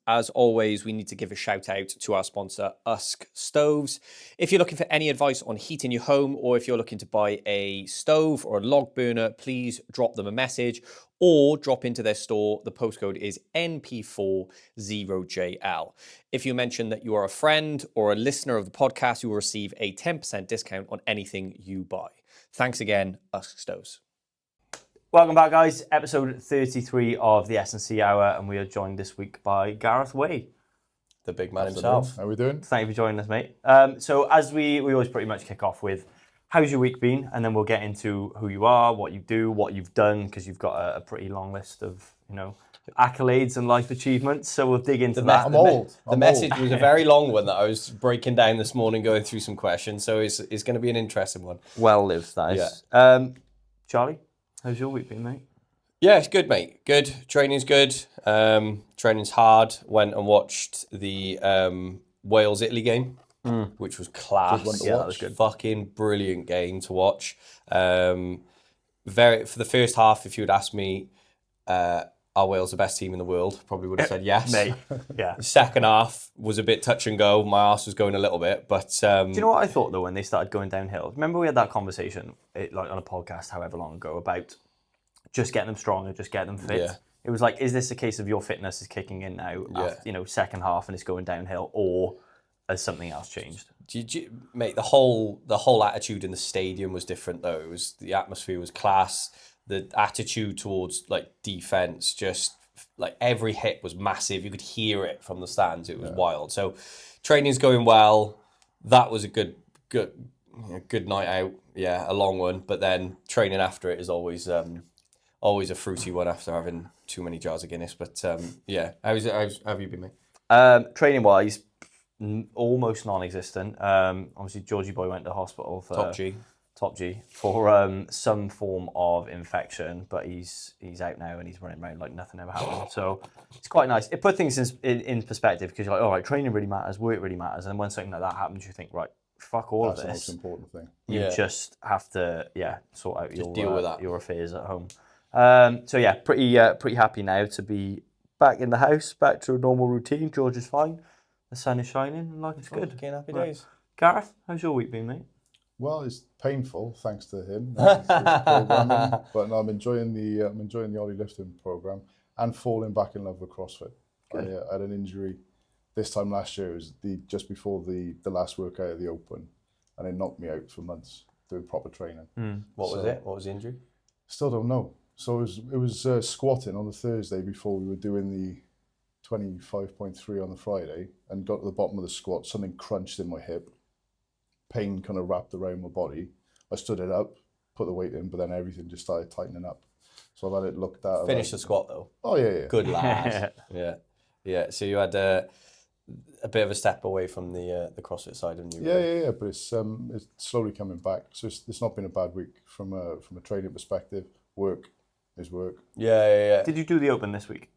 as always, we need to give a shout out to our sponsor, Usk Stoves. If you're looking for any advice on heating your home, or if you're looking to buy a stove or a log burner, please drop them a message or drop into their store. The postcode is NP40JL. If you mention that you are a friend or a listener of the podcast, you will receive a 10% discount on anything you buy. Thanks again, Usk Stoves. Welcome back, guys. Episode 33 of the S&C Hour, and we are joined this week by Gareth Way. The big man himself. How are we doing? Thank you for joining us, mate. So as we always pretty much kick off with, how's your week been? And then we'll get into who you are, what you do, what you've done, because you've got a pretty long list of, accolades and life achievements. So we'll dig into that. I'm old. The message was a very long one that I was breaking down this morning, going through some questions. So it's going to be an interesting one. Well lived, that is. Yeah. Charlie, how's your week been, mate? Yeah, it's good, mate. Good. Training's good. Training's hard. Went and watched the Wales-Italy game, which was class. That was good. Fucking brilliant game to watch. For the first half, if you had asked me, are Wales the best team in the world? Probably would have said yes. Mate, yeah. The second half was a bit touch and go. My arse was going a little bit, but do you know what I thought though when they started going downhill? Remember we had that conversation like on a podcast however long ago about just getting them stronger, just getting them fit. Yeah. It was like, is this a case of your fitness is kicking in now? After, second half and it's going downhill, or has something else changed? Mate, the whole attitude in the stadium was different though. It was, the atmosphere was class. The attitude towards defense, just every hit was massive. You could hear it from the stands. It was wild. So training's going well. That was a good night out. Yeah, a long one. But then training after it is always a fruity one after having too many jars of Guinness. But how have you been, mate? Training wise, almost non-existent. Obviously, Georgie boy went to hospital for Top G for some form of infection, but he's out now and he's running around like nothing ever happened. So it's quite nice. It put things in perspective, because you're like, all right, training really matters, work really matters, and when something like that happens, you think, right, fuck all That's of this. That's the most important thing. You just have to sort out deal with that. your affairs at home. Pretty happy now to be back in the house, back to a normal routine. George is fine. The sun is shining, and life is good. Happy days. Gareth, how's your week been, mate? Well, it's painful thanks to him. His programming, but no, I'm enjoying the Ollie lifting program and falling back in love with CrossFit. I had an injury this time last year. It was just before the last workout of the Open, and it knocked me out for months doing proper training. What was it? What was the injury? Still don't know. So it was squatting on the Thursday before we were doing the 25.3 on the Friday, and got to the bottom of the squat. Something crunched in my hip. Pain kind of wrapped around my body. I stood it up, put the weight in, but then everything just started tightening up. So I've had it looked at. Finish the squat though. Oh yeah. Good lad. Yeah. So you had a bit of a step away from the CrossFit side, haven't you? Yeah. But it's slowly coming back. So it's not been a bad week from a training perspective. Work is work. Yeah. Did you do the Open this week?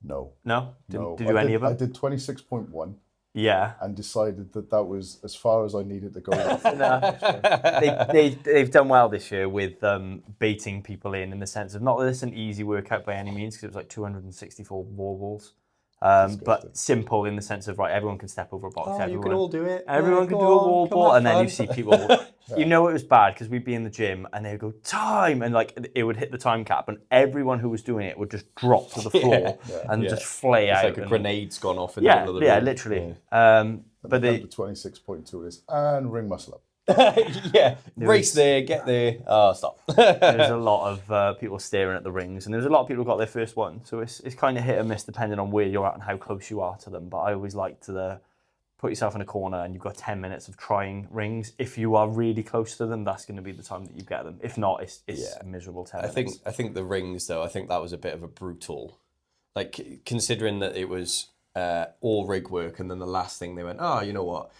No. No? Did you do any of them? I did 26.1. Yeah. And decided that was as far as I needed to go. They've done well this year with baiting people in the sense of, not that it's an easy workout by any means, because it was like 264 wall balls. But simple in the sense of, right, everyone can step over a box. You can all do it. Everyone can do a wall ball, and then you see people. You know it was bad because we'd be in the gym and they'd go time, and it would hit the time cap, and everyone who was doing it would just drop to the floor and just flay out. It's like a grenade's gone off in the middle of the room. Literally. But the 26.2 is and ring muscle up. Race there, get there. Oh, stop. There's a lot of people staring at the rings, and there's a lot of people who got their first one. So it's kind of hit or miss depending on where you're at and how close you are to them. But I always like to put yourself in a corner, and you've got 10 minutes of trying rings. If you are really close to them, that's going to be the time that you get them. If not, it's a miserable 10 minutes. I think the rings though, I think that was a bit of a brutal, considering that it was all rig work, and then the last thing they went, you know what?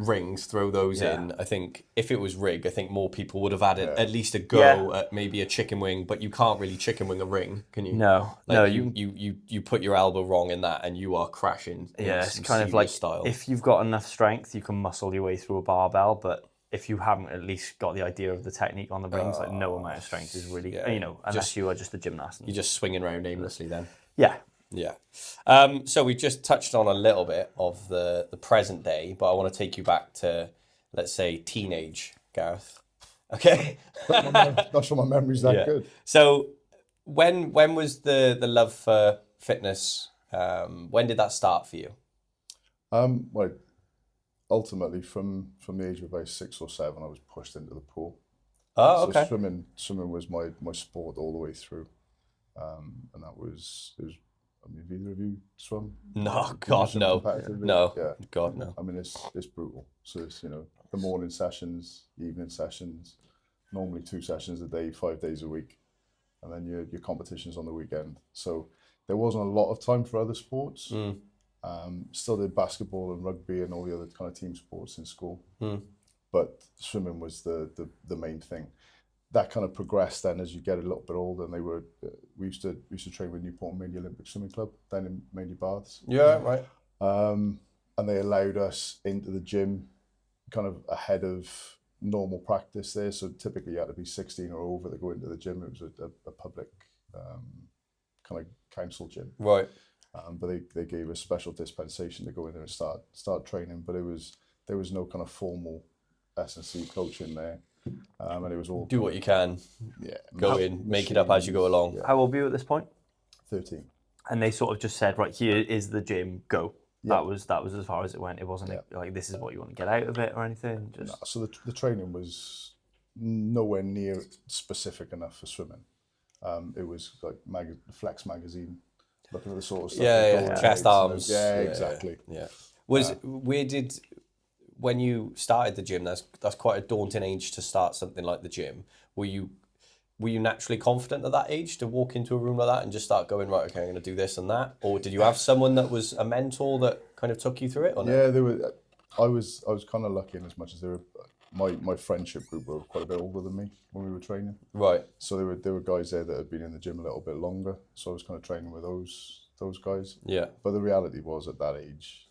Rings, throw those in. I think if it was rig, I think more people would have had at least a go at maybe a chicken wing, but you can't really chicken wing a ring, can you? No. You put your elbow wrong in that and you are crashing. Yeah, it's kind of like style. If you've got enough strength, you can muscle your way through a barbell, but if you haven't at least got the idea of the technique on the rings, no amount of strength is really, unless you are just a gymnast. You're just swinging around aimlessly then. Yeah. Yeah. So we've just touched on a little bit of the present day, but I want to take you back to, let's say, teenage Gareth. Okay. Not sure my memory's that good. So when was the love for fitness? When did that start for you? Well, ultimately from the age of about 6 or 7, I was pushed into the pool. Oh, So okay. swimming was my sport all the way through, and it was. I mean, have either of you swum? No, God, no. No, Yeah. God, no. I mean, it's brutal. So it's, the morning sessions, evening sessions, normally 2 sessions a day, 5 days a week, and then your competitions on the weekend. So there wasn't a lot of time for other sports. Still did basketball and rugby and all the other kind of team sports in school, but swimming was the main thing. That kind of progressed then as you get a little bit older, and we used to train with Newport and Mainly Olympic Swimming Club down in Mainly Baths. Yeah, right. And they allowed us into the gym kind of ahead of normal practice there. So typically you had to be 16 or over to go into the gym. It was a public kind of council gym. Right. But they gave us special dispensation to go in there and start training. But there was no kind of formal S&C coaching there. And it was all Do what you can. Yeah. Go in, make it up as you go along. How old were you at this point? 13. And they sort of just said, right, here is the gym, go. Yeah. That was as far as it went. It wasn't like this is what you want to get out of it or anything. Just So the training was nowhere near specific enough for swimming. It was like Flex magazine, looking at the sort of stuff. Yeah. Chest arms. Yeah, exactly. Yeah. When you started the gym, that's quite a daunting age to start something like the gym. Were you naturally confident at that age to walk into a room like that and just start going, right, okay, I'm going to do this and that? Or did you have someone that was a mentor that kind of took you through it? Or no? Yeah, I was kind of lucky in as much as my friendship group were quite a bit older than me when we were training. Right. So there were guys there that had been in the gym a little bit longer. So I was kind of training with those guys. Yeah. But the reality was at that age,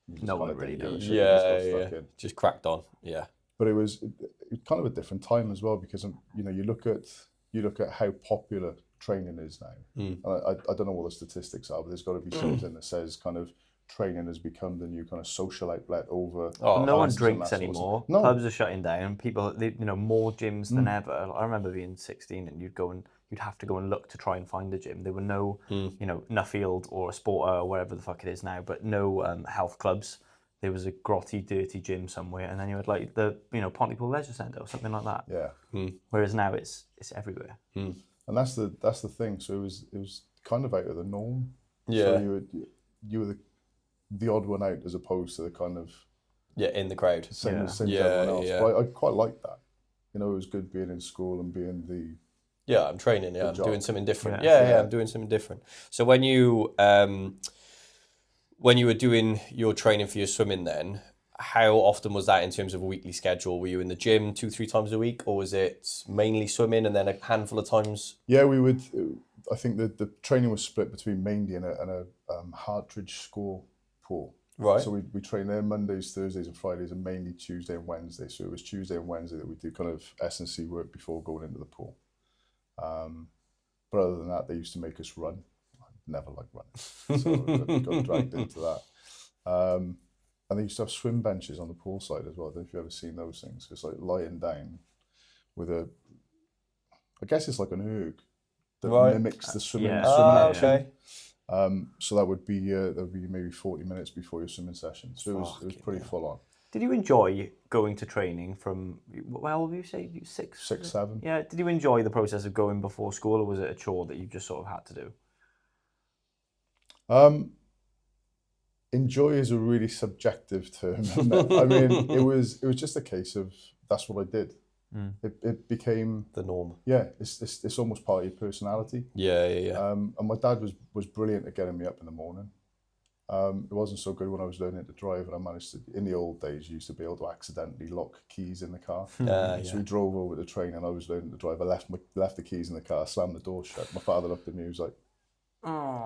no one really knows. Yeah. Just cracked on. Yeah. But it was kind of a different time as well, because you look at how popular training is now. And I don't know what the statistics are, but there's got to be something that says kind of training has become the new kind of social outlet over. No one drinks anymore. No. Pubs are shutting down. People, more gyms than ever. I remember being 16 and you'd have to go and look to try and find a gym. There were no, Nuffield or a Sporter or wherever the fuck it is now, but no health clubs. There was a grotty, dirty gym somewhere, and then you had like the, Pontypool Leisure Centre or something like that. Yeah. Whereas now it's everywhere. And that's the thing. So it was kind of out of the norm. Yeah. So you were the odd one out as opposed to the kind of in the crowd. Same as everyone else. Yeah. But I quite liked that. It was good being in school and being the. Yeah, I'm training. Yeah, I'm job. doing something different. Yeah. Yeah, I'm doing something different. So when you were doing your training for your swimming, then how often was that in terms of a weekly schedule? Were you in the gym 2-3 times a week, or was it mainly swimming and then a handful of times? Yeah, we would. I think the training was split between Maindy and a Hartridge school pool. Right. So we train there Mondays, Thursdays, and Fridays, and mainly Tuesday and Wednesday. So it was Tuesday and Wednesday that we do kind of S&C work before going into the pool. But other than that, they used to make us run. I never liked running, so I got dragged into that. And they used to have swim benches on the pool side as well. I don't know if you've ever seen those things. It's like lying down with I guess it's like an erg that mimics the swimming action. Okay. So that would be maybe 40 minutes before your swimming session. So it was pretty full on. Did you enjoy going to training from, you say 6? 6, 7. Yeah. Did you enjoy the process of going before school, or was it a chore that you just sort of had to do? Enjoy is a really subjective term. I mean, it was just a case of that's what I did. It became the norm. Yeah, it's almost part of your personality. Yeah. And my dad was brilliant at getting me up in the morning. It wasn't so good when I was learning to drive, and I managed to. In the old days, you used to be able to accidentally lock keys in the car. So we drove over to train, and I was learning to drive. I left the keys in the car, slammed the door shut. My father looked at me, he was like,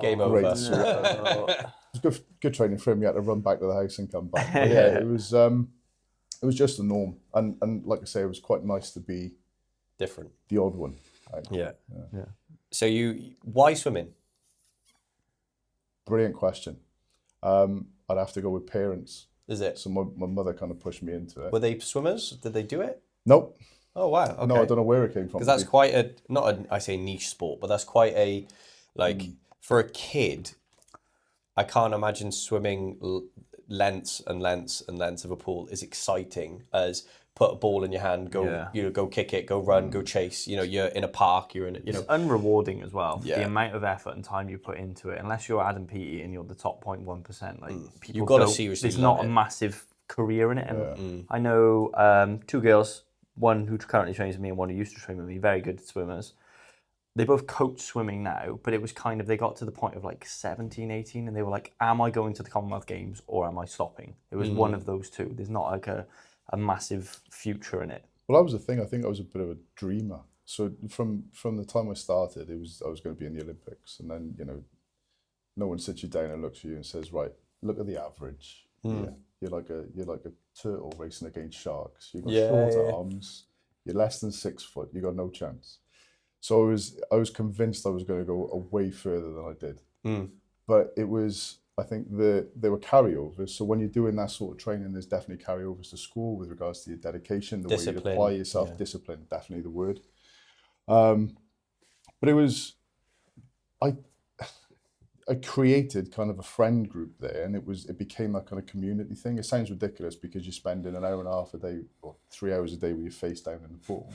"Game over." It was good training for him. He had to run back to the house and come back. But yeah, it was just the norm, and like I say, it was quite nice to be different, the odd one. Yeah. So why swimming? Brilliant question. I'd have to go with parents. Is it? So my mother kind of pushed me into it. Were they swimmers? Did they do it? Nope. Oh wow. Okay. No, I don't know where it came from. Because that's quite a I say niche sport, but that's quite a for a kid. I can't imagine swimming lengths and lengths and lengths of a pool is exciting as put a ball in your hand, go go kick it, go run, go chase. You know, you're in a park, you're in It's unrewarding as well. Yeah. The amount of effort and time you put into it, unless you're Adam Peaty and you're the top 0.1%, like people You've got to seriously there's love not it. a massive career in it. And I know 2 girls, one who currently trains with me and one who used to train with me, very good swimmers. They both coach swimming now, but it was kind of, they got to the point of like 17, 18, and they were like, am I going to the Commonwealth Games or am I stopping? It was one of those two. There's not like a massive future in it. Well, that was the thing. I think I was a bit of a dreamer. So from the time I started, I was going to be in the Olympics, and then, you know, no one sits you down and looks at you and says, right, look at the average. Yeah, you're like a turtle racing against sharks. You've got short arms. You're less than 6 foot. You got no chance. So I was convinced I was going to go a way further than I did. But it was, I think there were carryovers. So when you're doing that sort of training, there's definitely carryovers to school with regards to your dedication, the Discipline. way you apply yourself, discipline, definitely the word. But it was, I created kind of a friend group there, and it became that kind of community thing. It sounds ridiculous because you're spending an hour and a half a day or 3 hours a day with your face down in the pool.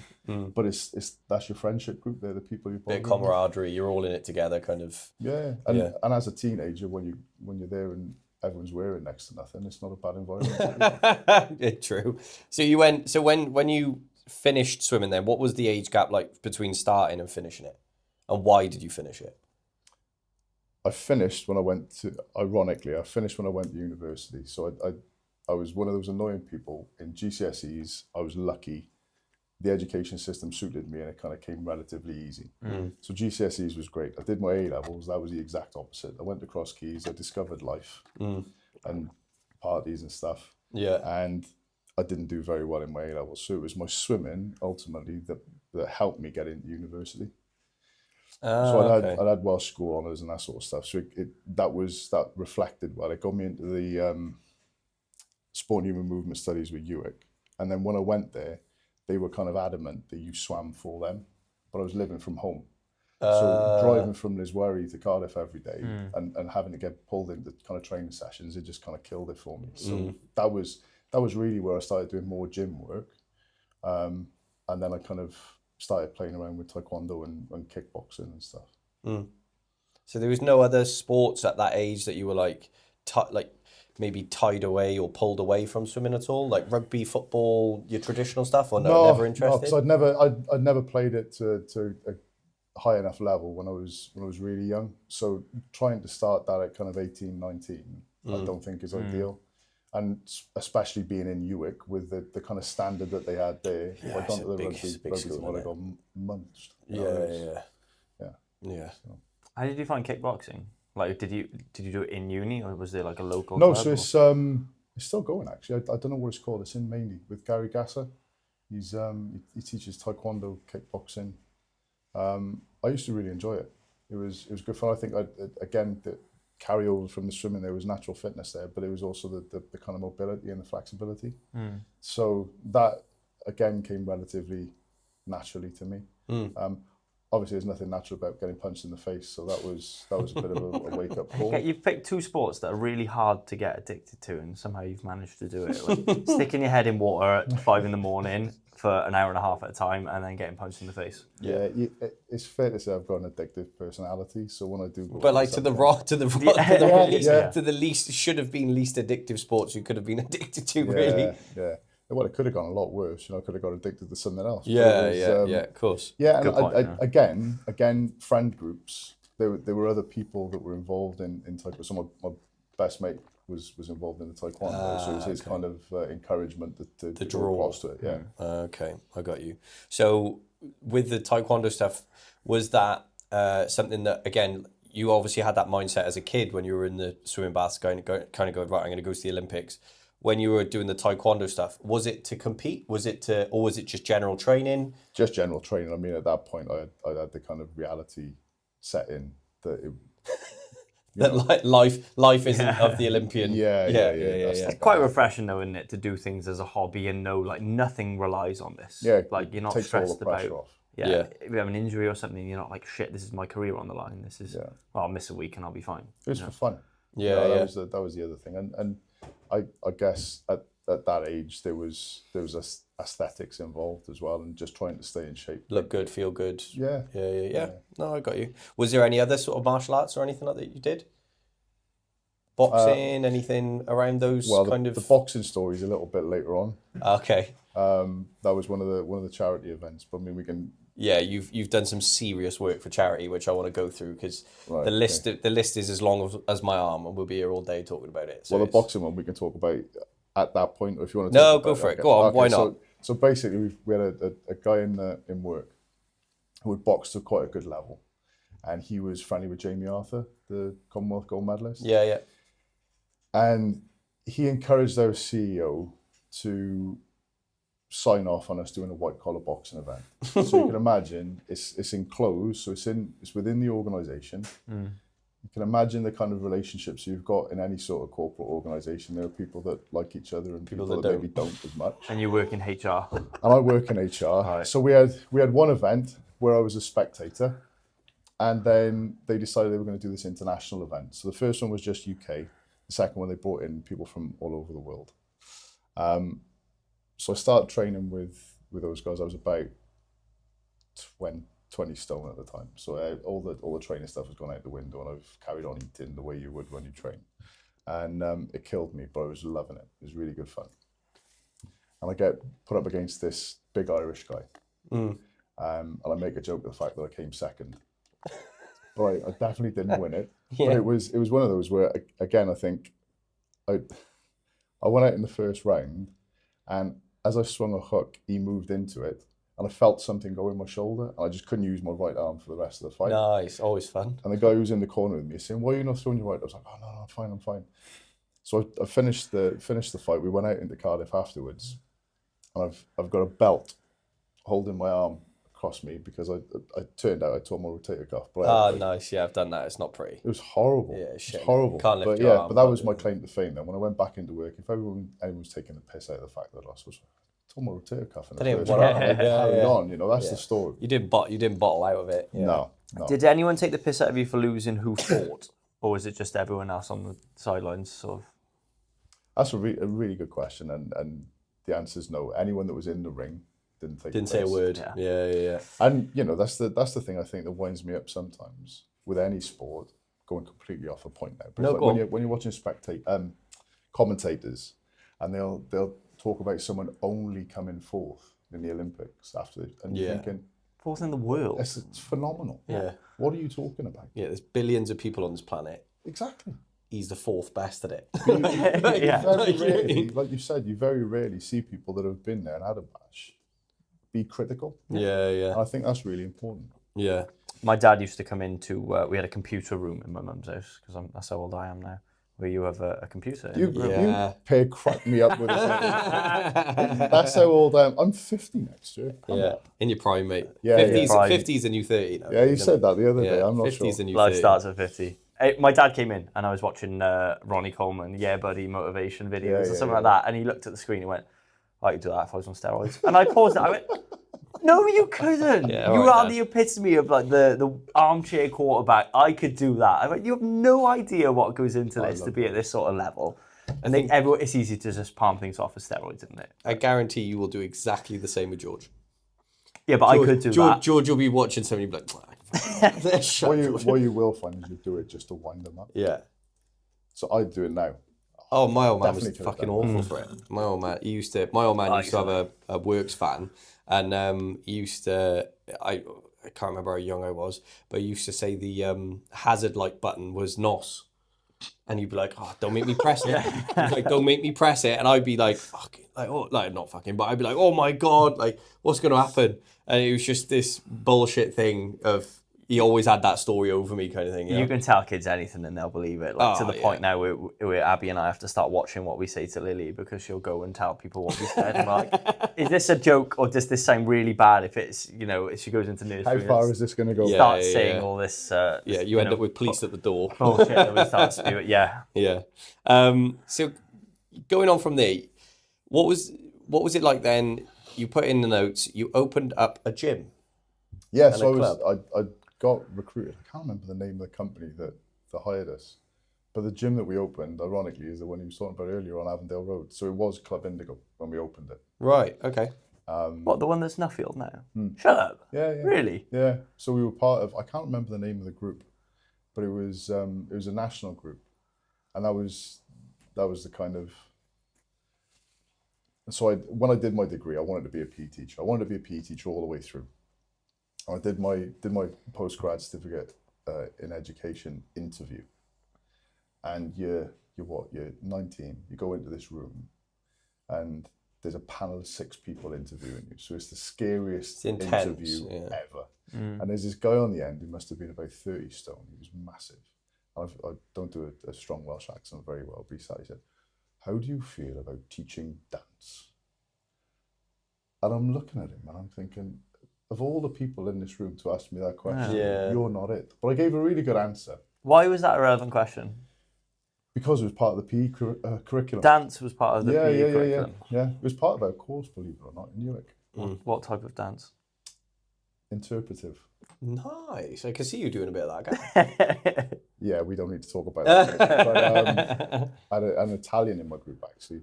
But it's that's your friendship group. They're the people you're Bit of camaraderie. You're all in it together, kind of. Yeah, and as a teenager, when you're there and everyone's wearing next to nothing, it's not a bad environment. Yeah, true. So you went. So when you finished swimming, then what was the age gap like between starting and finishing it, and why did you finish it? I finished when I went to, ironically, I finished when I went to university. So I was one of those annoying people in GCSEs. I was lucky. The education system suited me and it kind of came relatively easy. So GCSEs was great. I did my A-levels. That was the exact opposite. I went to Cross Keys. I discovered life and parties and stuff. Yeah. And I didn't do very well in my A-levels. So it was my swimming, ultimately, that helped me get into university. So I'd had Welsh school honours and that sort of stuff. So that reflected well. It got me into the sport and human movement studies with UWIC. And then when I went there, they were kind of adamant that you swam for them, but I was living from home. So driving from Lisworry to Cardiff every day and having to get pulled into kind of training sessions, it just kind of killed it for me. So that was really where I started doing more gym work. And then I kind of started playing around with taekwondo and kickboxing and stuff. So there was no other sports at that age that you were like maybe tied away or pulled away from swimming at all, like rugby, football, your traditional stuff, or no, never interested? No, because I'd never played it to a high enough level when I was really young. So trying to start that at kind of 18, 19, I don't think is ideal. And especially being in UWIC with the kind of standard that they had there. Yeah, I'd gone to the big rugby school, I got munched. Yeah. How did you find kickboxing? Like, did you do it in uni or was there like a local? No, club, so it's still going actually. I don't know what it's called. It's in Mainly with Gary Gasser. He's he teaches taekwondo, kickboxing. I used to really enjoy it. It was good fun. I think the carryover from the swimming, there was natural fitness there, but it was also the kind of mobility and the flexibility. So that again came relatively naturally to me. Obviously, there's nothing natural about getting punched in the face, so that was a bit of a wake up call. You've picked two sports that are really hard to get addicted to, and somehow you've managed to do it. Like sticking your head in water at 5 a.m. for an hour and a half at a time, and then getting punched in the face. Yeah, it's fair to say I've got an addictive personality. So when I do, but like to the least should have been least addictive sports you could have been addicted to, really. Yeah. Well, it could have gone a lot worse. You know, I could have got addicted to something else. Of course. Yeah, and again, friend groups. There were other people that were involved in taekwondo. So my best mate was involved in the taekwondo, so it was his kind of encouragement to draw across to it. Yeah. Okay, I got you. So with the taekwondo stuff, was that something that again you obviously had that mindset as a kid when you were in the swimming baths, kind of going right, I'm going to go to the Olympics. When you were doing the taekwondo stuff, was it to compete? Or was it just general training? Just general training. I mean, at that point, I had the kind of reality set in that That life isn't of the Olympian. Yeah. It's quite refreshing though, isn't it, to do things as a hobby and know like nothing relies on this. Yeah, like you're not takes all the stressed pressure about. off. Yeah, if you have an injury or something, you're not like, shit, this is my career on the line. This is, I'll miss a week and I'll be fine. It was for fun. That was the other thing, and I guess at that age there was aesthetics involved as well, and just trying to stay in shape. Look good, feel good. Yeah. No, I got you. Was there any other sort of martial arts or anything like that you did? Boxing, anything around those kind of? The boxing story is a little bit later on. Okay. That was one of the charity events, but I mean we can. Yeah, you've done some serious work for charity, which I want to go through because the list is as long as my arm, and we'll be here all day talking about it. So the boxing one we can talk about at that point, or if you want to. Go for it. Go on. Why not? So basically, we had a guy in work who had boxed to quite a good level, and he was friendly with Jamie Arthur, the Commonwealth gold medalist. Yeah. And he encouraged our CEO to sign off on us doing a white collar boxing event. So you can imagine it's enclosed, so it's within the organisation. You can imagine the kind of relationships you've got in any sort of corporate organisation. There are people that like each other and people that maybe don't as much. And you work in HR. And I work in HR. Right. So we had one event where I was a spectator, and then they decided they were going to do this international event. So the first one was just UK. The second one, they brought in people from all over the world. So I started training with those guys. I was about 20 stone at the time. So all the training stuff has gone out the window, and I've carried on eating the way you would when you train. And it killed me, but I was loving it. It was really good fun. And I get put up against this big Irish guy. And I make a joke of the fact that I came second. But I definitely didn't win it. But it was one of those where, again, I think I went out in the first round, and as I swung a hook, he moved into it, and I felt something go in my shoulder, and I just couldn't use my right arm for the rest of the fight. Nice, always fun. And the guy who was in the corner with me is saying, "Why are you not throwing your right?" I was like, "Oh no, I'm fine." So I finished the fight. We went out into Cardiff afterwards, and I've got a belt holding my arm across me because I turned out I tore my rotator cuff. But nice. Yeah, I've done that. It's not pretty. It was horrible. Yeah, shit. It was horrible. Can't lift your arm. But that was my claim to fame. Then when I went back into work, if anyone was taking the piss out of the fact that I lost, I tore my rotator cuff in the first round. Carried on. That's the story. You didn't bottle out of it. Yeah. No. Did anyone take the piss out of you for losing who fought, or was it just everyone else on the sidelines sort of? That's a really good question, and the answer is no. Anyone that was in the ring didn't say a word. Yeah. And that's the thing I think that winds me up sometimes with any sport, going completely off a point now. But when you're watching commentators, and they'll talk about someone only coming fourth in the Olympics after, and you're thinking fourth in the world. It's phenomenal. Yeah. What are you talking about? Yeah, there's billions of people on this planet. Exactly. He's the fourth best at it. Like you said, you very rarely see people that have been there and had a match be critical. Yeah. And I think that's really important. Yeah. My dad used to come into, we had a computer room in my mum's house, because that's how old I am now, where you have a computer. You crack me up with it. That's how old I am. I'm 50 next year. In your prime, mate. Yeah, 50's a new 30 now. Yeah, you said that the other day. I'm not 50's sure. 50's a new 30. Life starts at 50. My dad came in and I was watching Ronnie Coleman, Yeah Buddy motivation videos or something like that, and he looked at the screen and went, I could do that if I was on steroids. And I paused it. I went, no, you couldn't. Yeah, you are the epitome of like the armchair quarterback. I could do that. I went, you have no idea what goes into this to be at this sort of level. I think it's easy to just palm things off with steroids, isn't it? I guarantee you will do exactly the same with George. Yeah, but I could do that. George will be watching somebody and be like, what you will find is you do it just to wind them up. Yeah. So I do it now. Oh, my old man was fucking awful for it. My old man used to have a works van, and he used to, I can't remember how young I was, but he used to say the hazard light button was NOS. And you'd be like, oh, don't make me press it. Like, don't make me press it. And I'd be like, fucking, not fucking, but I'd be like, oh my God, like, what's going to happen? And it was just this bullshit thing of, he always had that story over me kind of thing. You can tell kids anything and they'll believe it. Like to the point now where Abby and I have to start watching what we say to Lily because she'll go and tell people what we said. And like, is this a joke or does this sound really bad if it's, if she goes into nursery? How far is this going to go? Start saying all this. You end up with police at the door. Bullshit that we start spewing. Yeah. Yeah. So going on from there, what was it like then? You put in the notes, you opened up a gym. Yeah, so I got recruited. I can't remember the name of the company that hired us. But the gym that we opened, ironically, is the one you were talking about earlier on Avondale Road. So it was Club Indigo when we opened it. Right, okay. What, the one that's Nuffield now? Shut up. Yeah. Really? Yeah. So we were part of, I can't remember the name of the group, but it was a national group. And that was the kind of, so when I did my degree, I wanted to be a PE teacher. I wanted to be a PE teacher all the way through. I did my postgrad certificate in education interview. And you're 19, you go into this room and there's a panel of 6 people interviewing you. So it's the scariest interview ever. And there's this guy on the end who must have been about 30 stone. He was massive. I don't do a strong Welsh accent very well, but he said, "How do you feel about teaching dance?" And I'm looking at him and I'm thinking, of all the people in this room to ask me that question, you're not it. But I gave a really good answer. Why was that a relevant question? Because it was part of the PE curriculum. Dance was part of the PE curriculum? Yeah, it was part of our course, believe it or not, in Newark. What type of dance? Interpretive. Nice. I can see you doing a bit of that, guy. Yeah, we don't need to talk about that. But I had an Italian in my group, actually,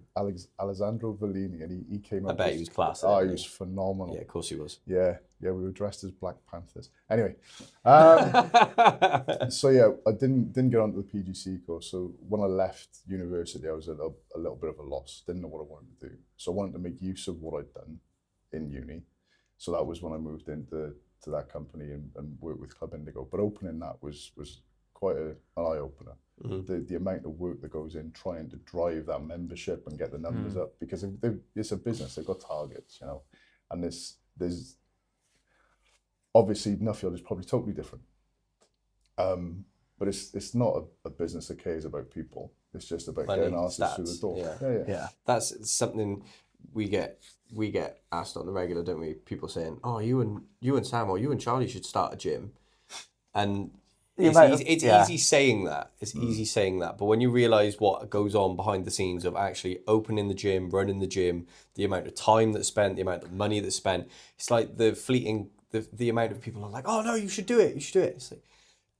Alessandro Vellini, and he came up. I bet he was class. Oh, he was phenomenal. Yeah, of course he was. Yeah, we were dressed as Black Panthers. Anyway, so yeah, I didn't get onto the PGC course. So when I left university, I was at a little bit of a loss. Didn't know what I wanted to do. So I wanted to make use of what I'd done in uni. So that was when I moved into that company and worked with Club Indigo. But opening that was quite an eye-opener. The amount of work that goes in trying to drive that membership and get the numbers up, because it's a business, they've got targets, and there's obviously Nuffield is probably totally different, but it's not a business that cares about people. It's just about getting asses through the door. Yeah. That's something we get asked on the regular, don't we? People saying, "Oh, you and Sam or you and Charlie should start a gym," and it's easy saying that. It's easy saying that, but when you realise what goes on behind the scenes of actually opening the gym, running the gym, the amount of time that's spent, the amount of money that's spent, it's like the amount of people are like, "Oh no, you should do it. You should do it." It's like,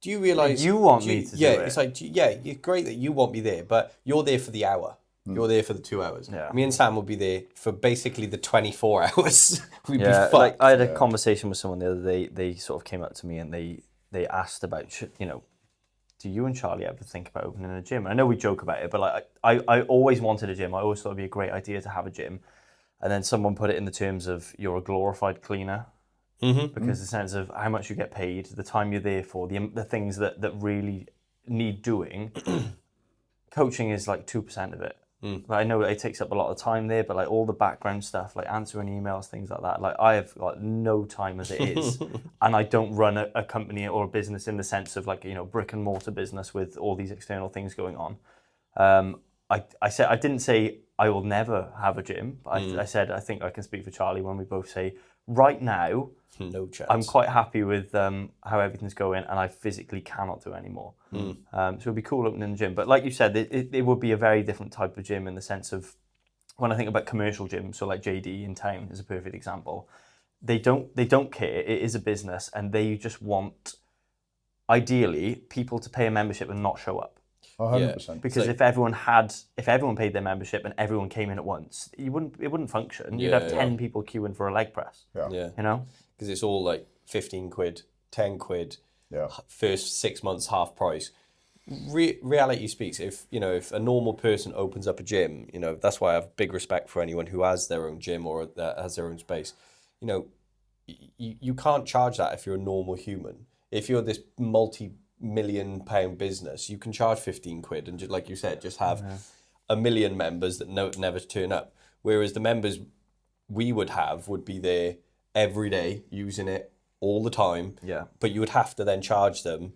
do you realise you want me to do it? It's like, it's great that you want me there, but you're there for the hour. You're there for the 2 hours. Yeah. Me and Sam will be there for basically the 24 hours. We'd be fucked. Like I had a conversation with someone the other day. They sort of came up to me and they asked about, do you and Charlie ever think about opening a gym? And I know we joke about it, but like I always wanted a gym. I always thought it'd be a great idea to have a gym. And then someone put it in the terms of you're a glorified cleaner. Because the sense of how much you get paid, the time you're there for, the things that really need doing. Coaching is like 2% of it. Like, I know it takes up a lot of time there, but like all the background stuff, like answering emails, things like that, like I have got no time as it is. And I don't run a company or a business in the sense of like, brick and mortar business with all these external things going on. I didn't say I will never have a gym. I said, I think I can speak for Charlie when we both say right now, no chance. I'm quite happy with how everything's going, and I physically cannot do any more. So it'd be cool opening a gym. But like you said, it would be a very different type of gym in the sense of when I think about commercial gyms, so like JD in town is a perfect example. They don't care. It is a business, and they just want, ideally, people to pay a membership and not show up. 100%. Because if everyone paid their membership and everyone came in at once, it wouldn't function. You'd have 10 people queuing for a leg press. Yeah. Because it's all like 15 quid, 10 quid, first 6 months half price. Reality speaks. If a normal person opens up a gym, that's why I have big respect for anyone who has their own gym or that has their own space. You can't charge that if you're a normal human. If you're this multi-million pound business, you can charge 15 quid and just, like you said, just have a million members that never turn up. Whereas the members we would be there every day using it, all the time. Yeah. But you would have to then charge them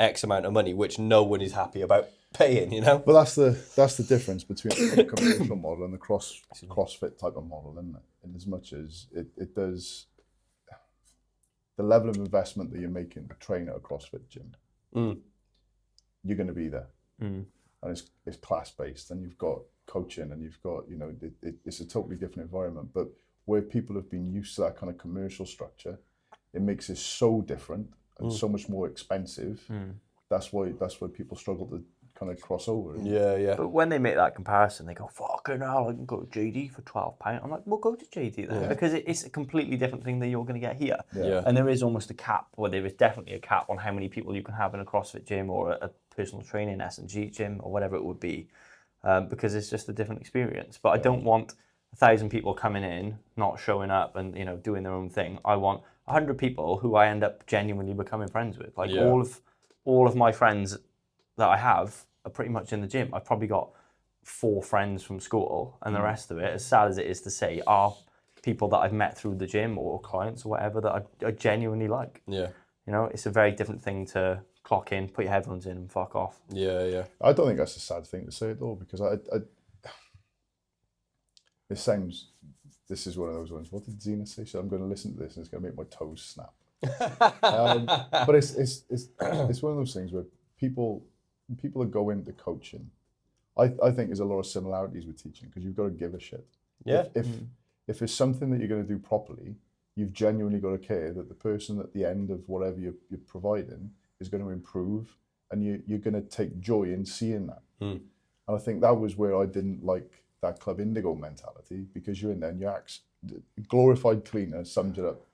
X amount of money, which no one is happy about paying, you know? But that's the difference between the commercial model and the CrossFit type of model, isn't it? In as much as it does, the level of investment that you're making to train at a CrossFit gym, you're going to be there. And it's class-based, and you've got coaching, and you've got, you know, it's a totally different environment. But where people have been used to that kind of commercial structure, it makes it so different and so much more expensive. That's why people struggle to kind of cross over. Yeah. But when they make that comparison, they go, fucking hell, I can go to JD for £12. I'm like, well, go to JD then, because it's a completely different thing than you're going to get here. Yeah. And there is almost a cap, or there is definitely a cap on how many people you can have in a CrossFit gym or a personal training S&G gym or whatever it would be, because it's just a different experience. But I don't want 1,000 people coming in, not showing up and, you know, doing their own thing. I want 100 people who I end up genuinely becoming friends with. Like all of my friends that I have are pretty much in the gym. I've probably got 4 friends from school, and the rest of it, as sad as it is to say, are people that I've met through the gym or clients or whatever that I genuinely like. Yeah. You know, it's a very different thing to clock in, put your headphones in and fuck off. Yeah. I don't think that's a sad thing to say at all, because this is one of those ones. What did Zena say? She said, I'm going to listen to this and it's going to make my toes snap. But it's one of those things where people that go into coaching, I think there's a lot of similarities with teaching, because you've got to give a shit. Yeah. If it's something that you're going to do properly, you've genuinely got to care that the person at the end of whatever you're providing is going to improve, and you're going to take joy in seeing that. And I think that was where I didn't like that Club Indigo mentality, because you're in there and you're glorified cleaner summed it up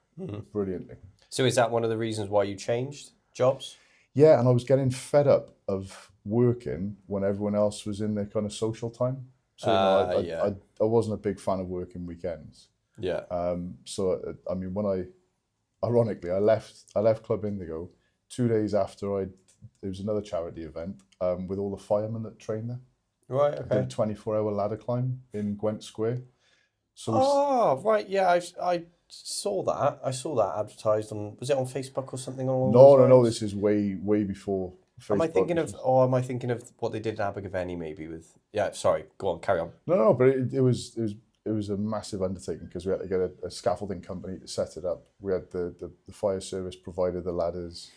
brilliantly. So is that one of the reasons why you changed jobs? Yeah, and I was getting fed up of working when everyone else was in their kind of social time. So I wasn't a big fan of working weekends. Yeah. So I mean, ironically, I left Club Indigo 2 days after there was another charity event with all the firemen that train there. Right. I Okay. did a 24-hour ladder climb in Gwent Square. So right. Yeah. I saw that. I saw that advertised on. Was it on Facebook or something along No. those lines? This is way before Facebook. Am I thinking of what they did in Abergavenny maybe with? Yeah. Sorry. Go on. Carry on. No. But it was a massive undertaking, because we had to get a scaffolding company to set it up. We had the fire service provided the ladders.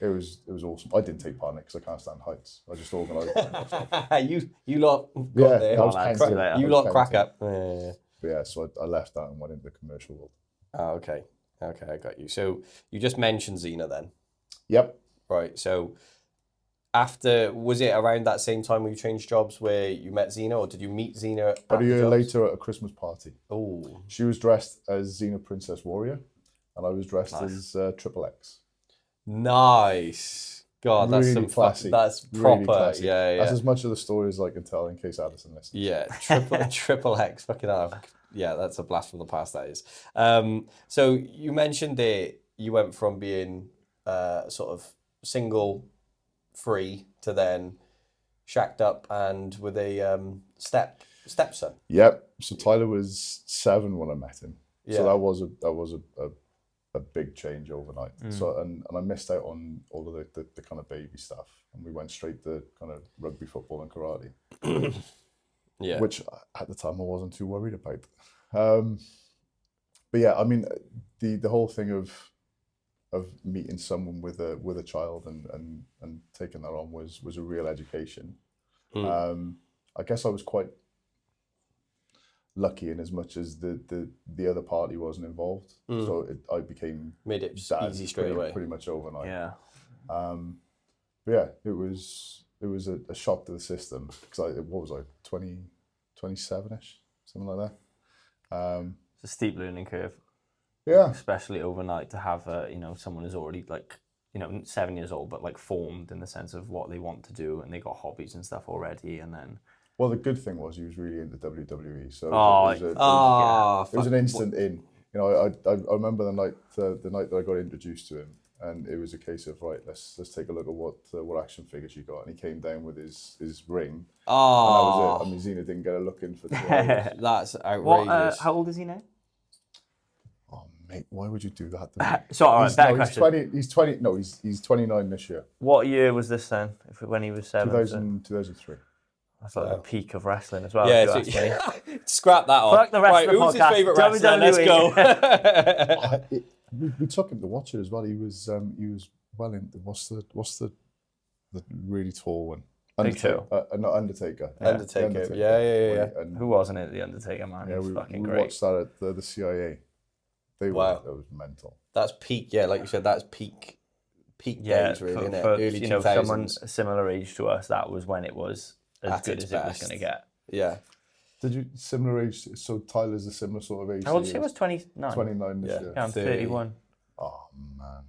It was awesome. I didn't take part in it because I can't stand heights. I just organised it. you lot got there. I was painting. You lot crack up. Yeah. But yeah, so I left that and went into the commercial world. Oh, okay, I got you. So you just mentioned Zena then, Yep. right? So was it around that same time when you changed jobs where you met Zena, or did you meet Zena About a year later at a Christmas party. Oh, She was dressed as Xena Princess Warrior, and I was dressed as Triple X. nice. God, that's Really some classy. That's Really proper. classy. Yeah. That's as much of the story as I can tell, in case Addison listens. Yeah, triple X, fucking hell. Yeah, that's a blast from the past, that is. So you mentioned that you went from being sort of single, free, to then shacked up and with a stepson. Yep. So Tyler was 7 when I met him. Yeah. So that was a big change overnight. So and I missed out on all of the kind of baby stuff, and we went straight to kind of rugby, football, and karate. Yeah. Which at the time I wasn't too worried about. But yeah, I mean, the whole thing of meeting someone with a child and taking that on was a real education. I guess I was quite lucky in as much as the other party wasn't involved, so I became Made it dad easy straight away. pretty much overnight. Yeah. But yeah, it was a shock to the system, because what was I 27ish, something like that. It's a steep learning curve, Yeah. especially overnight, to have someone who's already 7 years old, but formed in the sense of what they want to do, and they got hobbies and stuff already, and then. Well, the good thing was he was really into WWE, so it was an instant in. You know, I remember the night that I got introduced to him, and it was a case of, right, let's take a look at what action figures you got, and he came down with his ring. Oh, And that was it. I mean, Xena didn't get a look in for 2 hours. that's outrageous. How old is he now? Oh Mate, why would you do that to me? So, all right, better question. He's 29 this year. What year was this then? When he was 7? 2003. That's like the peak of wrestling as well. Yeah, if you ask me. scrap that off. Fuck the rest of the who's podcast. his favourite wrestler? Let's go. We took him to watch it as well. He was well in. What's the really tall one? Undertaker. Not Undertaker. Undertaker. Yeah. And Who wasn't it? The Undertaker, man. yeah, He's we fucking great. watched that at the CIA. Wow. That was mental. That's peak. Yeah, like you said, that's peak days, really, isn't it? Early 2000s. Someone a similar age to us, that was when it was as good as it was going to get. Yeah. Did you similar age? So Tyler's a similar sort of age. How old was he? Was 29. 29 this year. Yeah, I'm 31. Oh man,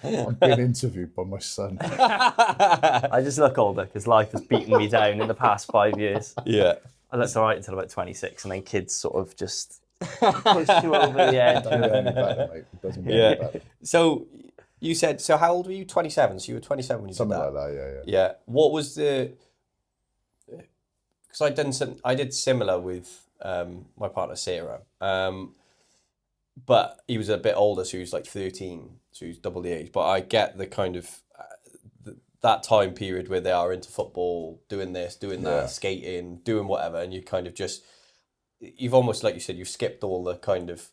I'm being interviewed by my son. I just look older because life has beaten me down in the past 5 years. Yeah. I looked all right until about 26, and then kids sort of just push you over the edge. It doesn't get any better, mate. It doesn't get any better. So you said, so how old were you? 27. So you were 27 when you Something did that. like that. Yeah. What was the? Because I did similar with my partner Sarah, but he was a bit older, so he was like 13, so he was double the age. But I get the kind of that time period where they are into football, doing this, doing that, skating, doing whatever, and you kind of just, you've almost, like you said, you've skipped all the kind of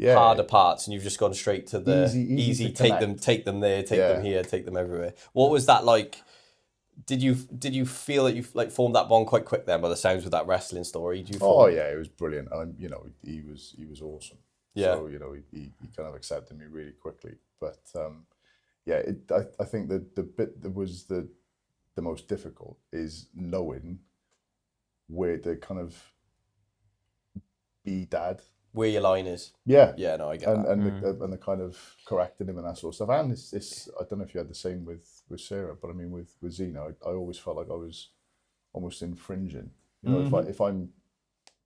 harder parts, and you've just gone straight to the easy take them there, take them here, take them everywhere. What was that like? Did you feel that you like formed that bond quite quick then, by the sounds of that wrestling story? Yeah, it was brilliant, and he was awesome. Yeah. So he kind of accepted me really quickly, but I think that the bit that was the most difficult is knowing where to kind of be dad. Where your line is. Yeah. Yeah, no, I get that. And the kind of correcting him and that sort of stuff. And it's I don't know if you had the same with Sarah, but I mean with Zena, I always felt like I was almost infringing. If I'm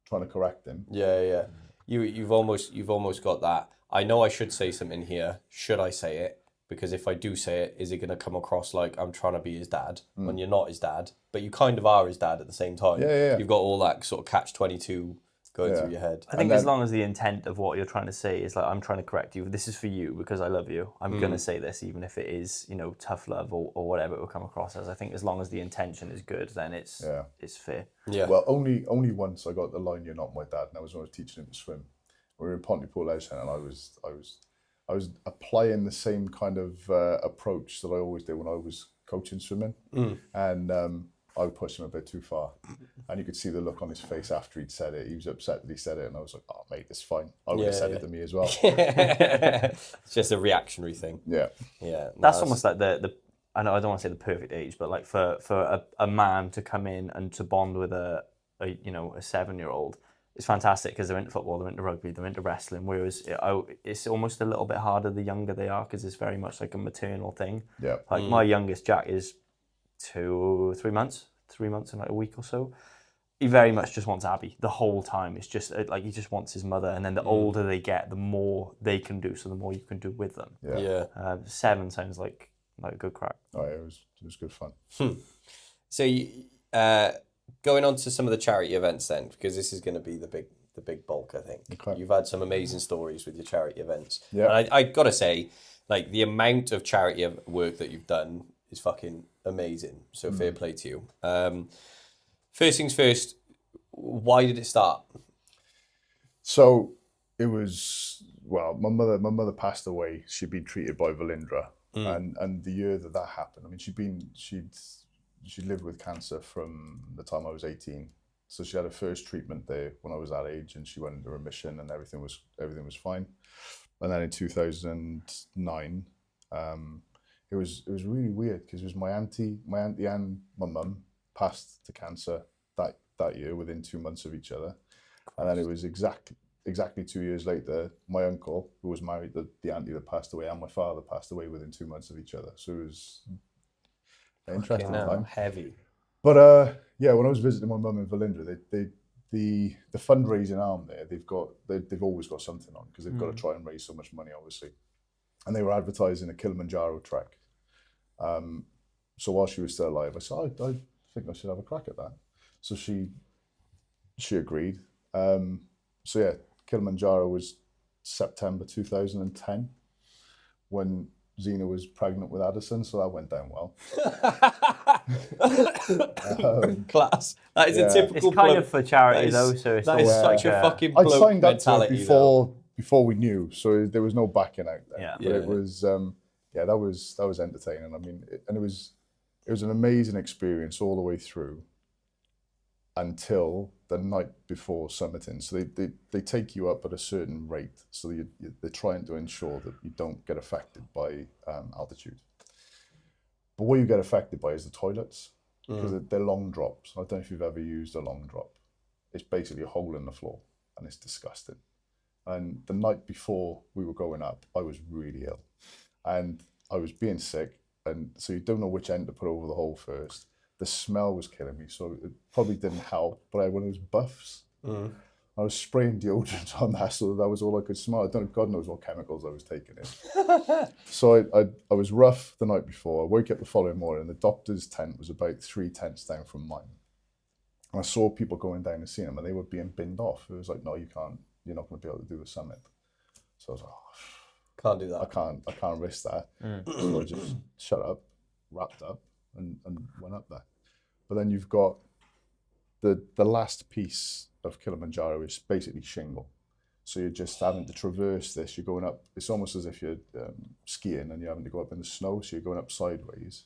trying to correct him. Yeah. You've almost got that. I know I should say something here. Should I say it? Because if I do say it, is it going to come across like I'm trying to be his dad when you're not his dad? But you kind of are his dad at the same time. Yeah. You've got all that sort of catch-22 going through your head. I think as long as the intent of what you're trying to say is like, I'm trying to correct you, this is for you because I love you. I'm going to say this even if it is, tough love or whatever it will come across as. I think as long as the intention is good, then it's fair. Yeah. Well, only once I got the line, "You're not my dad," and that was when I was teaching him to swim. We were in Pontypool House, and I was applying the same kind of approach that I always did when I was coaching swimming, and I pushed him a bit too far, and you could see the look on his face after he'd said it. He was upset that he said it, and I was like, "Oh, mate, it's fine. I would have said it to me as well." It's just a reactionary thing. Yeah. No, that's almost like the. I know I don't want to say the perfect age, but like for a man to come in and to bond with a 7-year-old. It's fantastic because they're into football, they're into rugby, they're into wrestling, whereas it's almost a little bit harder the younger they are because it's very much like a maternal thing. Yeah. Like my youngest, Jack, is 3 months in like a week or so. He very much just wants Abby the whole time. It's just like he just wants his mother, and then the older they get, the more they can do, so the more you can do with them. Yeah. 7 sounds like a good crack. Oh, yeah, it was good fun. So you, going on to some of the charity events then, because this is going to be the big bulk, I think. Okay. You've had some amazing stories with your charity events. Yeah. And I got to say, like, the amount of charity work that you've done is fucking amazing. So fair play to you. First things first, why did it start? So it was, well, my mother passed away. She'd been treated by Velindre. And the year that happened, I mean, she'd lived with cancer from the time I was 18. So she had her first treatment there when I was that age, and she went into remission, and everything was fine. And then in 2009, it was really weird because it was my auntie and my mum passed to cancer that year within 2 months of each other. And then it was exactly 2 years later, my uncle, who was married to the auntie that passed away, and my father passed away within 2 months of each other. So it was an interesting time. Heavy. But when I was visiting my mum in Velindre, the fundraising arm there, they've always got something on because they've got to try and raise so much money, obviously. And they were advertising a Kilimanjaro trek. So while she was still alive, I said, I think I should have a crack at that. So she agreed. So yeah, Kilimanjaro was September 2010 when Zena was pregnant with Addison, so that went down well. Class. That is a typical. It's kind bloke. of for charity though, so it's that is always such a fucking I bloke signed up to it mentality. before we knew, so there was no backing out there. Yeah. But it was that was entertaining. I mean, it was an amazing experience all the way through until the night before summiting. So they take you up at a certain rate, so they're trying to ensure that you don't get affected by altitude. But what you get affected by is the toilets, because they're long drops. I don't know if you've ever used a long drop. It's basically a hole in the floor, and it's disgusting. And the night before we were going up, I was really ill, and I was being sick, and so you don't know which end to put over the hole first. The smell was killing me, so it probably didn't help. But I had one of those buffs. I was spraying deodorant on that, so that was all I could smell. I don't know, God knows what chemicals I was taking in. So I was rough the night before. I woke up the following morning, and the doctor's tent was about 3 tents down from mine. And I saw people going down to see them, and they were being binned off. It was like, no, you can't. You're not going to be able to do the summit. So I was like, oh, Can't do that. I can't risk that. So I just shut up, wrapped up, and went up there. But then you've got the last piece of Kilimanjaro is basically shingle. So you're just having to traverse this. You're going up. It's almost as if you're skiing and you're having to go up in the snow. So you're going up sideways.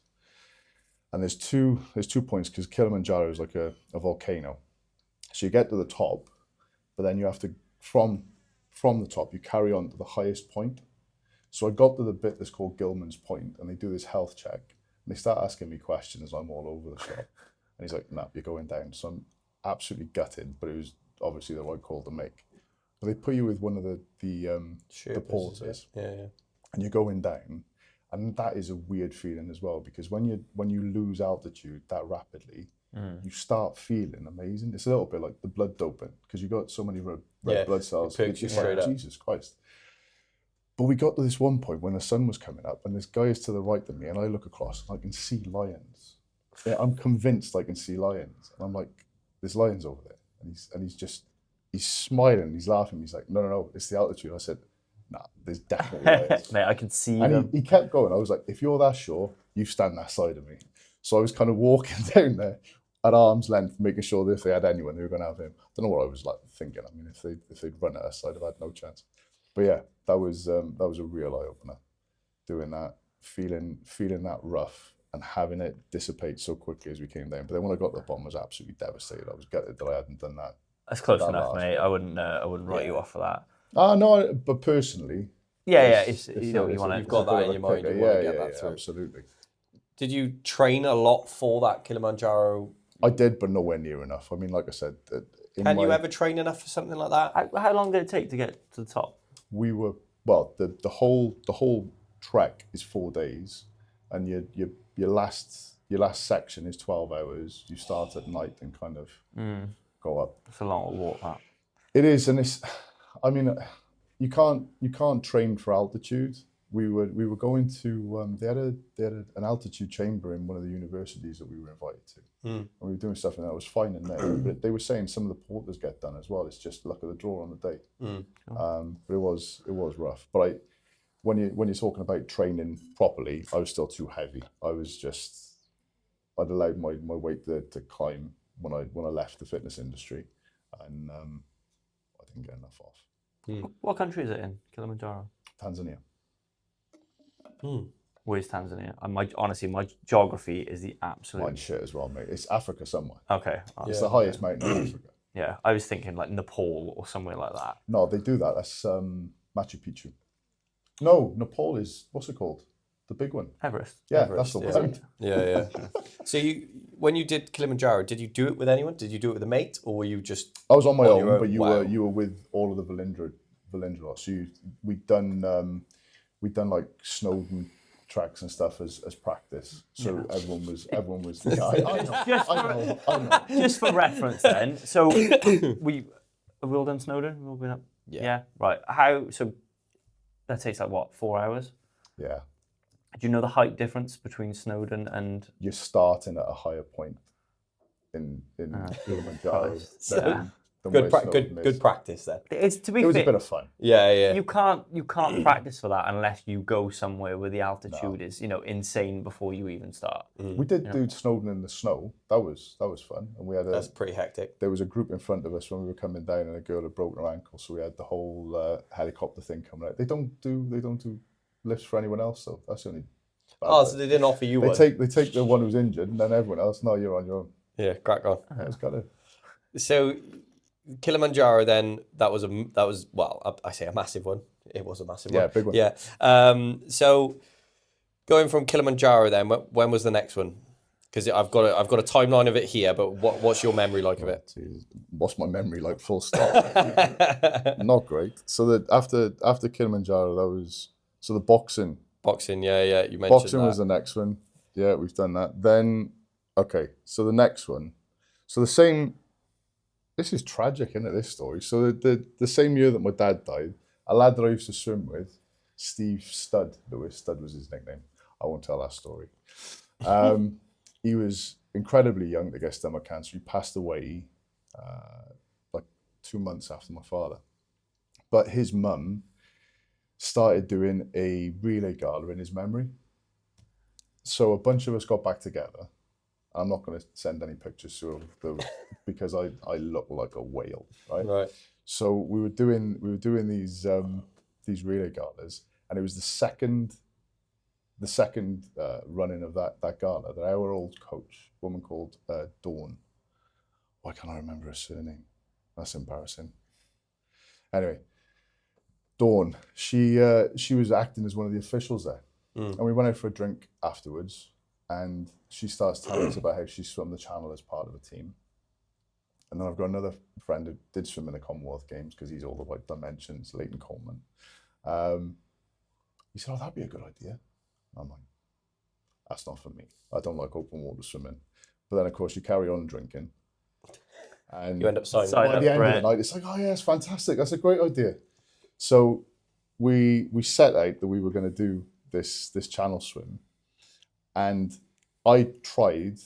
And there's two points, because Kilimanjaro is like a volcano. So you get to the top, but then you have to from the top you carry on to the highest point. So I got to the bit that's called Gilman's Point, and they do this health check, and they start asking me questions. I'm all over the shop, and he's like, "No, you're going down." So I'm absolutely gutted, but it was obviously the right call to make. But they put you with one of the porters, and you're going down, and that is a weird feeling as well, because when you lose altitude that rapidly, you start feeling amazing. It's a little bit like the blood doping, because you got so many red blood cells. It's like, Jesus Christ. But we got to this one point when the sun was coming up, and this guy is to the right of me, and I look across and I can see lions. Yeah, I'm convinced I can see lions, and I'm like, "There's lions over there," and he's smiling, he's laughing. He's like, "No, it's the altitude." I said, "Nah, there's definitely lions." Mate, I can see and them. He kept going. I was like, "If you're that sure, you stand that side of me." So I was kind of walking down there at arm's length, making sure that if they had anyone, they were going to have him. I don't know what I was like thinking. I mean, if they'd run at us, I'd have had no chance. But yeah, that was a real eye opener. Doing that, feeling that rough, and having it dissipate so quickly as we came down. But then when I got to the bottom, I was absolutely devastated. I was gutted that I hadn't done that. That's close enough, mate. I wouldn't write you off for that. No, but personally, it's you know, you want to. You've got that in your mind. You want to get that through. Absolutely. Did you train a lot for that Kilimanjaro? I did, but nowhere near enough. I mean, like I said, Can you ever train enough for something like that? How long did it take to get to the top? We were the whole trek is 4 days, and your last section is 12 hours. You start at night and kind of go up. It's a long walk, that. It is, and it's. I mean, you can't train for altitude. We were going to they had an altitude chamber in one of the universities that we were invited to, and we were doing stuff, and that was fine in there. But they were saying some of the porters get done as well. It's just luck of the draw on the day. But it was rough. But when you're talking about training properly, I was still too heavy. I'd allowed my weight to climb when I left the fitness industry, and I didn't get enough off. What country is it in, Kilimanjaro? Tanzania. Where's Tanzania? Honestly, my geography is the absolute. Mine's shit as well, mate. It's Africa somewhere. Okay. It's the highest mountain in Africa. Yeah, I was thinking like Nepal or somewhere like that. No, they do that. That's Machu Picchu. No, Nepal is, what's it called? The big one. Everest. Yeah, Everest, that's the one. Yeah. So when you did Kilimanjaro, did you do it with anyone? Did you do it with a mate, or were you just? I was on my own, your but you Wow. were with all of the Valindra. So we'd done like Snowden tracks and stuff as practice. So everyone was. Yeah, I know. Just for reference, then. So have we all done Snowden? We've all been up. Yeah. Right. So that takes like what, 4 hours? Yeah. Do you know the height difference between Snowden and? You're starting at a higher point in Kilimanjaro than Good, where Snowdon is. good practice then. It's to be It was fair, a bit of fun. Yeah. you can't practice for that unless you go somewhere where the altitude is, insane before you even start. We did do Snowdon in the snow. That was fun. And we had That's pretty hectic. there was a group in front of us when we were coming down, and a girl had broken her ankle, so we had the whole helicopter thing coming out. They don't do lifts for anyone else though. That's the only bad Oh, bit. so they didn't offer you They one? take the one who's injured, and then everyone else, no, you're on your own. Yeah, crack on. It's got to. So Kilimanjaro then, that was well, I say a massive one. It was a massive one. Yeah, big one. Yeah. So going from Kilimanjaro then, when was the next one? Because I've got a timeline of it here, but what's your memory like of it? Jeez, what's my memory like? Full stop. Not great. So that after Kilimanjaro, that was the boxing. Boxing, yeah, you mentioned Boxing that. was the next one. Yeah, we've done that. Then, okay, so the next one. So the same. This is tragic, isn't it? This story. So the same year that my dad died, a lad that I used to swim with, Steve Studd. Studd was his nickname. I won't tell that story. He was incredibly young to get stomach cancer. He passed away like 2 months after my father. But his mum started doing a relay gala in his memory. So a bunch of us got back together. I'm not going to send any pictures to them because I look like a whale, right? Right. So we were doing these relay galas, and it was the second running of that gala that our old coach, a woman called Dawn. Why can't I remember her surname? That's embarrassing. Anyway, Dawn. She was acting as one of the officials there, and we went out for a drink afterwards. And she starts telling us about how she swam the channel as part of a team. And then I've got another friend who did swim in the Commonwealth Games because he's all the right dimensions, Leighton Coleman. He said, "Oh, that'd be a good idea." I'm like, "That's not for me. I don't like open water swimming." But then, of course, you carry on drinking. And You end up signing by up. the end of the night, it's like, "Oh, yeah, it's fantastic. That's a great idea." So we set out that we were going to do this channel swim. And I tried,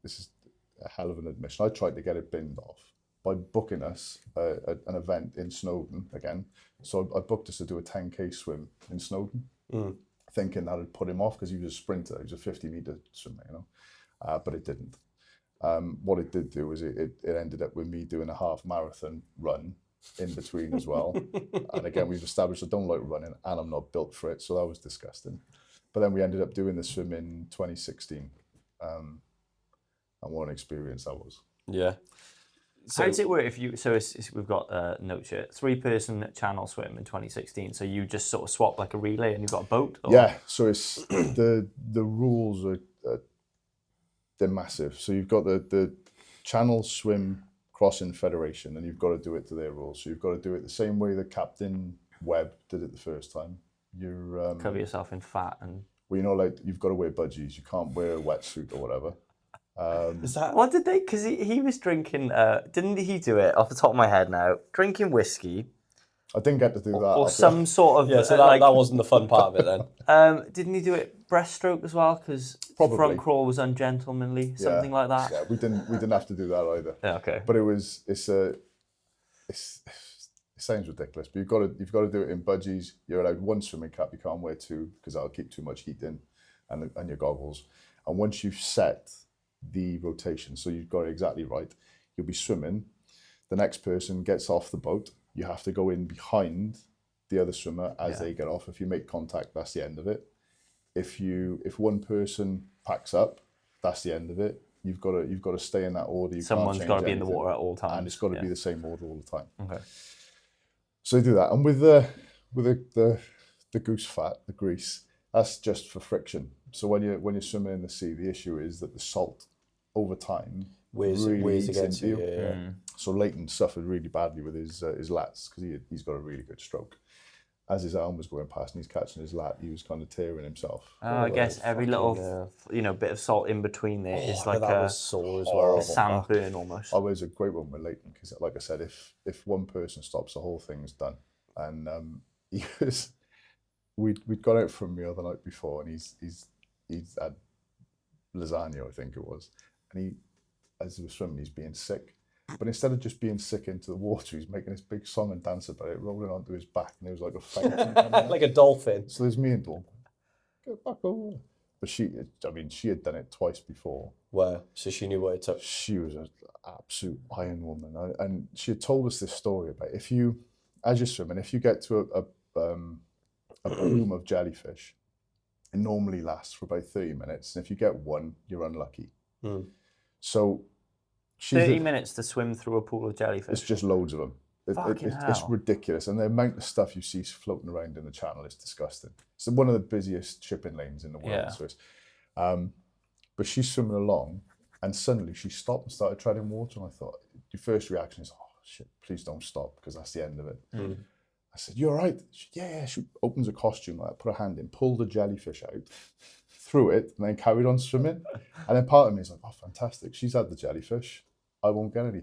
this is a hell of an admission, I tried to get it binned off by booking us an event in Snowdon again. So I booked us to do a 10K swim in Snowdon, thinking that would put him off because he was a sprinter, he was a 50-meter swimmer, but it didn't. What it did do was it ended up with me doing a half marathon run in between as well. And again, we've established I don't like running and I'm not built for it, so that was disgusting. But then we ended up doing the swim in 2016. And what an experience that was. Yeah. So, how does it work if you? So we've got notes here. 3-person channel swim in 2016. So you just sort of swap like a relay, and you've got a boat. Or? Yeah. So it's the rules are they're massive. So you've got the Channel Swim Crossing Federation, and you've got to do it to their rules. So you've got to do it the same way that Captain Webb did it the first time. You're cover yourself in fat and. Well, like you've got to wear budgies. You can't wear a wetsuit or whatever. is that What did they? Because he was drinking. Didn't he do it off the top of my head now? Drinking whiskey I didn't get to do that. or some sort of. Yeah, so that wasn't the fun part of it then. Didn't he do it breaststroke as well? Because Probably. front crawl was ungentlemanly, something like that. Yeah, we didn't have to do that either. Yeah, okay. But it sounds ridiculous, but you've got to do it in budgies. You're allowed one swimming cap. You can't wear two because that'll keep too much heat in, and your goggles. And once you've set the rotation, so you've got it exactly right, you'll be swimming. The next person gets off the boat. You have to go in behind the other swimmer as they get off. If you make contact, that's the end of it. If one person packs up, that's the end of it. You've got to stay in that order. Someone's got to be in the water at all times, and it's got to be the same order all the time. Okay. So you do that, and with the goose fat, the grease, that's just for friction. So when you're swimming in the sea, the issue is that the salt over time Weighs eats against into you. Yeah. So Leighton suffered really badly with his lats because he's got a really good stroke. As his arm was going past and he's catching his lat, he was kind of tearing himself. I guess every little bit of salt in between there is like that a was sore as well. sand burn almost. Oh, it was a great one with Leighton because, like I said, if one person stops, the whole thing's done. And we'd gone out for a meal the night before, and he's had lasagna, I think it was, and as he was swimming, he's being sick, But instead of just being sick into the water, he's making this big song and dance about it, rolling onto his back, and there was like a fountain. Like a dolphin. So there's me and Dawn, get back over. But she had done it twice before. Wow. So she knew what it took. She was an absolute iron woman. And she had told us this story about if you, as you're swimming, if you get to a bloom of jellyfish, it normally lasts for about 30 minutes. And if you get one, you're unlucky. So 30 minutes to swim through a pool of jellyfish. It's just loads of them. It's ridiculous. And the amount of stuff you see floating around in the channel is disgusting. It's one of the busiest shipping lanes in the world. Yeah. So it's, but she's swimming along and suddenly she stopped and started treading water. And I thought, your first reaction is, oh shit, please don't stop, because that's the end of it. I said, you all right? Yeah. She opens a costume, like, put her hand in, pulled a jellyfish out, threw it, and then carried on swimming. And then part of me is like, oh, fantastic. She's had the jellyfish. I won't get any.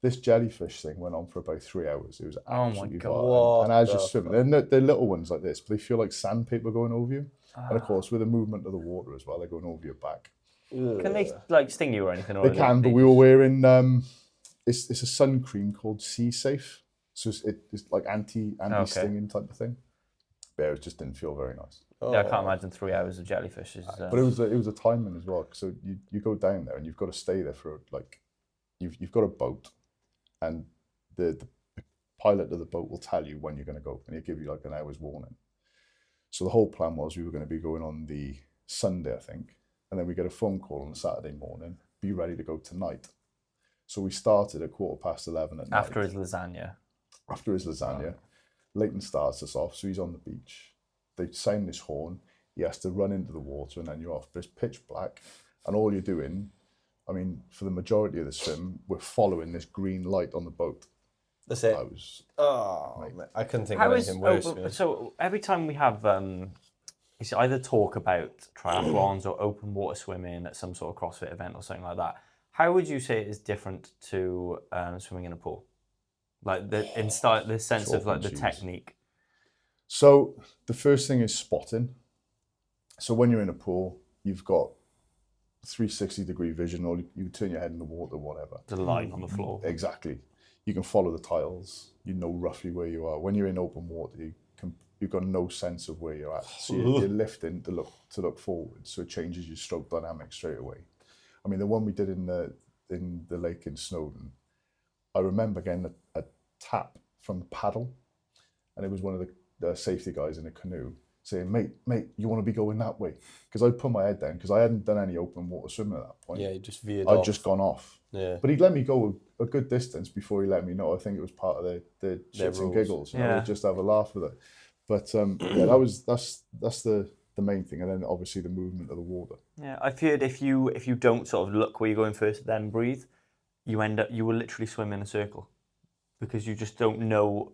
This jellyfish thing went on for about 3 hours. It was absolutely violent. And I was just swimming. They're little ones like this, but they feel like sandpaper going over you. And of course, with the movement of the water as well, they're going over your back. Can they like sting you or anything? They can, but we were wearing it's a sun cream called Sea Safe. So it's like anti-stinging type of thing. But it just didn't feel very nice. Yeah, I can't imagine 3 hours of jellyfish. But it was a timing as well. So you go down there and you've got to stay there for like, you've got a boat, and the pilot of the boat will tell you when you're going to go, and he'll give you like an hour's warning. So the whole plan was we were going to be going on the Sunday, I think, and then we get a phone call on the Saturday morning, be ready to go tonight. So we started at 11:15 at night. After his lasagna. Leighton starts us off, so he's on the beach. They sound this horn, he has to run into the water, and then you're off. But it's pitch black, and all you're doing, I mean, for the majority of the swim, we're following this green light on the boat. That's it. I couldn't think of anything worse. So every time we have, it's either talk about triathlons or open water swimming at some sort of CrossFit event or something like that, how would you say it is different to swimming in a pool? Like the sense of like the technique. So the first thing is spotting. So when you're in a pool, you've got 360-degree vision, or you can turn your head in the water, whatever. The line on the floor. Exactly. You can follow the tiles. You know roughly where you are. When you're in open water, you've got no sense of where you're at. So you're lifting to look forward. So it changes your stroke dynamics straight away. I mean, the one we did in the lake in Snowdon, I remember getting a tap from the paddle, and it was one of the safety guys in a canoe saying, mate, you want to be going that way? Because I'd put my head down, because I hadn't done any open water swimming at that point. Yeah, you just veered I'd off. just gone off. Yeah. But he'd let me go a good distance before he let me know. I think it was part of the shits and giggles. You know, we'd just have a laugh with it. But yeah, that's the main thing. And then obviously the movement of the water. Yeah, I've heard if you don't sort of look where you're going first, then breathe, you will literally swim in a circle, because you just don't know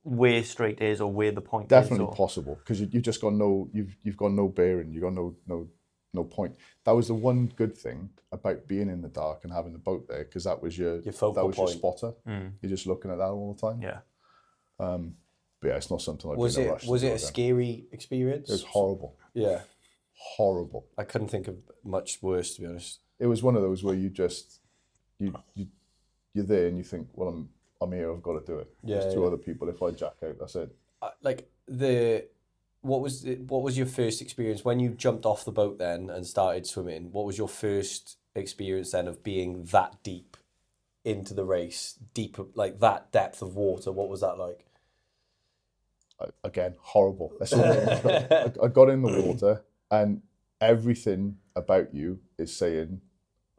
where straight is or where the point Definitely is. possible, because you've just got you've got no bearing, you've got no point. That was the one good thing about being in the dark and having the boat there, because that was your focal point. Your spotter. You're just looking at that all the time. Yeah. But yeah, it's not something I'd Was be in a rush. Was it a scary experience? It was horrible. Yeah. Horrible. I couldn't think of much worse, to be honest. It was one of those where you're there and you think, well, I'm here, I've got to do it. Yeah, There's two other people. If I jack out, that's it. What was your first experience when you jumped off the boat then and started swimming? What was your first experience then of being that deep into the race, deep, like that depth of water? What was that like? Again, horrible. I got in the water and everything about you is saying,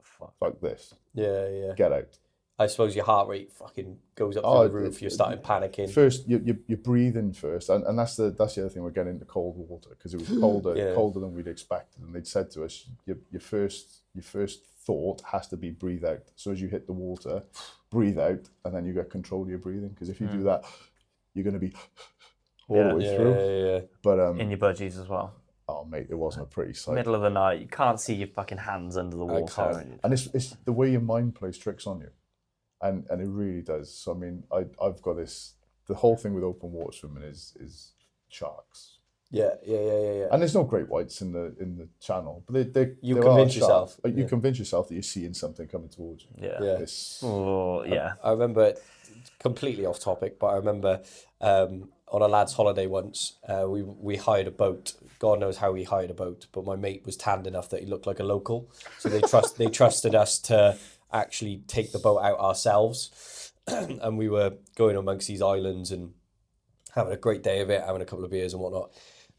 fuck this. Yeah. Get out. I suppose your heart rate fucking goes up through the roof. You're starting panicking. First, you're breathing first, and that's the other thing. We're getting into cold water because it was colder than we'd expected. And they'd said to us, your first thought has to be breathe out. So as you hit the water, breathe out, and then you get control of your breathing. Because if you do that, you're going to be all the way through. Yeah. But in your budgies as well. Oh mate, it wasn't a pretty sight. Middle of the night, you can't see your fucking hands under the water. And it's the way your mind plays tricks on you. And it really does. So I mean, I've got this. The whole thing with open water swimming is sharks, Yeah. And there's no great whites in the channel, but You they convince are yourself. sharp. Like, you convince yourself that you're seeing something coming towards you. Yeah. Yeah. It's, Oh, yeah. I remember, completely off topic, but I remember on a lad's holiday once, we hired a boat. God knows how we hired a boat, but my mate was tanned enough that he looked like a local. So they trusted us to actually take the boat out ourselves. And we were going amongst these islands and having a great day of it, having a couple of beers and whatnot.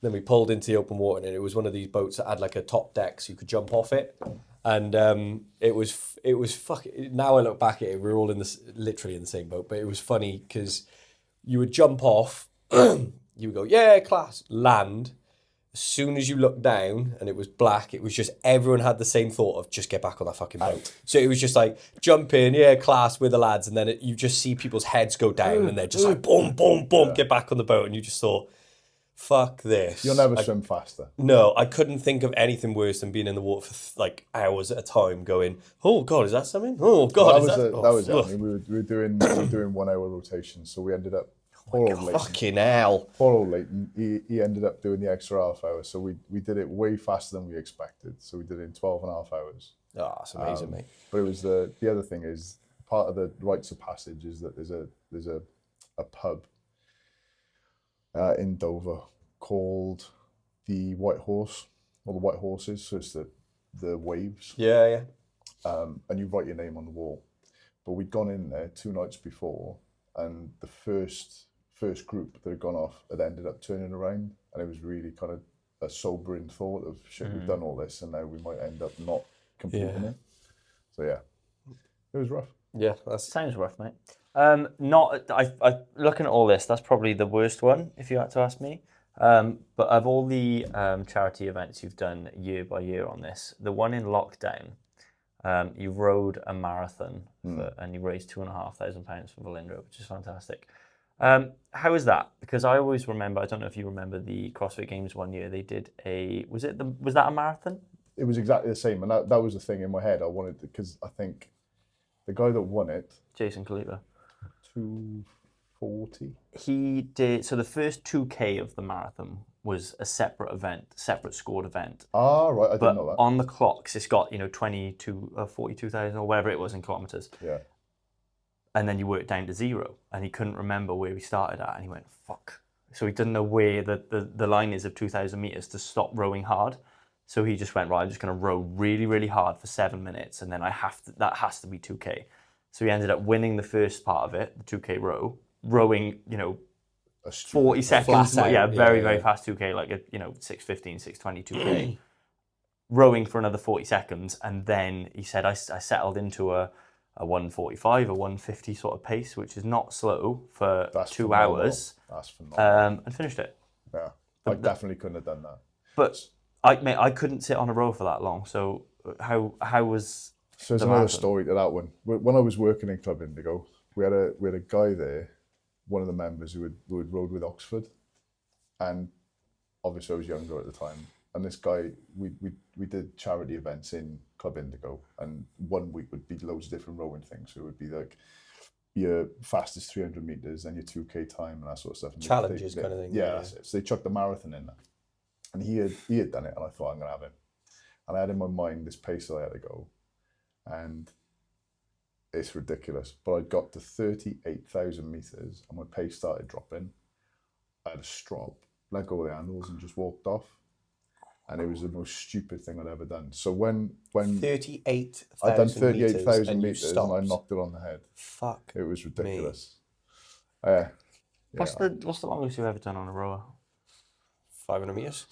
Then we pulled into the open water, and it was one of these boats that had like a top deck, so you could jump off it. And it was fucking. Now I look back at it, we were all literally in the same boat, but it was funny because you would jump off, you would go, yeah, class, land. As soon as you looked down and it was black, it was just everyone had the same thought of just get back on that fucking boat. So it was just like jump in, yeah, class with the lads, and then you just see people's heads go down, and they're just like boom, boom, boom, get back on the boat, and you just thought, fuck this. you'll never swim faster. No, I couldn't think of anything worse than being in the water for like hours at a time, going, "Oh God, is that something? Oh God, That was it. I mean, we were doing 1 hour rotations, so we ended up. Poor old Leighton. fucking hell." Poor old Leighton. He ended up doing the extra half hour, so we did it way faster than we expected. So we did it in 12 and a half hours. Oh, that's amazing, mate. But it was the other thing is part of the rites of passage is that there's a pub in Dover called the White Horse, or the White Horses. So it's the waves, Yeah. and you write your name on the wall. But we'd gone in there 2 nights before, and the first group that had gone off had ended up turning around, and it was really kind of a sobering thought of shit. We've done all this, and now we might end up not completing it. So yeah, it was rough. Yeah, that's Sounds rough, mate. I looking at all this, that's probably the worst one, if you had to ask me. But of all the charity events you've done year by year on this, the one in lockdown, you rode a marathon and you raised £2,500 for Valindra, which is fantastic. How is that? Because I always remember, I don't know if you remember the CrossFit Games one year, they did was that a marathon? It was exactly the same, and that was the thing in my head. I wanted, because I think the guy that won it, Jason Kaliba. 240. He did, so the first 2K of the marathon was a separate scored event. Ah, right, I didn't know that. On the clocks, it's got, 42,000 or whatever it was in kilometres. Yeah. And then you work down to 0, and he couldn't remember where we started at, and he went, fuck. So he didn't know where the line is of 2,000 metres to stop rowing hard. So he just went, right, I'm just going to row really, really hard for 7 minutes, and then that has to be 2K. So he ended up winning the first part of it, the 2K row, rowing, 40 seconds, very fast 2K, like 6:15, 6:20, 2K, rowing for another 40 seconds, and then he said, I settled into a 1:45, a 1:50 sort of pace, which is not slow for 2 hours. That's phenomenal. And finished it. Yeah, I definitely couldn't have done that. But I couldn't sit on a row for that long. So how was? So there's another story to that one. When I was working in Club Indigo, we had a guy there, one of the members who had rowed with Oxford, and obviously I was younger at the time. And this guy, we did charity events in Club Indigo, and 1 week would be loads of different rowing things. So it would be like your fastest 300 meters and your 2K time and that sort of stuff. And challenges kind of thing. Yeah, that's it. So they chucked the marathon in there, and he had done it, and I thought, I'm gonna have him. And I had in my mind this pace that I had to go, and it's ridiculous. But I got to 38,000 meters, and my pace started dropping. I had to stop, let go of the handles, and just walked off. And it was the most stupid thing I'd ever done. So when 38,000 I'd done 38,000 meters and I stopped. knocked it on the head. Fuck. It was ridiculous. What's the longest you've ever done on a rower? 500 meters?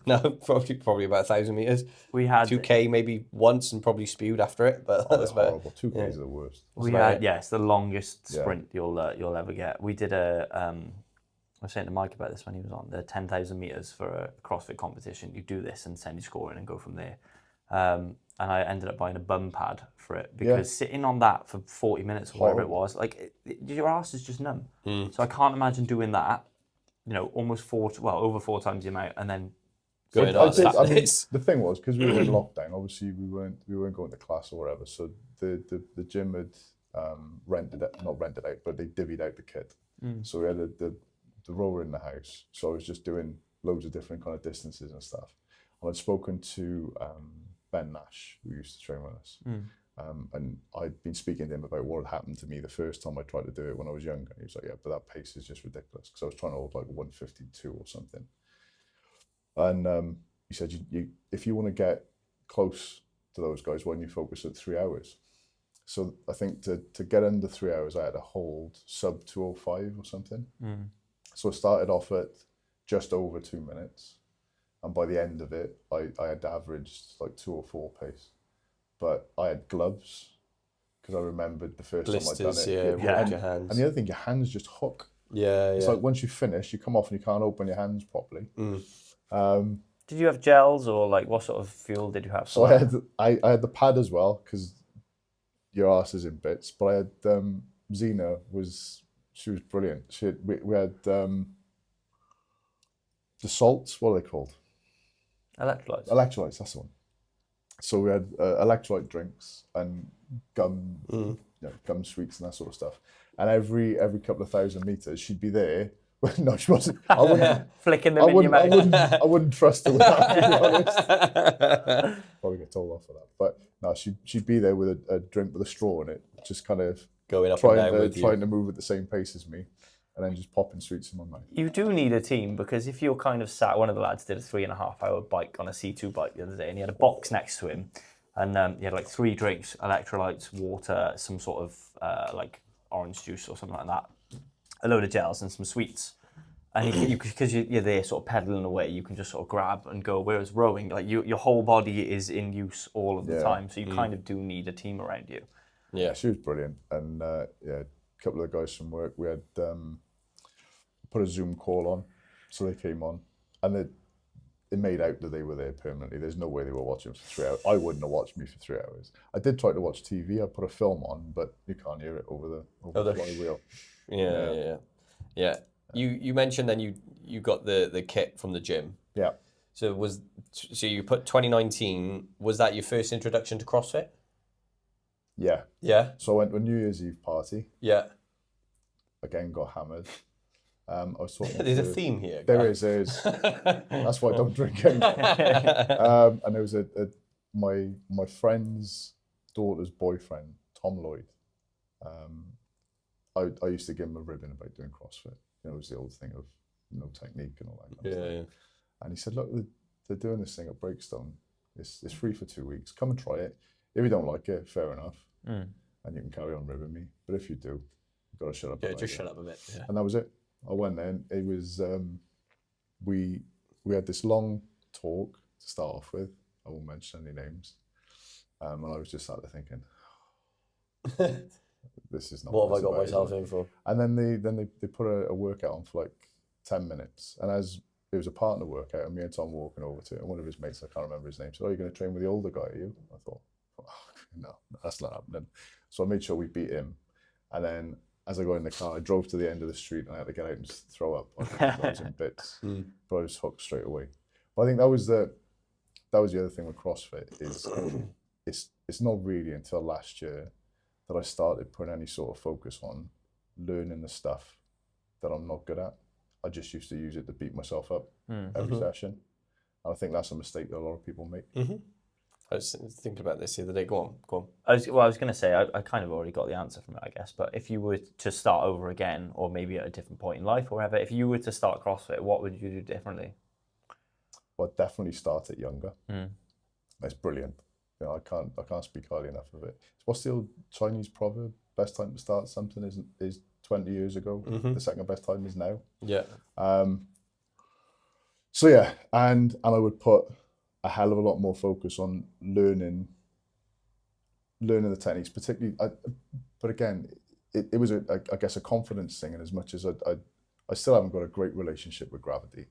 No, probably about 1,000 meters. We had 2K maybe once and probably spewed after it, but That's that's about horrible. 2Ks are the worst. it's the longest sprint you'll ever get. We did I was saying to Mike about this when he was on the 10,000 meters for a CrossFit competition. You do this and send your score in and go from there. And I ended up buying a bum pad for it because sitting on that for 40 minutes or whatever it was, like your ass is just numb. So I can't imagine doing that, almost over 4 times the amount, and then going I on. mean, the thing was, because we were in lockdown, obviously we weren't going to class or whatever. So the gym had not rented out, but they divvied out the kit. So we had the rower in the house. So I was just doing loads of different kind of distances and stuff. And I'd spoken to Ben Nash, who used to train with us. And I'd been speaking to him about what had happened to me the first time I tried to do it when I was younger. And he was like, yeah, but that pace is just ridiculous. Because I was trying to hold like 152 or something. And he said, if you want to get close to those guys, why don't you focus at 3 hours? So I think to get under 3 hours, I had to hold sub 205 or something. So I started off at just over 2 minutes. And by the end of it, I had averaged like 204 pace. But I had gloves because I remembered the first time I'd done it. Yeah, your hands. And the other thing, your hands just hook. Yeah, It's like once you finish, you come off and you can't open your hands properly. Did you have gels or like what sort of fuel did you have? So I had the pad as well because your arse is in bits. But I had Zena she was brilliant. We had the salts. What are they called? Electrolytes. Electrolytes. That's the one. So we had electrolyte drinks and gum, gum sweets and that sort of stuff. And every couple of 1,000 meters, she'd be there. No, she wasn't. I wouldn't flicking them in your mouth. I wouldn't trust her with that, to be honest. Probably get told off for that. But no, she'd be there with a drink with a straw in it, just kind of going up and down with you. Trying to move at the same pace as me, and then just popping sweets in my mouth. You do need a team because if you're kind of sat, one of the lads did a 3.5 hour bike on a C2 bike the other day, and he had a box next to him, and he had like 3 drinks, electrolytes, water, some sort of like orange juice or something like that, a load of gels and some sweets. And because you're there sort of pedaling away, you can just sort of grab and go. Whereas rowing, like your whole body is in use all of the time, so you kind of do need a team around you. Yeah, she was brilliant, and a couple of the guys from work, we had put a Zoom call on, so they came on, and it made out that they were there permanently. There's no way they were watching for 3 hours. I wouldn't have watched me for 3 hours. I did try to watch TV. I put a film on, but you can't hear it over the flywheel. Yeah. You mentioned then you got the kit from the gym. Yeah. So you put 2019. Was that your first introduction to CrossFit? Yeah. Yeah. So I went to a New Year's Eve party. Yeah. Again, got hammered. I was talking. There's a theme here. There is. That's why I don't drink anymore. And there was my friend's daughter's boyfriend, Tom Lloyd. I used to give him a ribbon about doing CrossFit. You know, it was the old thing of no technique and all that kind of stuff. Yeah. And he said, look, they're doing this thing at Breakstone. It's free for 2 weeks. Come and try it. If you don't like it, fair enough. And you can carry on ribbing me. But if you do, you've got to shut up. Yeah, just shut up a bit. Yeah. And that was it. I went there and it was, we had this long talk to start off with. I won't mention any names. And I was just sat there thinking, this is not what have I got myself in for? And then they put a workout on for like 10 minutes. And as it was a partner workout, and me and Tom were walking over to it, and one of his mates, I can't remember his name, said, oh, you're going to train with the older guy, are you? I thought, oh, no, that's not happening. So I made sure we beat him. And then as I got in the car, I drove to the end of the street and I had to get out and just throw up. I was in bits, but I was hooked straight away. But I think that was the other thing with CrossFit is it's not really until last year that I started putting any sort of focus on learning the stuff that I'm not good at. I just used to use it to beat myself up every session. And I think that's a mistake that a lot of people make. I was thinking about this the other day. Go on. I was going to say, I kind of already got the answer from it, I guess. But if you were to start over again, or maybe at a different point in life or whatever, if you were to start CrossFit, what would you do differently? Well, I'd definitely start it younger. It's brilliant. You know, I can't speak highly enough of it. What's the old Chinese proverb? Best time to start something is 20 years ago. The second best time is now. Yeah. So yeah, and I would put a hell of a lot more focus on learning the techniques, particularly. But again, it was I guess a confidence thing, and as much as I still haven't got a great relationship with gravity.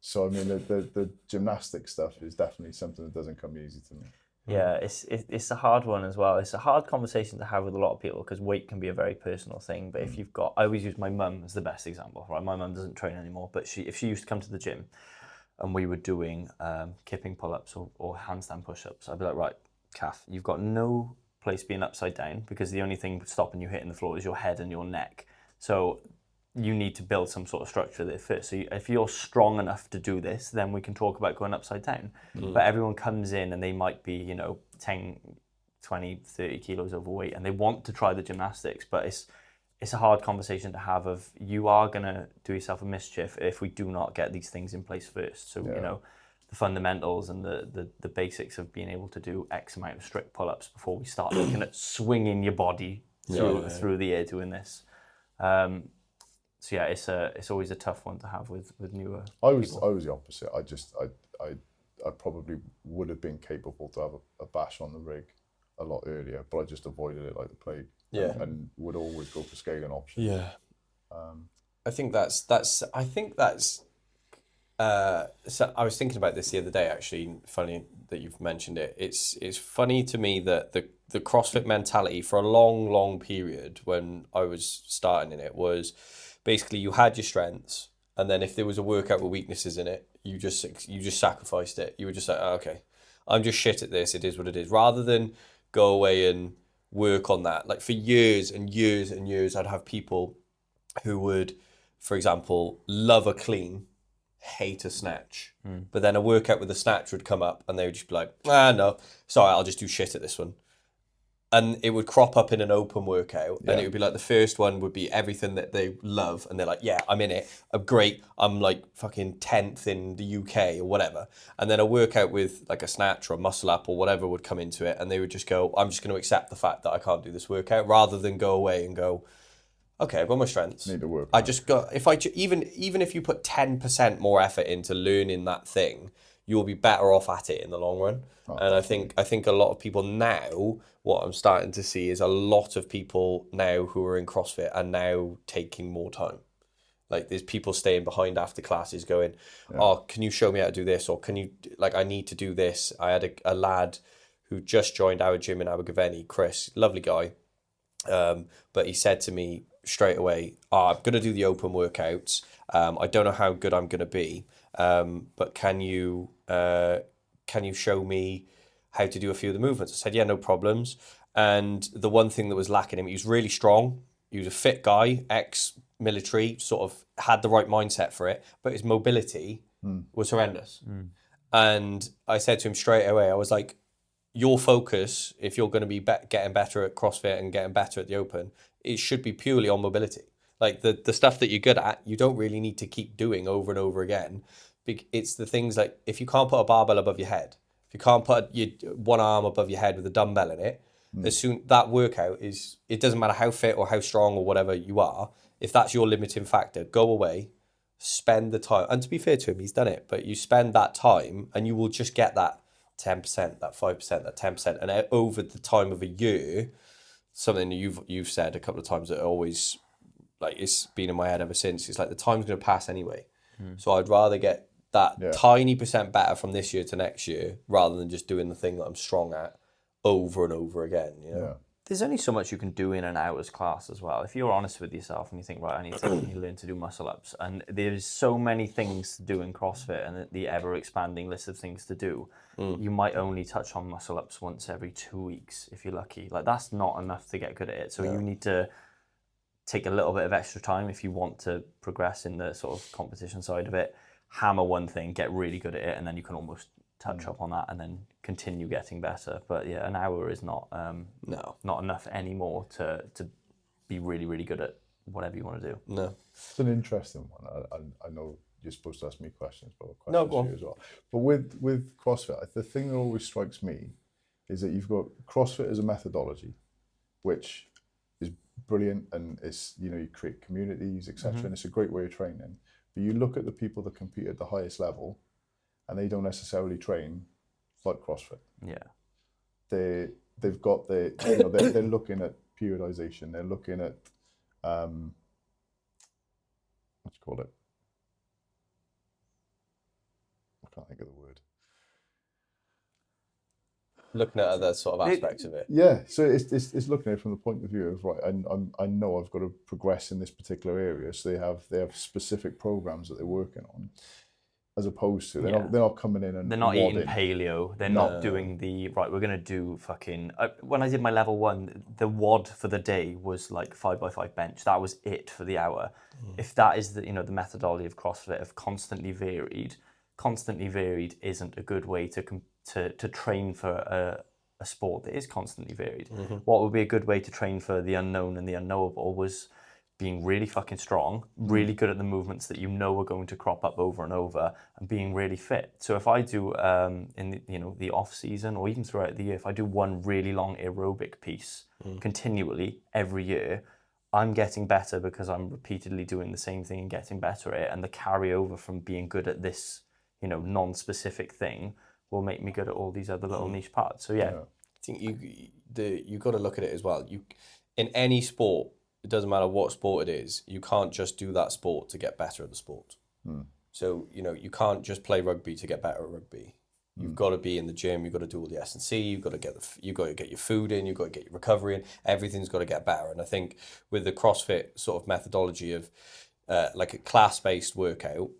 So I mean, the gymnastic stuff is definitely something that doesn't come easy to me. Yeah, it's a hard one as well. It's a hard conversation to have with a lot of people because weight can be a very personal thing. But if you've got, I always use my mum as the best example, right? My mum doesn't train anymore, but if she used to come to the gym and we were doing kipping pull-ups or handstand push-ups, I'd be like, right, Kath, you've got no place being upside down because the only thing stopping you hitting the floor is your head and your neck. So you need to build some sort of structure there first. So if you're strong enough to do this, then we can talk about going upside down. But everyone comes in and they might be, 10, 20, 30 kilos overweight, and they want to try the gymnastics, but it's a hard conversation to have of, you are going to do yourself a mischief if we do not get these things in place first. So, the fundamentals and the basics of being able to do X amount of strict pull-ups before we start looking at swinging your body through the air doing this. So yeah, it's always a tough one to have with newer people. I was the opposite. I probably would have been capable to have a bash on the rig a lot earlier, but I just avoided it like the plague. Yeah. And would always go for scaling options. Yeah. I think that's so I was thinking about this the other day, actually. Funny that you've mentioned it. It's funny to me that the CrossFit mentality for a long period when I was starting in it was basically you had your strengths, and then if there was a workout with weaknesses in it, you just sacrificed it. You were just like, oh, okay, I'm just shit at this. It is what it is. Rather than go away and work on that. Like for years and years and years, I'd have people who would, for example, love a clean, hate a snatch. But then a workout with a snatch would come up and they would just be like, no, sorry, I'll just do shit at this one. And it would crop up in an open workout, and it would be like the first one would be everything that they love, and they're like, yeah, I'm in it, I'm great, I'm like fucking 10th in the UK or whatever. And then a workout with like a snatch or a muscle up or whatever would come into it, and they would just go, I'm just going to accept the fact that I can't do this workout, rather than go away and go, okay, I've got my strengths. Need to work. I just got, even if you put 10% more effort into learning that thing, you'll be better off at it in the long run. And I think a lot of people now, what I'm starting to see is a lot of people now who are in CrossFit are now taking more time. Like there's people staying behind after classes going, oh, can you show me how to do this? Or can you, like, I need to do this. I had a lad who just joined our gym in Abergavenny, Chris, lovely guy. But he said to me straight away, I'm going to do the open workouts. I don't know how good I'm going to be. But can you show me how to do a few of the movements? I said, yeah, no problems. And the one thing that was lacking him, he was really strong. He was a fit guy, ex-military, sort of had the right mindset for it, but his mobility was horrendous. And I said to him straight away, I was like, your focus, if you're going to be getting better at CrossFit and getting better at the open, it should be purely on mobility. Like the stuff that you're good at, you don't really need to keep doing over and over again. It's the things like, if you can't put a barbell above your head, if you can't put one arm above your head with a dumbbell in it, as soon that workout is, it doesn't matter how fit or how strong or whatever you are, if that's your limiting factor, go away, spend the time. And to be fair to him, he's done it, but you spend that time and you will just get that 10%, that 5%, that 10%. And over the time of a year, something that you've said a couple of times that always, like, it's been in my head ever since. It's like the time's going to pass anyway. So I'd rather get that tiny percent better from this year to next year rather than just doing the thing that I'm strong at over and over again. You know? Yeah. There's only so much you can do in an hour's class as well. If you're honest with yourself and you think, right, I need to learn to do muscle ups, and there's so many things to do in CrossFit and the ever expanding list of things to do, you might only touch on muscle ups once every 2 weeks if you're lucky. Like, that's not enough to get good at it. So you need to take a little bit of extra time if you want to progress in the sort of competition side of it. Hammer one thing, get really good at it, and then you can almost touch up on that and then continue getting better. But yeah, an hour is not not enough anymore to be really, really good at whatever you want to do. No. It's an interesting one. I know you're supposed to ask me questions, but I've No, questions go on. for you as well. But with CrossFit, the thing that always strikes me is that you've got CrossFit as a methodology, which is brilliant, and it's, you create communities, etc., and it's a great way of training. But you look at the people that compete at the highest level, and they don't necessarily train like CrossFit. Yeah. They've got they're looking at periodization. They're looking at what do you call it? I can't think of the word. Looking at other sort of aspects of it. Yeah, so it's looking at it from the point of view of, right, I know I've got to progress in this particular area, so they have specific programs that they're working on. as opposed to they're not coming in and they're not wadding. eating paleo. They're not doing the right. We're gonna do fucking. When I did my level 1, the WOD for the day was like 5x5 bench. That was it for the hour. If that is the the methodology of CrossFit of constantly varied isn't a good way to train for a sport that is constantly varied. What would be a good way to train for the unknown and the unknowable was being really fucking strong, really good at the movements that are going to crop up over and over, and being really fit. So if I do in the off season or even throughout the year, if I do one really long aerobic piece continually every year, I'm getting better because I'm repeatedly doing the same thing and getting better at it, and the carryover from being good at this non-specific thing will make me good at all these other little niche parts. So yeah. I think you got to look at it as well. You in any sport, it doesn't matter what sport it is, you can't just do that sport to get better at the sport. So you can't just play rugby to get better at rugby. You've got to be in the gym. You've got to do all the S&C. You've got to get your food in. You've got to get your recovery in. Everything's got to get better. And I think with the CrossFit sort of methodology of like a class-based workout,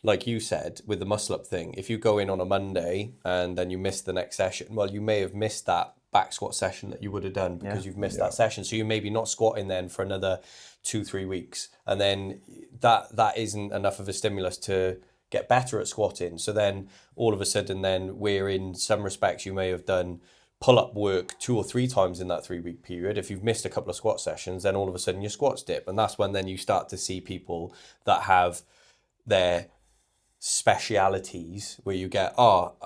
like you said, with the muscle up thing, if you go in on a Monday and then you miss the next session, well, you may have missed that back squat session that you would have done because you've missed that session. So you may be not squatting then for another 2-3 weeks. And then that isn't enough of a stimulus to get better at squatting. So then all of a sudden then where in some respects you may have done pull-up work 2 or 3 times in that 3-week period. If you've missed a couple of squat sessions, then all of a sudden your squats dip. And that's when then you start to see people that have their specialities where you get,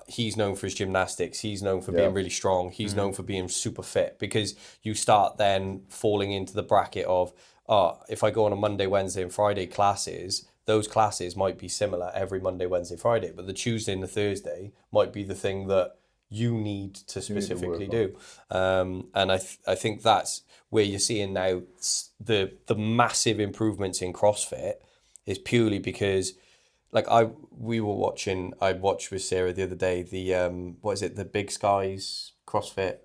he's known for his gymnastics, he's known for being really strong, he's known for being super fit, because you start then falling into the bracket of, if I go on a Monday, Wednesday and Friday classes, those classes might be similar every Monday, Wednesday, Friday, but the Tuesday and the Thursday might be the thing that you need to specifically do. And I think that's where you're seeing now the massive improvements in CrossFit is purely because I watched with Sarah the other day the Big Skies CrossFit.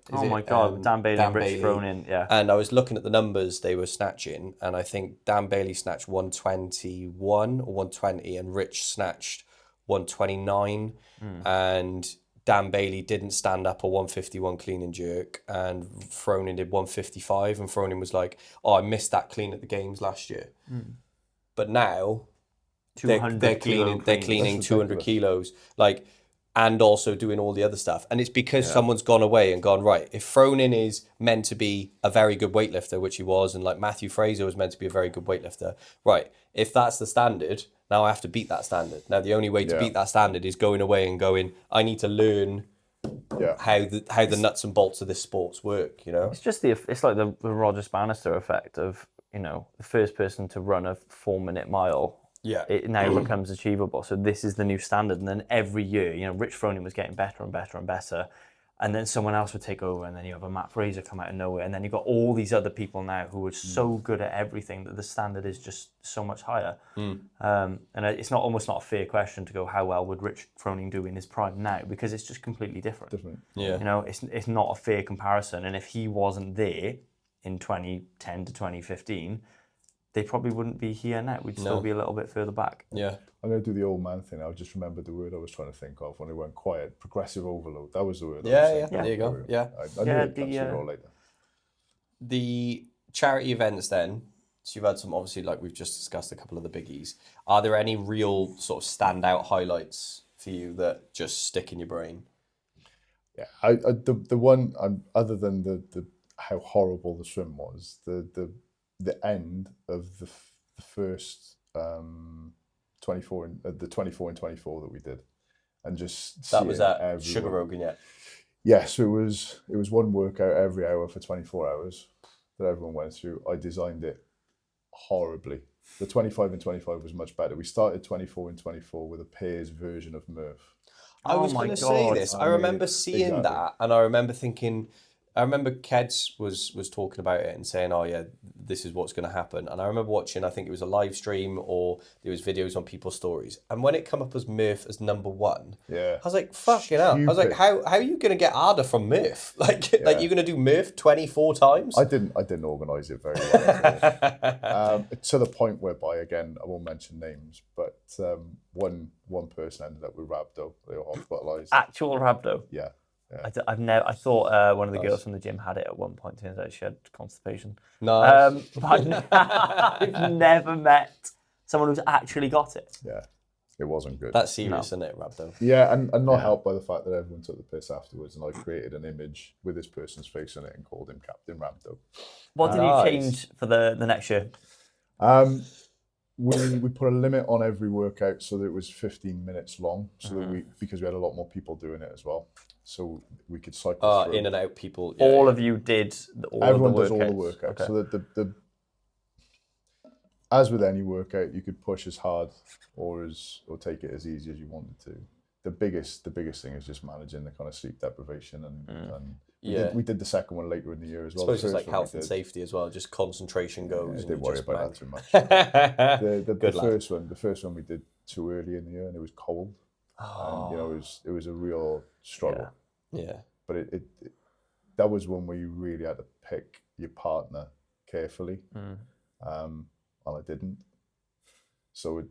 God, Dan Bailey and Rich Froning, yeah. And I was looking at the numbers they were snatching, and I think Dan Bailey snatched 121 or 120, and Rich snatched 129, and Dan Bailey didn't stand up a 151 clean and jerk, and Froning did 155, and Froning was like, I missed that clean at the games last year. But now they're cleaning 200 kilos, and also doing all the other stuff. And it's because someone's gone away and gone, right, if Froning is meant to be a very good weightlifter, which he was, and Matthew Fraser was meant to be a very good weightlifter, right, if that's the standard, now I have to beat that standard. Now the only way to beat that standard is going away and going, I need to learn how the nuts and bolts of this sports work, It's just it's like the Roger Bannister effect of, the first person to run a 4-minute mile. It now becomes achievable. So this is the new standard. And then every year, Rich Froning was getting better and better and better. And then someone else would take over, and then you have a Matt Fraser come out of nowhere. And then you've got all these other people now who are so good at everything that the standard is just so much higher. And it's almost not a fair question to go, how well would Rich Froning do in his prime now? Because it's just completely different. Yeah. It's not a fair comparison. And if he wasn't there in 2010 to 2015, they probably wouldn't be here now. We'd still be a little bit further back. Yeah. I'm going to do the old man thing. I just remembered the word I was trying to think of when it went quiet. Progressive overload. That was the word. Yeah. There you go. Yeah. I knew it comes sooner or later. The charity events then, so you've had some, obviously, like we've just discussed a couple of the biggies. Are there any real sort of standout highlights for you that just stick in your brain? Yeah. The one, other than the how horrible the swim was, the end of the first 24 and 24 that we did, and just that was at Sugar Rogan, Yes, it was one workout every hour for 24 hours that everyone went through. I designed it horribly. The 25 and 25 was much better. We started 24 and 24 with a pairs version of Murph. I was going to say this. I remember seeing that, and I remember thinking. I remember Keds was talking about it and saying, this is what's going to happen. And I remember watching, I think it was a live stream or there was videos on people's stories. And when it come up as Murph as number 1, I was like, fucking hell. I was like, how are you going to get harder from Murph? Like you're going to do Murph 24 times? I didn't organise it very well. To the point whereby, again, I won't mention names, but one person ended up with rhabdo. They were hospitalised. Actual rhabdo. Yeah. I thought one of the girls from the gym had it at one point. Turns out she had constipation. Nice. But I've never met someone who's actually got it. Yeah. It wasn't good. That's serious, isn't it, rhabdo? Yeah, and not helped by the fact that everyone took the piss afterwards, and I created an image with this person's face on it and called him Captain Rhabdo. What did you change for the next year? We put a limit on every workout so that it was 15 minutes long, so that because we had a lot more people doing it as well, so we could cycle through. In and out people. All of you did Everyone of the does all the workouts. Okay. So that as with any workout, you could push as hard or take it as easy as you wanted to. The biggest thing is just managing the kind of sleep deprivation and we did the second one later in the year as well. I suppose it's like health and safety as well. Just concentration goes. I didn't worry about that too much. The first one we did too early in the year, and it was cold. And it was a real struggle. Yeah. But it that was one where you really had to pick your partner carefully. And I didn't. So at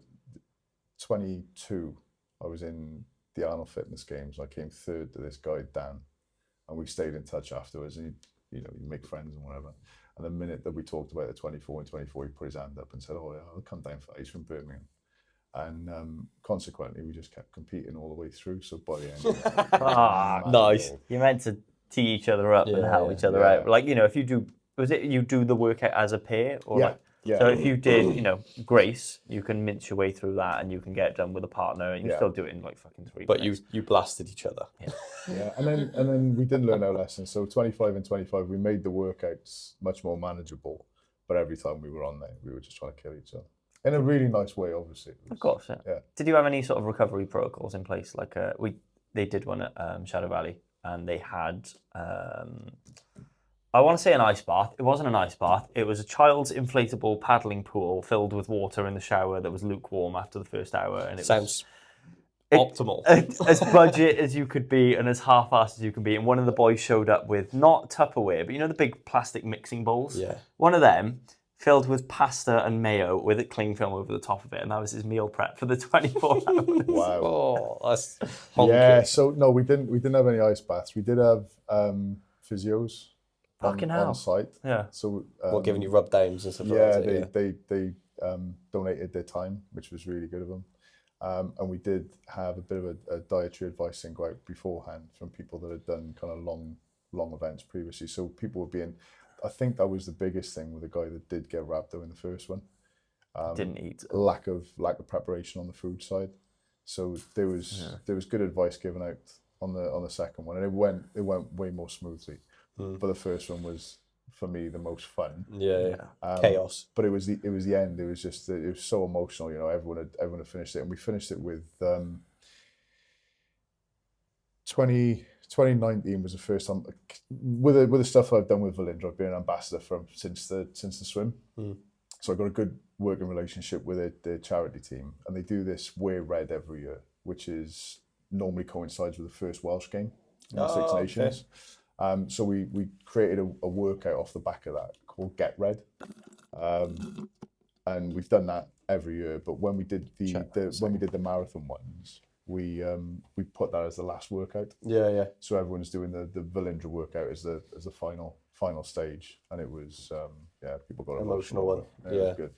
22, I was in the Arnold Fitness Games. I came third to this guy, Dan, and we stayed in touch afterwards. And you make friends and whatever. And the minute that we talked about the 24 and 24, he put his hand up and said, "Oh yeah, I'll come down for that." He's from Birmingham. And consequently, we just kept competing all the way through. So by the end, nice. You're meant to tee each other up and help each other out. Like if you do, you do the workout as a pair, or so if you did, Grace, you can mince your way through that, and you can get done with a partner, and you still do it in like fucking 3 But minutes. you blasted each other. Yeah, and then we did learn our lesson. So 25 and 25, we made the workouts much more manageable. But every time we were on there, we were just trying to kill each other in a really nice way, obviously. Of course, yeah. Did you have any sort of recovery protocols in place? Like they did one at Shadow Valley, and they had. I want to say an ice bath. It wasn't an ice bath. It was a child's inflatable paddling pool filled with water in the shower that was lukewarm after the first hour. And it sounds optimal. As budget as you could be and as half-assed as you can be. And one of the boys showed up with not Tupperware, but the big plastic mixing bowls? Yeah. One of them filled with pasta and mayo with a cling film over the top of it. And that was his meal prep for the 24 hours. Wow. Oh, that's honky. Yeah, so no, we didn't have any ice baths. We did have physios. On site. Yeah. So giving you rub downs and stuff like that. They donated their time, which was really good of them. And we did have a bit of a dietary advice thing go out beforehand from people that had done kind of long events previously. So people were being, I think that was the biggest thing with the guy that did get rhabdo in the first one. Didn't eat. Lack of preparation on the food side. So there was good advice given out on the second one, and it went way more smoothly. But the first one was, for me, the most fun. Chaos. But it was the end. It was just it was so emotional. Everyone had finished it, and we finished it with 2019 was the first time with the stuff I've done with Valindra. I've been an ambassador since the swim. So I got a good working relationship with their charity team, and they do this Wear Red every year, which is normally coincides with the first Welsh game in the Six Nations. Okay. So we created a workout off the back of that called Get Red, and we've done that every year. But when we did the marathon ones, we put that as the last workout. Yeah. So everyone's doing the Valindra workout as the final stage, and it was people got emotional one. Yeah, it was good.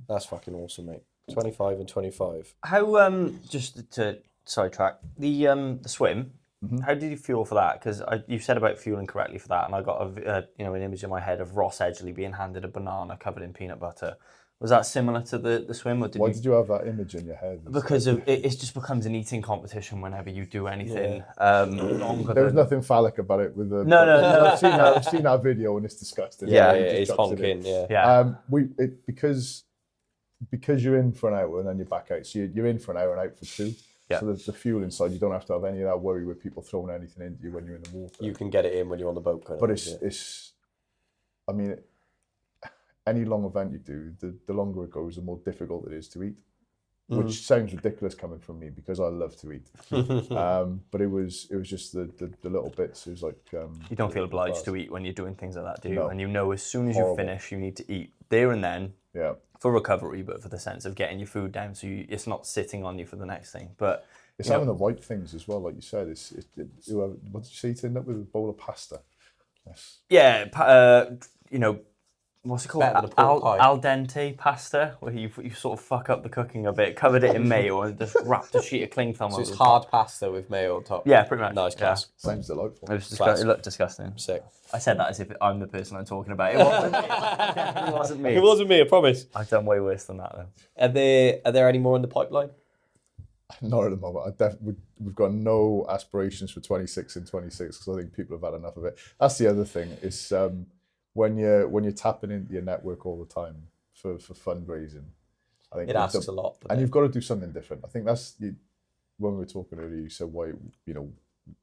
That's fucking awesome, mate. 25 and 25. How just to sidetrack the swim. Mm-hmm. How did you fuel for that? Because you said about fueling correctly for that, and I got an image in my head of Ross Edgley being handed a banana covered in peanut butter. Was that similar to the swim? Or Why did you have that image in your head? Because it just becomes an eating competition whenever you do anything. Longer there was nothing phallic about it. With the no. I've seen that video and it's disgusting. Yeah, it's honking. Because you're in for an hour and then you're back out. So you're in for an hour and out for 2. Yeah. So the fuel inside, you don't have to have any of that worry with people throwing anything into you when you're in the water. You can get it in when you're on the boat. Any long event you do, the longer it goes, the more difficult it is to eat. Which sounds ridiculous coming from me because I love to eat. But it was just the little bits. It was like you don't feel obliged to eat when you're doing things like that, do you? No. And as soon as you finish, you need to eat there and then. Yeah. for recovery, but for the sense of getting your food down so it's not sitting on you for the next thing. But it's having the right things as well, like you said. What did you say? You end up with a bowl of pasta. Yes. Yeah, what's it called? Better than a pork pie. Al dente pasta, where you sort of fuck up the cooking a bit, covered it in mayo, and just wrapped a sheet of cling film So over it's the hard top. pasta with mayo on top. Yeah, pretty much. Nice, class. Sounds delightful. It looked disgusting. Sick. I said that as if I'm the person I'm talking about. It wasn't me. It definitely wasn't me. It wasn't me, I promise. I've done way worse than that, though. Are there any more in the pipeline? Not at the moment. We've got no aspirations for 26 and 26 because I think people have had enough of it. That's the other thing. Is when you're tapping into your network all the time for fundraising, I think It asks a lot. and you've got to do something different. I think that's when we were talking earlier. You said why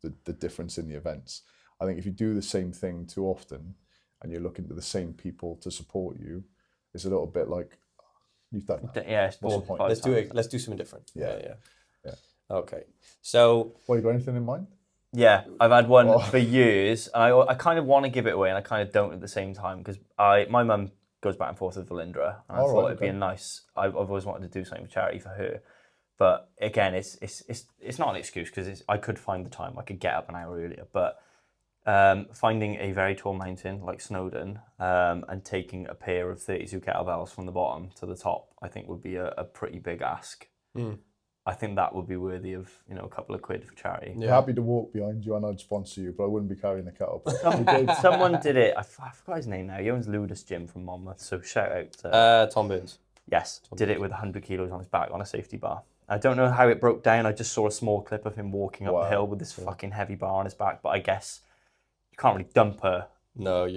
the difference in the events. I think if you do the same thing too often and you're looking to the same people to support you, it's a little bit like you've done that. Yeah, it's What's the point? Let's do it. Let's do something different. Yeah. Okay. So Well, you got anything in mind? Yeah, I've had one for years, and I kind of want to give it away, and I kind of don't at the same time, because my mum goes back and forth with Valindra, and I thought it'd be a nice. I've always wanted to do something for charity for her, but again, it's not an excuse because I could find the time. I could get up an hour earlier, but finding a very tall mountain like Snowdon and taking a pair of 32 kettlebells from the bottom to the top, I think would be a pretty big ask. I think that would be worthy of a couple of quid for charity. Yeah. Happy to walk behind you and I'd sponsor you, but I wouldn't be carrying the kettlebell. Someone did it. I forgot his name now. He owns Ludus Gym from Monmouth, so shout out. Tom Burns. Yes, did it with 100 kilos on his back on a safety bar. I don't know how it broke down. I just saw a small clip of him walking up the hill with this fucking heavy bar on his back, but I guess you can't really dump a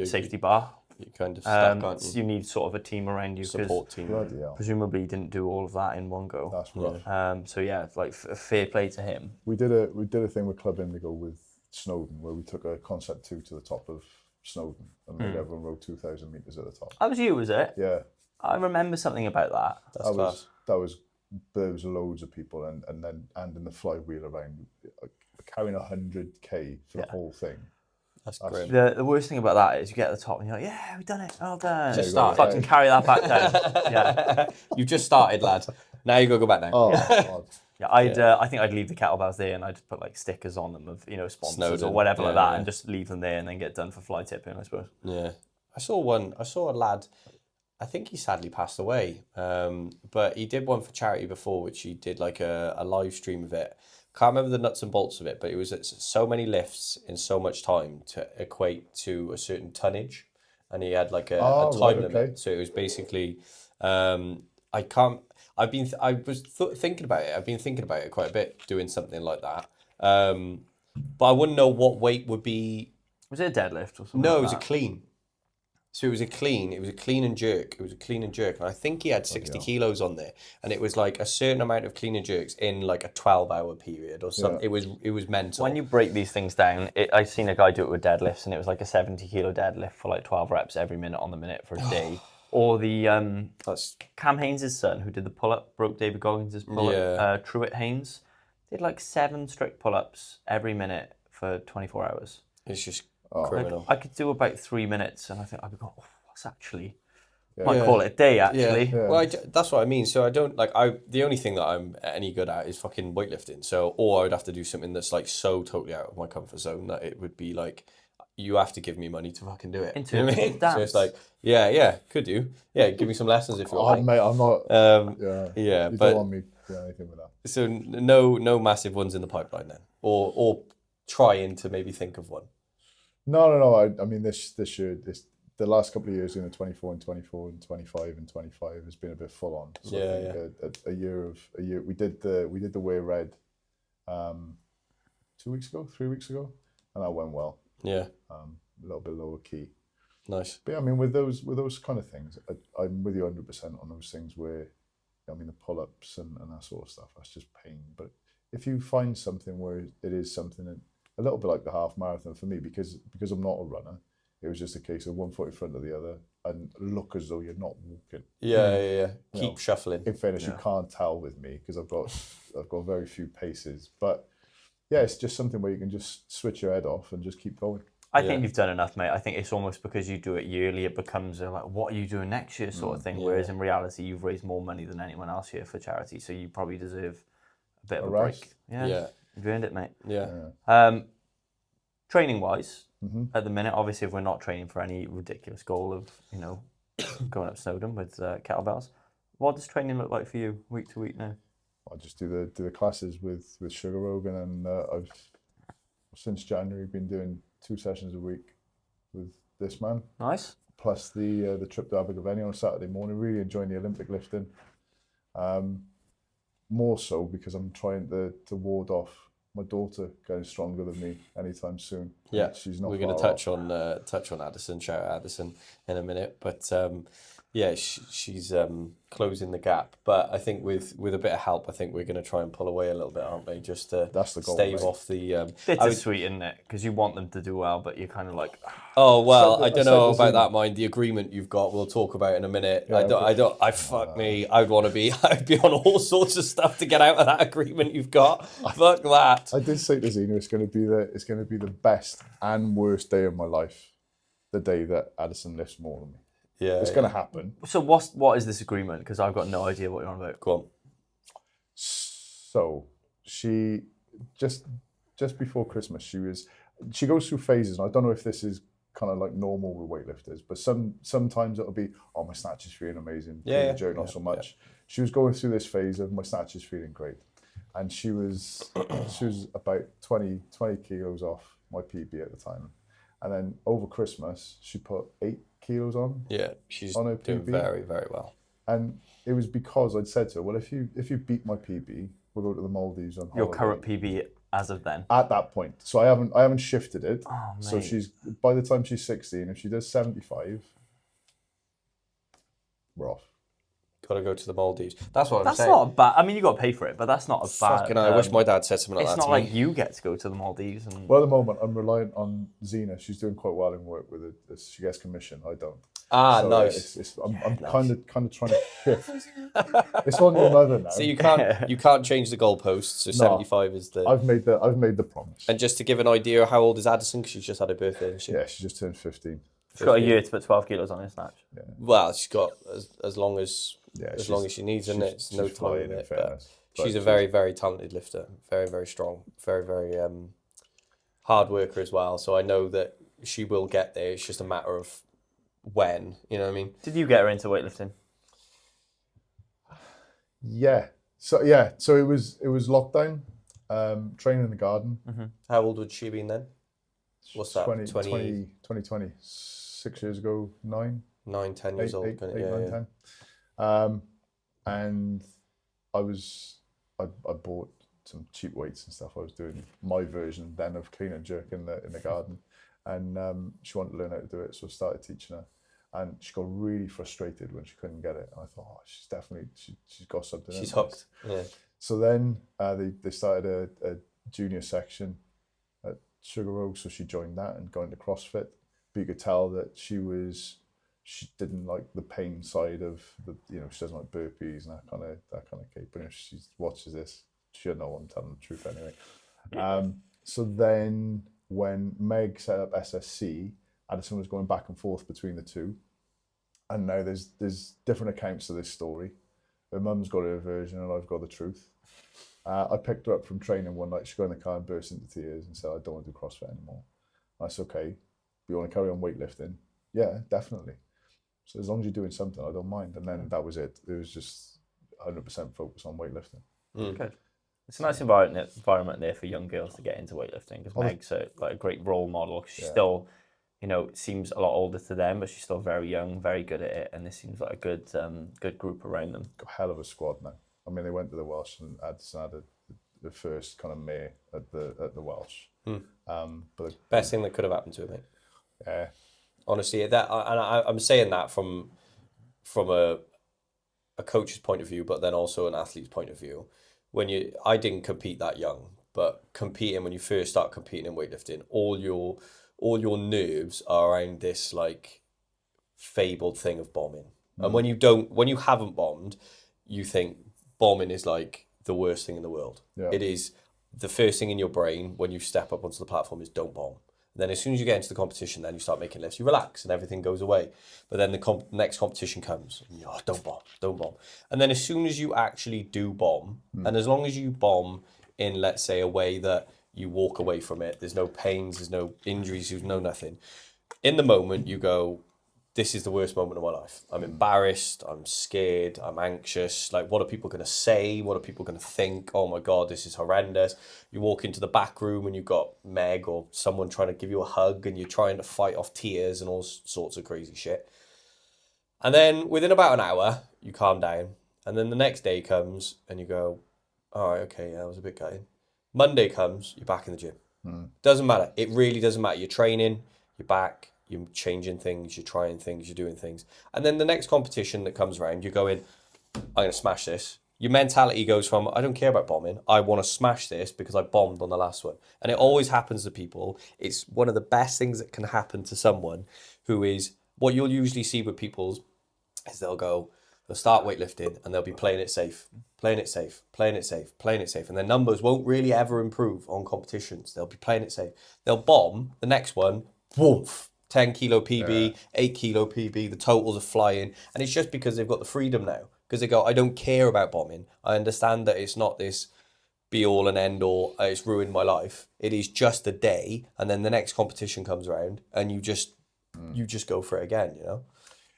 safety bar. You're kind of stuck, aren't you? You need sort of a team around you. Support team. Bloody hell. Presumably he didn't do all of that in one go. That's rough. So yeah, like fair play to him. We did a thing with Club Indigo with Snowdon where we took a concept 2 to the top of Snowdon and made everyone row 2,000 metres at the top. That was you, was it? Yeah. I remember something about that. There was loads of people and in the flywheel around carrying 100k for the whole thing. That's great. The worst thing about that is you get to the top and you're like, yeah, we've done it, well done. Just started. Fucking carry that back down. Yeah. You've just started, lad. Now you got to go back down. Oh, God. Yeah, I think I'd leave the kettlebells there and I'd put like stickers on them of sponsors Snowdon, or whatever like that, and just leave them there and then get done for fly tipping, I suppose. Yeah, I saw a lad. I think he sadly passed away, but he did one for charity before, which he did like a live stream of it. Can't remember the nuts and bolts of it, but it was so many lifts in so much time to equate to a certain tonnage, and he had like a time limit. Okay. So it was basically, thinking about it. I've been thinking about it quite a bit, doing something like that. But I wouldn't know what weight would be. Was it a deadlift or something? No, like it was that? a clean. So it was a clean and jerk. And I think he had 60 kilos on there. And it was like a certain amount of clean and jerks in like a 12-hour period or something. Yeah. It was mental. When you break these things down, I've seen a guy do it with deadlifts, and it was like a 70-kilo deadlift for like 12 reps every minute on the minute for a day. Or the that's Cam Haynes' son, who did the pull-up, broke David Goggins' pull-up, Truett Haynes, did like 7 strict pull-ups every minute for 24 hours. It's just criminal. Like, I could do about 3 minutes, and I think I'd be going, what's actually... Might call it a day, actually. Yeah. Well, that's what I mean. So I don't, the only thing that I'm any good at is fucking weightlifting. So, or I would have to do something that's like so totally out of my comfort zone that it would be like, you have to give me something to fucking do it. Into you know what I mean? So it's like, could you? Yeah, give me some lessons if you want. Mate, I'm not. You but don't want me to do anything with that. So no massive ones in the pipeline then, or trying to maybe think of one. No. I mean, this year, the last couple of years, 24 and 24 and 25 and 25 has been a bit full on. So I think a year. We did the Way Red 3 weeks ago, and that went well. Yeah. A little bit lower key. Nice. But I mean, with those kind of things, I'm with you 100% on those things where, I mean, the pull-ups and that sort of stuff, that's just pain. But if you find something where it is something a little bit like the half marathon for me, because I'm not a runner, it was just a case of one foot in front of the other and look as though you're not walking. Yeah. Keep shuffling. In fairness, you can't tell with me because I've got very few paces. But yeah, it's just something where you can just switch your head off and just keep going. I think you've done enough, mate. I think it's almost because you do it yearly, it becomes a, like, what are you doing next year sort of thing. Whereas in reality, you've raised more money than anyone else here for charity, so you probably deserve a bit of a break. Yeah, you've earned it, mate. Training wise, at the minute, obviously, if we're not training for any ridiculous goal of going up Snowdon with kettlebells, what does training look like for you week to week now? I just do the classes with Sugar Rogan, and I've since January been doing 2 sessions a week with this man. Nice. Plus the trip to Abergavenny on a Saturday morning. Really enjoying the Olympic lifting. More so because I'm trying to ward off my daughter getting stronger than me anytime soon. Yeah, she's not. We're going to touch on Addison, shout out Addison in a minute, but she's closing the gap. But I think with a bit of help, I think we're going to try and pull away a little bit, aren't we? Just to That's the goal, stave mate. off the. Bittersweet, isn't it? Because you want them to do well, but you're kind of like. Oh well, I I don't said know the about Zoom. that, mind. The agreement you've got, we'll talk about in a minute. Yeah, Fuck me. I'd want to be. I'd be on all sorts of stuff to get out of that agreement you've got. Fuck that. I did say to Zena, it's going to be the best and worst day of my life, the day that Addison lifts more than me. Yeah, It's going to happen. So what is this agreement? Because I've got no idea what you're on about. Go on. So she just before Christmas, she goes through phases, and I don't know if this is kind of like normal with weightlifters, but sometimes it'll be, oh, my snatch is feeling amazing, the jerk not so much. She was going through this phase of my snatch is feeling great, and she was about 20 kilos off my PB at the time, and then over Christmas she put 8 kilos on. Yeah, she's on her doing PB. very, very well. And it was because I'd said to her, well, if you beat my PB, we'll go to the Maldives on Your holiday. current PB as of then. At that point. So I haven't shifted it. Oh, so mate. she's, by the time she's 16, if she does 75, we're off. Got to go to the Maldives. That's what I'm That's saying. not a bad. I mean, you got to pay for it, but that's not a bad. Fucking hell, I wish my dad said something like It's that not to like me. you get to go to the Maldives and. Well, at the moment, I'm reliant on Zena. She's doing quite well in work with it. She gets commission. I don't. Ah, So, nice. I'm kind of trying to shift. It's on your mother now. So you can't change the goalposts. So 75 is the. I've made the promise. And just to give an idea, how old is Addison? Because she's just had her birthday, hasn't she? Yeah, she just turned 15. She's got a year to put 12 kilos on her snatch. Well, she's got as long as Yeah, long as she needs, and it's no she's time flying, in in it. fairness. But she's But a very, very talented lifter. Very, very strong. Very, very hard worker as well. So I know that she will get there. It's just a matter of when. You know what I mean? Did you get her into weightlifting? Yeah. So it was lockdown. Training in the garden. How old would she been then? What's that? 2020. 6 years ago, 9, 9, 10 years old. 8, kinda, 9, 10. And I bought some cheap weights and stuff. I was doing my version then of clean and jerk in the garden, and she wanted to learn how to do it, so I started teaching her. And she got really frustrated when she couldn't get it. And I thought, oh, she's definitely she's got something. She's in her. hooked. Yeah. So then they started a junior section at Sugar Oak, so she joined that and got into CrossFit. But you could tell that she didn't like the pain side of the, she doesn't like burpees and that kind of cake. But if she watches this, she'll know I'm telling the truth anyway. So then when Meg set up SSC, Addison was going back and forth between the two. And now there's different accounts of this story. Her mum's got her version and I've got the truth. I picked her up from training one night. She got in the car and burst into tears and said, I don't want to do CrossFit anymore. I said, okay, you want to carry on weightlifting? Yeah, definitely. So as long as you're doing something, I don't mind. And then that was it. It was just 100% focus on weightlifting. Good. It's a nice environment there for young girls to get into weightlifting because Meg's a great role model. She's still, seems a lot older to them, but she's still very young, very good at it. And this seems like a good group around them. Got a hell of a squad now. I mean, they went to the Welsh and Addison had the first kind of May at the Welsh. But Best thing that could have happened to her, mate. yeah, Honestly, I'm saying that from a coach's point of view, but then also an athlete's point of view. I didn't compete that young, but competing, when you first start competing in weightlifting, all your nerves are around this like fabled thing of bombing. And when you haven't bombed, you think bombing is like the worst thing in the world. Yeah. It is the first thing in your brain when you step up onto the platform is don't bomb. And then as soon as you get into the competition, then you start making lifts, you relax and everything goes away. But then the next competition comes, and you're, oh, don't bomb. And then as soon as you actually do bomb, and as long as you bomb in, let's say, a way that you walk away from it, there's no pains, there's no injuries, there's no nothing. In the moment, you go, this is the worst moment of my life. I'm embarrassed, I'm scared, I'm anxious. Like, what are people going to say? What are people going to think? Oh my God, this is horrendous. You walk into the back room and you've got Meg or someone trying to give you a hug and you're trying to fight off tears and all sorts of crazy shit. And then within about an hour, you calm down. And then the next day comes and you go, all right, okay, yeah, I was a bit gutted. Monday comes, you're back in the gym. Doesn't matter. It really doesn't matter. You're training, you're back. You're changing things, you're trying things, you're doing things. And then the next competition that comes around, you're going, I'm going to smash this. Your mentality goes from, I don't care about bombing. I want to smash this because I bombed on the last one. And it always happens to people. It's one of the best things that can happen to someone who is, what you'll usually see with people is they'll start weightlifting and they'll be playing it safe. And their numbers won't really ever improve on competitions. They'll be playing it safe. They'll bomb the next one, woof. 10 kilo PB, 8 kilo PB, the totals are flying. And it's just because they've got the freedom now. Because they go, I don't care about bombing. I understand that it's not this be all and end all, it's ruined my life. It is just a day. And then the next competition comes around and you just go for it again, you know?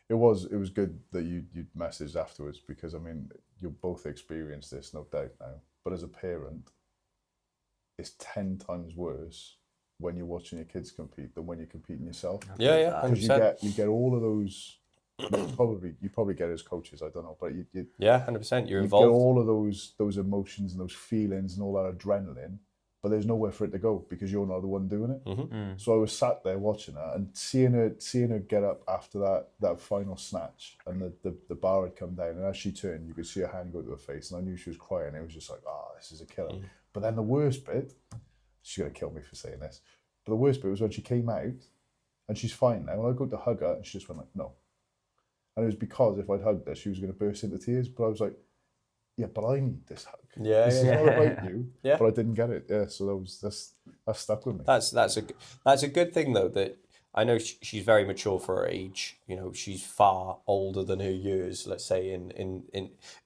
It was good that you messaged afterwards because, I mean, you both experienced this, no doubt now. But as a parent, it's 10 times worse when you're watching your kids compete than when you're competing yourself. Yeah, 100%. You get all of those. You probably get it as coaches. I don't know, but you 100%. You're you involved. get all of those emotions and those feelings and all that adrenaline, but there's nowhere for it to go because you're not the one doing it. So I was sat there watching her and seeing her get up after that final snatch, and the bar had come down, and as she turned, you could see her hand go to her face, and I knew she was crying. It was just like, this is a killer. But then the worst bit. She's going to kill me for saying this. But the worst bit was when she came out, and she's fine now, and I go to hug her, and she just went like, no. And it was because if I'd hugged her, she was going to burst into tears. But I was like, yeah, but I need this hug. This is all about you. But I didn't get it. Yeah, so that stuck with me. That's a good thing, though, that I know she's very mature for her age. You know, she's far older than her years, let's say, in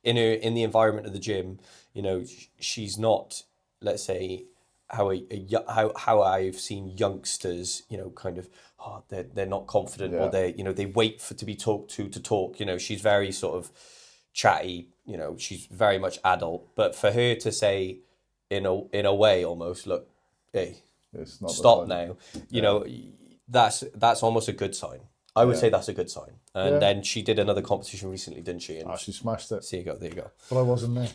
the environment of the gym. You know, she's not, let's say, how I've seen youngsters, you know, kind of, they're not confident or they wait to be talked to talk. You know, she's very sort of chatty. You know, she's very much adult. But for her to say, in a way, almost, look, hey, it's not stop now. You know, that's almost a good sign. I would say that's a good sign. And then she did another competition recently, didn't she? And she smashed it. There you go. But I wasn't there.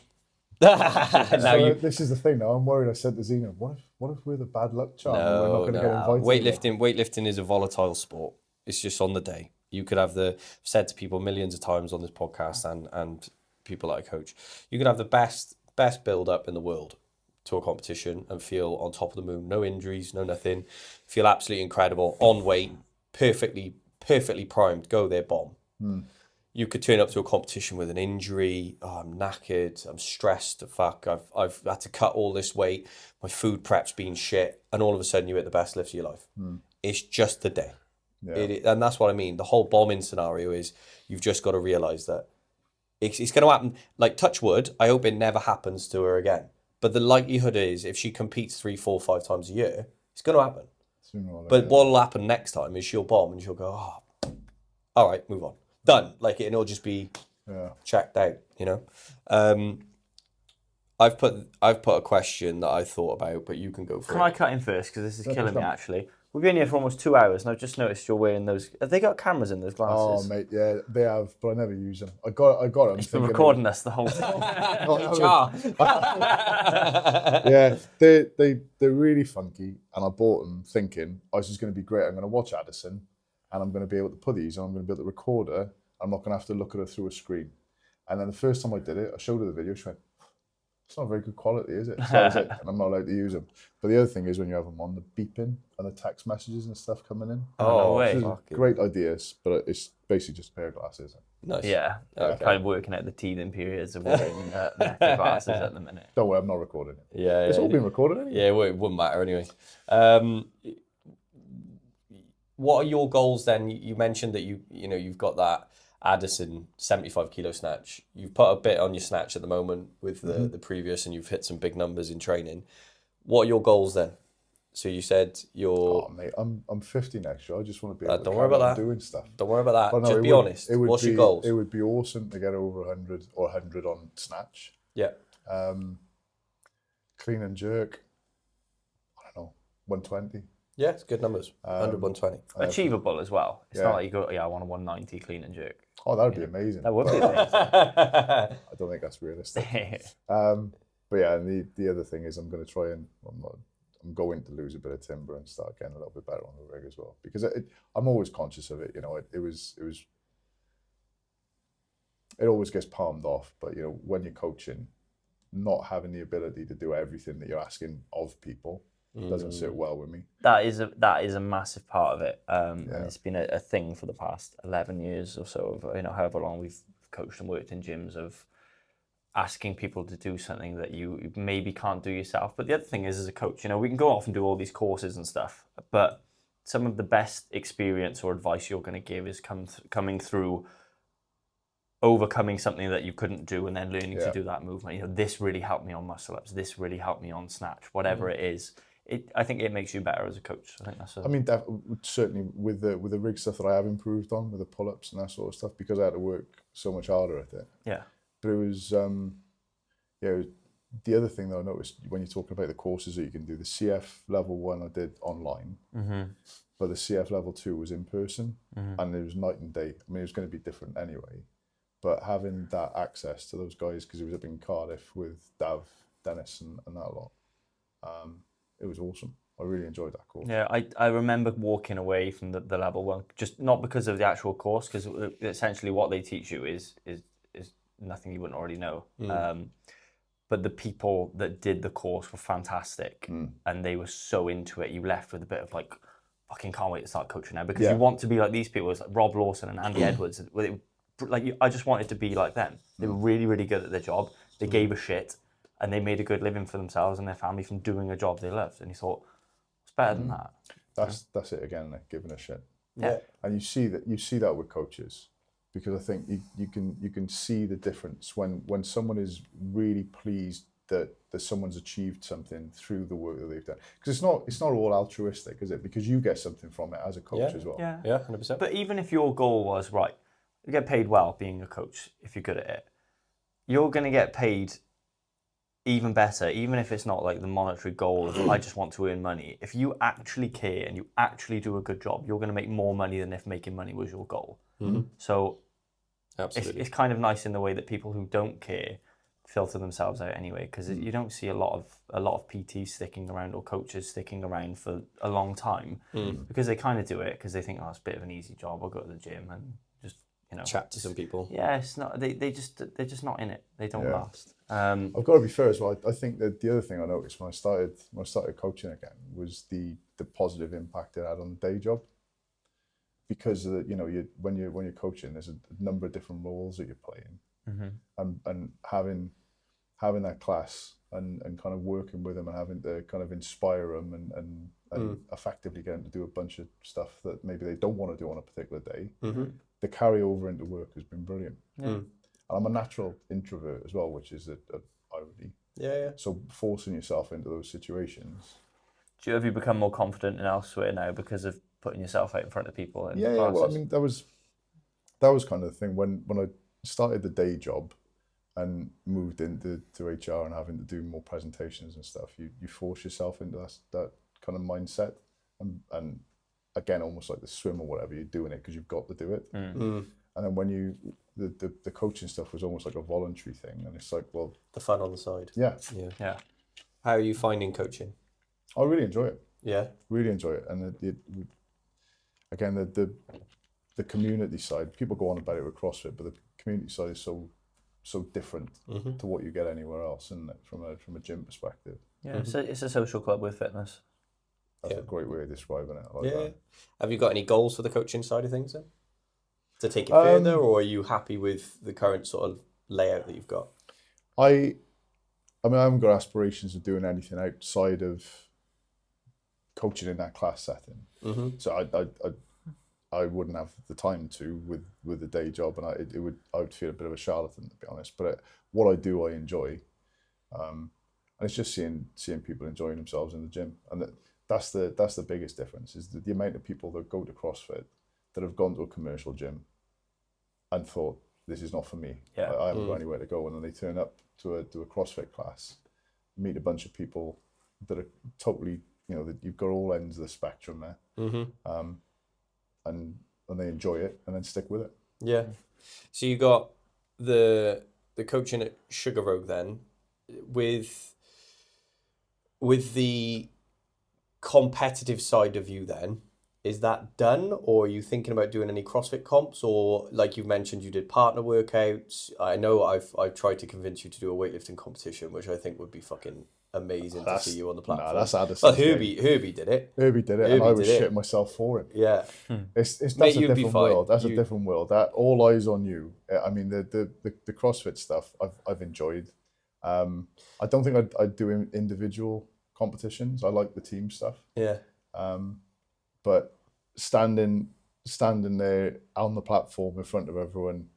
This is the thing now. I'm worried. I said to Zena, what if we're the bad luck charm and we're not going to get invited? Weightlifting is a volatile sport. It's just on the day. You could have said to people millions of times on this podcast and people that I coach, you could have the best build up in the world to a competition and feel on top of the moon, no injuries, no nothing, feel absolutely incredible, on weight, perfectly primed, go there, bomb. You could turn up to a competition with an injury. Oh, I'm knackered. I'm stressed. Fuck. I've had to cut all this weight. My food prep's been shit. And all of a sudden, you're at the best lift of your life. It's just the day. And that's what I mean. The whole bombing scenario is you've just got to realise that it's going to happen. Like, touch wood, I hope it never happens to her again. But the likelihood is if she competes 3, 4, 5 times a year, it's going to happen. But what will happen next time is she'll bomb and she'll go, all right, move on. Done. Like, it'll just be checked out, you know. I've put a question that I thought about, but you can go for it. Can I cut in first because this is killing me actually? We've been here for almost 2 hours, and I've just noticed you're wearing those. Have they got cameras in those glasses? Oh mate, yeah, they have, but I never use them. I got them. It's been recording us the whole time. Yeah, they're really funky, and I bought them thinking, this is going to be great. I'm going to watch Addison, and I'm going to be able to put these, and I'm going to be able to record her. I'm not going to have to look at her through a screen. And then the first time I did it, I showed her the video. She went, "It's not very good quality, is it?" So I was like, and I'm not allowed to use them. But the other thing is when you have them on, the beeping and the text messages and stuff coming in. Oh, way. Great ideas, but it's basically just a pair of glasses. Nice. Yeah, kind of working out the teething periods of wearing metal glasses at the minute. Don't worry, I'm not recording it. Yeah, it's all been recorded anyway. Yeah, well, it wouldn't matter anyway. what are your goals then? You mentioned that you've got that Addison 75 kilo snatch. You've put a bit on your snatch at the moment with the previous, and you've hit some big numbers in training. What are your goals then? So you said you're... Oh, mate, I'm 50 next year. I just want to be able to don't worry about that. doing stuff. Don't worry about that. No, just be honest. What's your goals? It would be awesome to get over 100 or 100 on snatch. Yeah. Clean and jerk, I don't know, 120. Yeah, it's good numbers. 100, 120. Achievable as well. It's not like you go, I want a 190 clean and jerk. Oh, that would be amazing. That would be amazing. I don't think that's realistic. But yeah, and the other thing is I'm going to try and I'm going to lose a bit of timber and start getting a little bit better on the rig as well, because I'm always conscious of it. You know, it always gets palmed off, but you know, when you're coaching, not having the ability to do everything that you're asking of people doesn't sit well with me. That is a massive part of it, and it's been a thing for the past 11 years or so, of, you know, however long we've coached and worked in gyms, of asking people to do something that you maybe can't do yourself. But the other thing is, as a coach, you know, we can go off and do all these courses and stuff, but some of the best experience or advice you're going to give is coming through overcoming something that you couldn't do and then learning to do that movement. You know, this really helped me on muscle ups, this really helped me on snatch, whatever it is. I think it makes you better as a coach. I think that's I mean, certainly with the rig stuff that I have improved on, with the pull-ups and that sort of stuff, because I had to work so much harder at it. Yeah. But it was, the other thing that I noticed when you're talking about the courses that you can do, the CF level 1 I did online, but the CF level 2 was in person, and it was night and day. I mean, it was going to be different anyway, but having that access to those guys, because it was up in Cardiff with Dav, Dennis and that lot, it was awesome. I really enjoyed that course. Yeah, I remember walking away from the level 1, just not because of the actual course, because essentially what they teach you is nothing you wouldn't already know. But the people that did the course were fantastic, and they were so into it. You left with a bit of like, fucking can't wait to start coaching now, because you want to be like these people. It's like Rob Lawson and Andy Edwards. I just wanted to be like them. They were really, really good at their job. They gave a shit, and they made a good living for themselves and their family from doing a job they loved. And you thought, what's better than that? That's it again, like giving a shit. Yeah. And you see that with coaches, because I think you can see the difference when someone is really pleased that someone's achieved something through the work that they've done. Because it's not all altruistic, is it? Because you get something from it as a coach as well. Yeah, 100%. But even if your goal was, right, you get paid well being a coach, if you're good at it, you're going to get paid even better, even if it's not like the monetary goal of I just want to earn money. If you actually care and you actually do a good job, you're going to make more money than if making money was your goal. So it's kind of nice in the way that people who don't care filter themselves out anyway, because you don't see a lot of PTs sticking around or coaches sticking around for a long time, because they kind of do it because they think, oh, it's a bit of an easy job. I'll go to the gym and just, you know, chat to some people. Yeah, it's not. They're just not in it. They don't last. I've got to be fair as well. I think that the other thing I noticed when I started coaching again was the positive impact it had on the day job. Because you know, when you're coaching, there's a number of different roles that you're playing, and having that class and kind of working with them and having to kind of inspire them and effectively get them to do a bunch of stuff that maybe they don't want to do on a particular day. The carry over into work has been brilliant. And I'm a natural introvert as well, which is a irony. Yeah. So forcing yourself into those situations. Have you become more confident in elsewhere now because of putting yourself out in front of people? Yeah. Well, I mean, that was kind of the thing when I started the day job and moved into HR and having to do more presentations and stuff. You force yourself into that kind of mindset, and again, almost like the swim or whatever, you're doing it because you've got to do it. And then when the coaching stuff was almost like a voluntary thing, and it's like, well, the fun on the side. Yeah. How are you finding coaching? I really enjoy it. Yeah, really enjoy it, and again, the community side. People go on about it with CrossFit, but the community side is so different to what you get anywhere else, isn't it? From a gym perspective. Yeah, it's a social club with fitness. That's a great way of describing it. I like that. Have you got any goals for the coaching side of things then? To take it further, or are you happy with the current sort of layout that you've got? I mean, I haven't got aspirations of doing anything outside of coaching in that class setting. So I wouldn't have the time to with the day job, and I would feel a bit of a charlatan, to be honest. But what I do, I enjoy, and it's just seeing people enjoying themselves in the gym, and that's the biggest difference, is the amount of people that go to CrossFit that have gone to a commercial gym and thought, this is not for me. Yeah. I haven't got anywhere to go, and then they turn up to a CrossFit class, meet a bunch of people that are totally, that you've got all ends of the spectrum there, and they enjoy it, and then stick with it. Yeah. So you got the coaching at Sugar Rogue then, with the competitive side of you then. Is that done, or are you thinking about doing any CrossFit comps? Or like you mentioned, you did partner workouts. I know I've tried to convince you to do a weightlifting competition, which I think would be fucking amazing to see you on the platform. Nah, that's Addison's game. Herbie did it. Herbie did it, and I was shitting myself for it. Yeah. That's a different world. That's a different world. That all eyes on you. I mean, the CrossFit stuff I've enjoyed. I don't think I'd do individual competitions. I like the team stuff. Yeah. But standing there on the platform in front of everyone,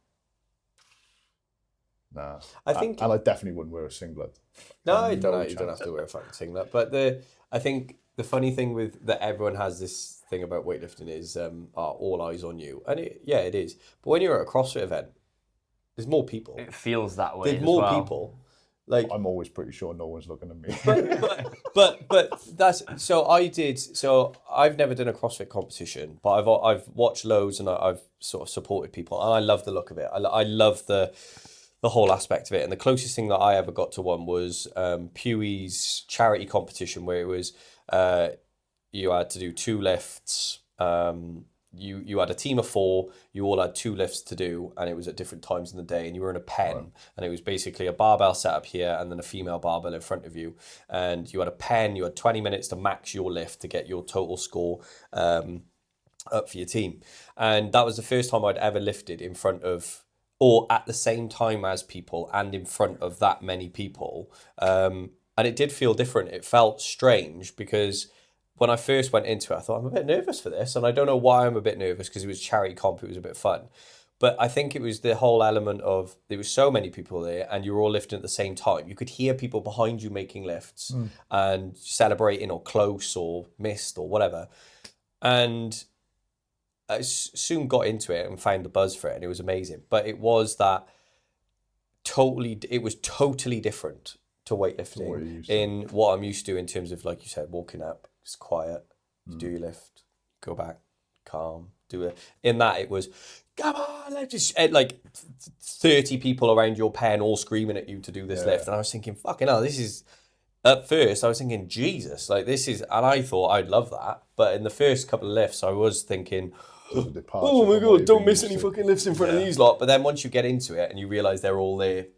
nah. I think, and I definitely wouldn't wear a singlet. No, you don't have to wear a fucking singlet. But I think the funny thing with that everyone has this thing about weightlifting is all eyes on you, and it is. But when you're at a CrossFit event, there's more people. It feels that way. There's more people. Like, I'm always pretty sure no one's looking at me. but that's so I did. So I've never done a CrossFit competition, but I've watched loads, and I've sort of supported people, and I love the look of it. I love the whole aspect of it. And the closest thing that I ever got to one was Pewey's charity competition, where it was you had to do 2 lifts. You had a team of 4, you all had 2 lifts to do, and it was at different times in the day, and you were in a pen, right. And it was basically a barbell set up here and then a female barbell in front of you, and you had a pen, you had 20 minutes to max your lift to get your total score up for your team. And that was the first time I'd ever lifted in front of, or at the same time as people, and in front of that many people, and it did feel different. It felt strange, because when I first went into it, I thought, I'm a bit nervous for this. And I don't know why I'm a bit nervous, because it was charity comp, it was a bit fun. But I think it was the whole element of, there was so many people there, and you were all lifting at the same time. You could hear people behind you making lifts and celebrating, or close, or missed, or whatever. And I soon got into it and found the buzz for it, and it was amazing. But it was totally different to weightlifting in what I'm used to, in terms of, like you said, walking up. It's quiet, you do your lift, go back, calm, do it. In that, it was, come on, let's just, like 30 people around your pen all screaming at you to do this lift. And I was thinking, fucking hell, this is, at first, I was thinking, Jesus, like this is, and I thought I'd love that. But in the first couple of lifts, I was thinking, oh my God, don't miss any fucking lifts in front of these lot. But then once you get into it and you realise they're all there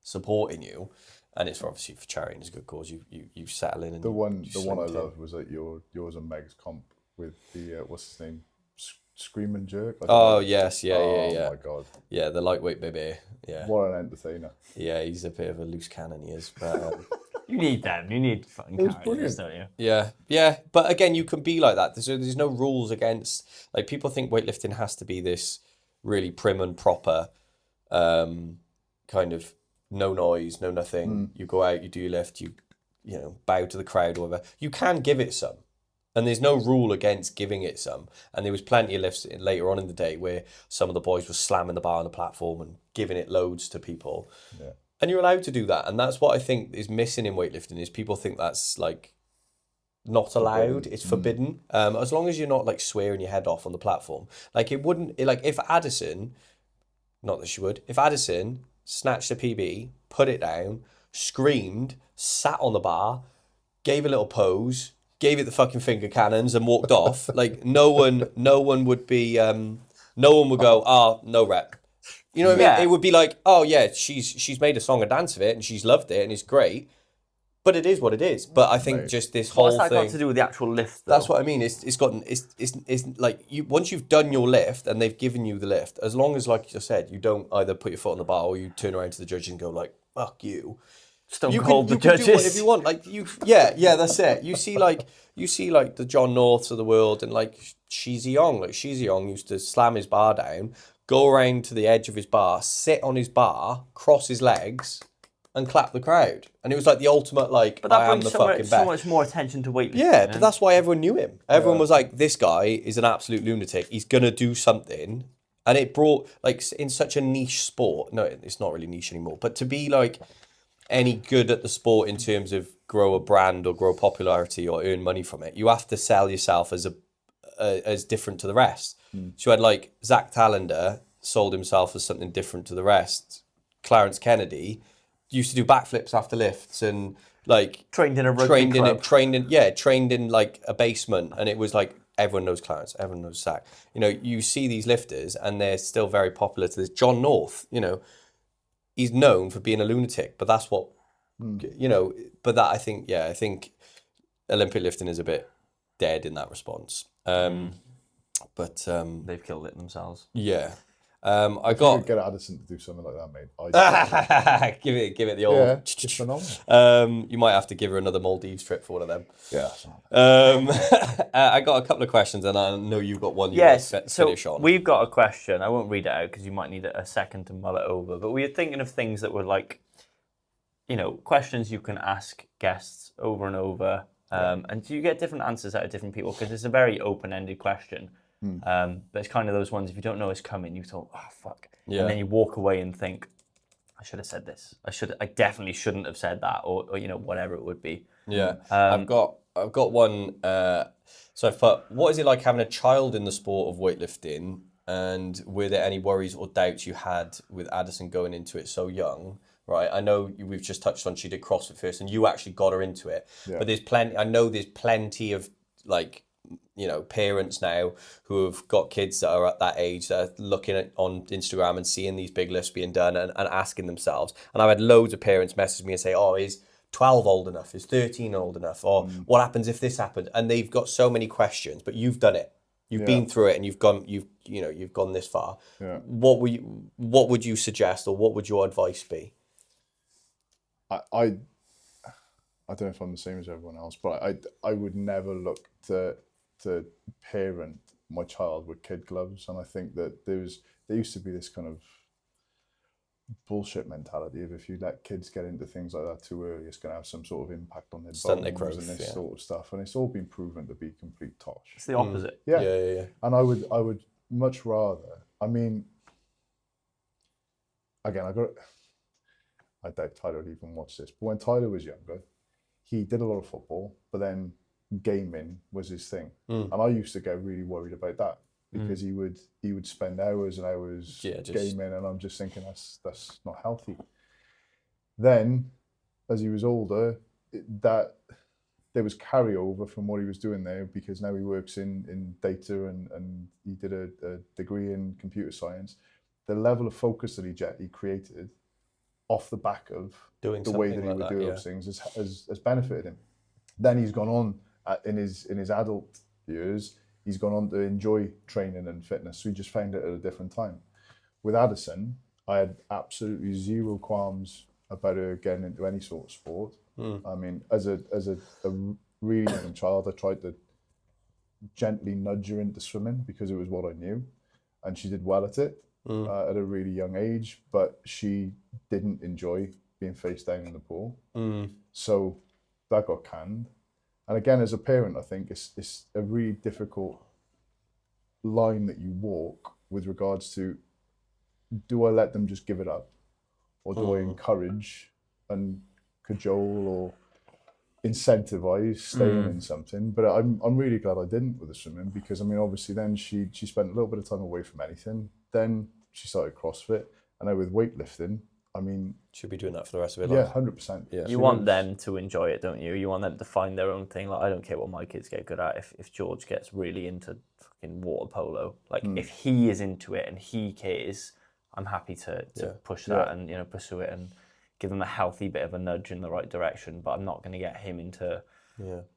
supporting you, and it's obviously for charity and it's a good cause, you settle in. And the one I loved was at yours and Meg's comp with the what's his name, Scream and Jerk. Yes, yeah. Oh my God. Yeah, the lightweight baby. Yeah. What an entertainer. Yeah, he's a bit of a loose cannon, he is. But you need them. You need fucking characters, don't you? Yeah. But again, you can be like that. There's no rules against. Like, people think weightlifting has to be this really prim and proper, kind of, no noise, no nothing. You go out, you do your lift, you bow to the crowd or whatever. You can give it some. And there's no rule against giving it some. And there was plenty of lifts later on in the day where some of the boys were slamming the bar on the platform and giving it loads to people. Yeah. And you're allowed to do that. And that's what I think is missing in weightlifting, is people think that's like not allowed. It's forbidden. As long as you're not like swearing your head off on the platform. Like, it wouldn't, like if Addison, not that she would, if Addison snatched a PB, put it down, screamed, sat on the bar, gave a little pose, gave it the fucking finger cannons and walked off. Like, no one would be, no one would go, no rep. You know what I mean? It would be like, oh yeah, she's made a song and dance of it and she's loved it and it's great. But it is what it is. But I think just this whole thing. What's that got to do with the actual lift, though? That's what I mean. It's like, once you've done your lift and they've given you the lift, as long as, like you said, you don't either put your foot on the bar or you turn around to the judge and go like, fuck you. Stone You Cold can, the you can judges. do whatever you want. Like that's it. You see like the John Norths of the world, and like Shizi Young. Like Shizi Young used to slam his bar down, go around to the edge of his bar, sit on his bar, cross his legs, and clap the crowd. And it was like the ultimate, like, But that I am brings the so fucking much, best. so much more attention to weightlifting. Yeah, but that's why everyone knew him. Everyone was like, this guy is an absolute lunatic. He's going to do something. And it brought, like, in such a niche sport, no, it's not really niche anymore, but to be, like, any good at the sport in terms of grow a brand or grow popularity or earn money from it, you have to sell yourself as different to the rest. So you had, like, Zach Tallender sold himself as something different to the rest. Clarence Kennedy used to do backflips after lifts and like trained in a rugby club. trained in like a basement, and it was like everyone knows Clarence, everyone knows Zach. You know, you see these lifters and they're still very popular to this. John North, you know, he's known for being a lunatic, but that's what you know. But that I think Olympic lifting is a bit dead in that response. But They've killed it themselves. yeah. I could get Addison to do something like that, mate. give it the old. Yeah, it's phenomenal. You might have to give her another Maldives trip for one of them. Yeah. I got a couple of questions, and I know you've got one. Yes, finish on. We've got a question. I won't read it out because you might need a second to mull it over. But we were thinking of things that were like, you know, questions you can ask guests over and over, and you get different answers out of different people because it's a very open-ended question. But it's kind of those ones, if you don't know it's coming, you thought, oh fuck, and then you walk away and think, I should have said this. I definitely shouldn't have said that, or you know, whatever it would be. Yeah, I've got one. So I've put, what is it like having a child in the sport of weightlifting, and were there any worries or doubts you had with Addison going into it so young? Right, I know we've just touched on she did CrossFit first, and you actually got her into it. Yeah. But there's plenty. I know there's plenty of like, you know, parents now who have got kids that are at that age that are looking at on Instagram and seeing these big lifts being done and asking themselves. And I've had loads of parents message me and say, "Oh, is 12 old enough? Is 13 old enough? Or what happens if this happened?" And they've got so many questions. But you've done it. You've been through it, and you've gone this far. Yeah. What would you suggest, or what would your advice be? I don't know if I'm the same as everyone else, but I would never look to parent my child with kid gloves. And I think that there used to be this kind of bullshit mentality of if you let kids get into things like that too early, it's going to have some sort of impact on their bones and this sort of stuff. And it's all been proven to be complete tosh. It's the opposite. Yeah. And I would much rather, I mean, again, I doubt Tyler would even watch this, but when Tyler was younger, he did a lot of football, but then gaming was his thing. And I used to get really worried about that because he would spend hours and hours gaming, and I'm just thinking that's not healthy. Then, as he was older, that there was carryover from what he was doing there, because now he works in data and he did a degree in computer science. The level of focus that he created off the back of doing the way that he would do those things has benefited him. Then he's gone on in his adult years, he's gone on to enjoy training and fitness. So he just found it at a different time. With Addison, I had absolutely zero qualms about her getting into any sort of sport. I mean, as a really young child, I tried to gently nudge her into swimming because it was what I knew, and she did well at it at a really young age. But she didn't enjoy being face down in the pool, so that got canned. And again, as a parent, I think it's a really difficult line that you walk with regards to, do I let them just give it up, or do I encourage and cajole or incentivize staying in something? But I'm really glad I didn't with the swimming, because I mean, obviously then she spent a little bit of time away from anything. Then she started CrossFit, and now with weightlifting, I mean, she'll be doing that for the rest of her life. Yeah, 100%. Yeah. You want them to enjoy it, don't you? You want them to find their own thing. Like, I don't care what my kids get good at. If George gets really into fucking water polo, like if he is into it and he cares, I'm happy to push that and, you know, pursue it and give him a healthy bit of a nudge in the right direction. But I'm not going to get him into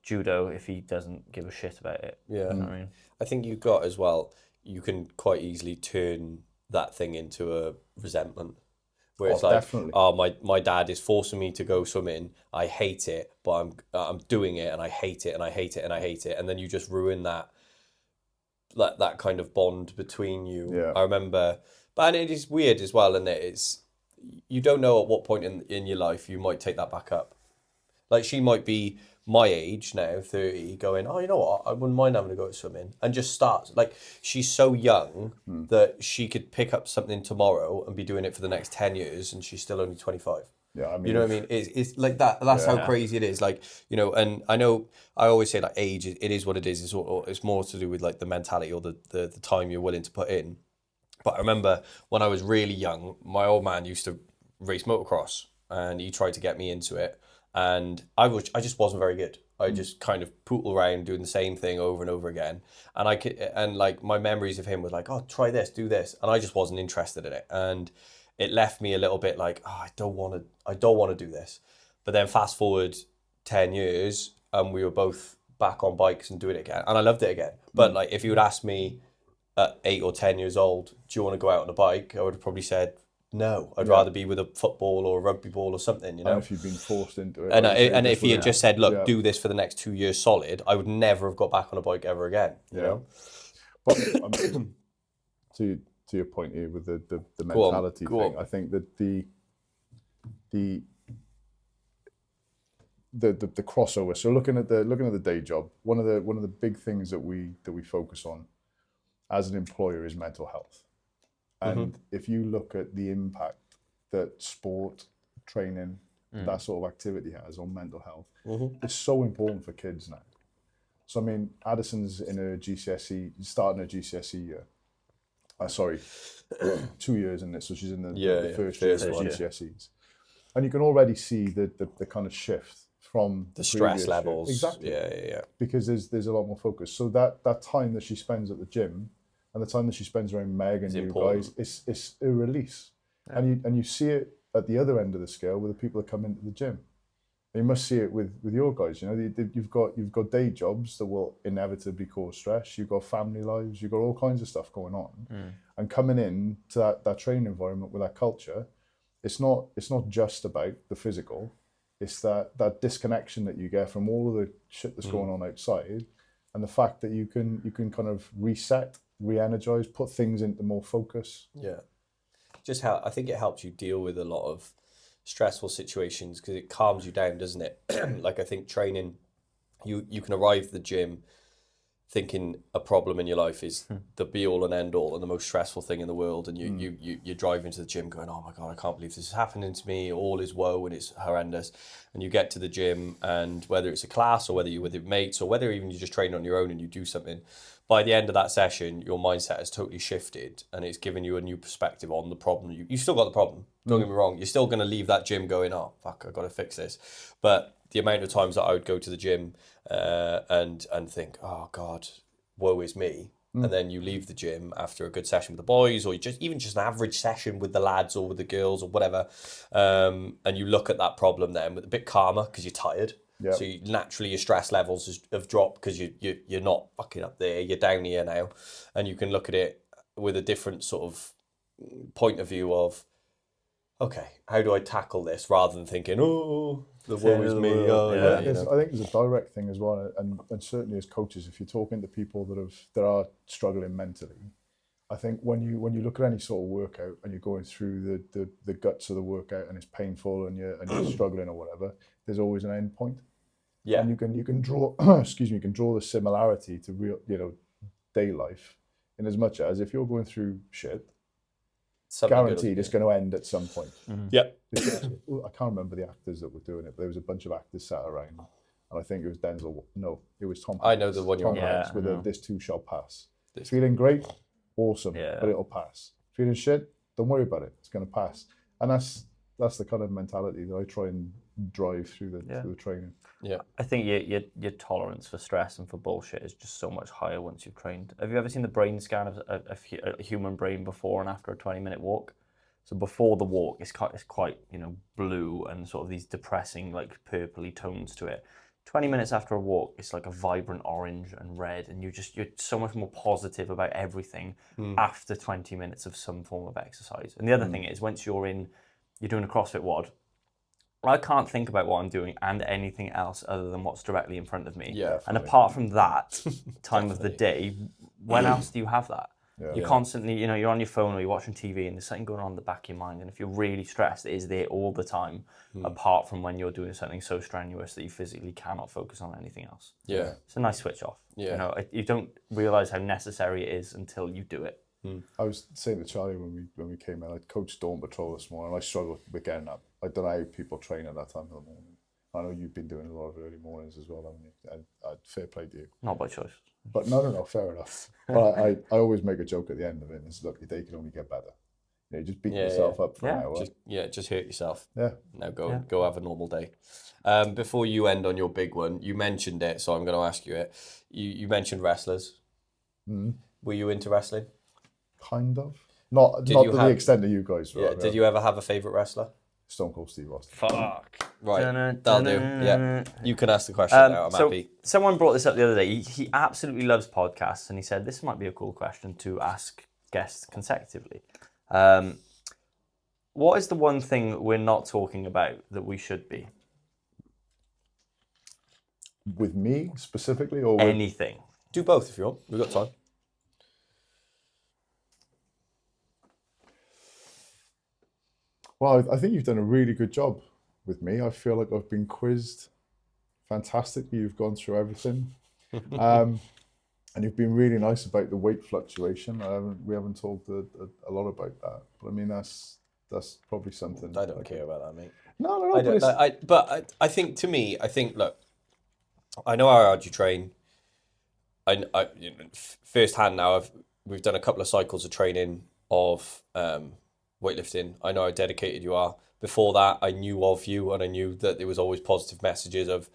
judo if he doesn't give a shit about it. Yeah. You know what I mean? I think you've got as well, you can quite easily turn that thing into a resentment. where it's definitely. my dad is forcing me to go swimming. I hate it, but I'm doing it, and I hate it, and I hate it, and I hate it, and then you just ruin that kind of bond between you. Yeah. I remember, but it is weird as well, and it's you don't know at what point in your life you might take that back up. Like she might be my age now, 30, going, oh, you know what? I wouldn't mind having to go swimming, and just start. Like she's so young that she could pick up something tomorrow and be doing it for the next 10 years, and she's still only 25. Yeah, I mean, you know what I mean? It's like that. That's how crazy it is. Like, you know, and I know I always say like age, it is what it is. It's more to do with like the mentality or the time you're willing to put in. But I remember when I was really young, my old man used to race motocross, and he tried to get me into it. And I just wasn't very good. I just kind of pootle around doing the same thing over and over again. And like my memories of him was like, oh, try this, do this. And I just wasn't interested in it. And it left me a little bit like, oh, I don't want to do this. But then fast forward 10 years and we were both back on bikes and doing it again. And I loved it again. But like, if you would ask me at 8 or 10 years old, do you want to go out on a bike? I would have probably said, no, I'd rather be with a football or a rugby ball or something, you know. And if you've been forced into it. And if he had just said, look, do this for the next 2 years solid, I would never have got back on a bike ever again, you know. But I mean, to your point here with the mentality thing, I think that the crossover. So looking at the day job, one of the big things that we focus on as an employer is mental health. And if you look at the impact that sport, training, that sort of activity has on mental health, it's so important for kids now. So I mean, Addison's in her GCSE, starting her GCSE year. 2 years in it, so she's in the first year of GCSEs. And you can already see the kind of shift from the stress levels. Exactly. Yeah. Because there's a lot more focus. So that time that she spends at the gym and the time that she spends around Meg and you guys, it's a release. Yeah. And you see it at the other end of the scale with the people that come into the gym. And you must see it with your guys. You know, you've got day jobs that will inevitably cause stress. You've got family lives. You've got all kinds of stuff going on. And coming in to that training environment with that culture, it's not just about the physical. It's that disconnection that you get from all of the shit that's going on outside, and the fact that you can kind of reset, re-energize, put things into more focus. Yeah, just how I think it helps you deal with a lot of stressful situations because it calms you down, doesn't it? Like I think training, you can arrive at the gym thinking a problem in your life is the be all and end all and the most stressful thing in the world, and you drive into the gym going, oh my god, I can't believe this is happening to me, all is woe and it's horrendous. And you get to the gym, and whether it's a class or whether you're with your mates or whether even you just train on your own and you do something, by the end of that session your mindset has totally shifted and it's given you a new perspective on the problem. You've still got the problem, don't get me wrong, you're still going to leave that gym going, oh fuck, I've got to fix this. But the amount of times that I would go to the gym and think, oh God, woe is me. And then you leave the gym after a good session with the boys, or even just an average session with the lads or with the girls or whatever. And you look at that problem then with a bit calmer because you're tired. Yep. So naturally your stress levels have dropped because you're not fucking up there, you're down here now. And you can look at it with a different sort of point of view of, okay, how do I tackle this, rather than thinking, oh, the woe is me. I think there's a direct thing as well, and certainly as coaches, if you're talking to people that are struggling mentally, I think when you look at any sort of workout and you're going through the guts of the workout and it's painful and you're struggling or whatever, there's always an end point. Yeah, and you can draw you can draw the similarity to real day life, in as much as if you're going through shit, guaranteed it's going to end at some point. Yep. I can't remember the actors that were doing it, but there was a bunch of actors sat around, and I think it was Denzel. No, it was Tom Hanks. I know the one you're on. Hanks with this too shall pass. Feeling great, awesome, but it'll pass. Feeling shit, don't worry about it. It's going to pass. And that's the kind of mentality that I try and drive through the training. Yeah, I think your tolerance for stress and for bullshit is just so much higher once you've trained. Have you ever seen the brain scan of a human brain before and after a 20-minute walk? So before the walk, it's quite blue and sort of these depressing like purpley tones to it. 20 minutes after a walk, it's like a vibrant orange and red, and you're so much more positive about everything after 20 minutes of some form of exercise. And the other thing is, once you're in you're doing a CrossFit WOD, I can't think about what I'm doing and anything else other than what's directly in front of me. Yeah, and apart from that time of the day, when else do you have that? Yeah. You're constantly, you're on your phone or you're watching TV and there's something going on in the back of your mind. And if you're really stressed, it is there all the time, apart from when you're doing something so strenuous that you physically cannot focus on anything else. Yeah. It's a nice switch off. Yeah. You don't realise how necessary it is until you do it. I was saying to Charlie when we came in, I coached Dawn Patrol this morning, and I struggled with getting up. I don't know how people train at that time of the morning. I know you've been doing a lot of early mornings as well, haven't you? And fair play to you. Not by choice. But no, fair enough. But I always make a joke at the end of it. It's look, your day can only get better. Just beat yourself up for an hour. Just hurt yourself. Yeah. Now go have a normal day. Before you end on your big one, you mentioned it, so I'm going to ask you it. You mentioned wrestlers. Were you into wrestling? Kind of. Not to the extent of you guys. Yeah. Did you ever have a favourite wrestler? Stone Cold Steve Austin. Fuck. Right, that'll do. Yeah, you can ask the question now. I'm happy. Someone brought this up the other day. He absolutely loves podcasts, and he said this might be a cool question to ask guests consecutively. What is the one thing we're not talking about that we should be? With me specifically, or anything? Do both if you want. We've got time. Well, I think you've done a really good job with me. I feel like I've been quizzed fantastically. You've gone through everything. And you've been really nice about the weight fluctuation. We haven't talked a lot about that. But I mean, that's probably something. I don't care about that, mate. No. I think to me, look, I know how hard you train. I firsthand now, we've done a couple of cycles of training of weightlifting. I know how dedicated you are. Before that, I knew of you, and I knew that there was always positive messages of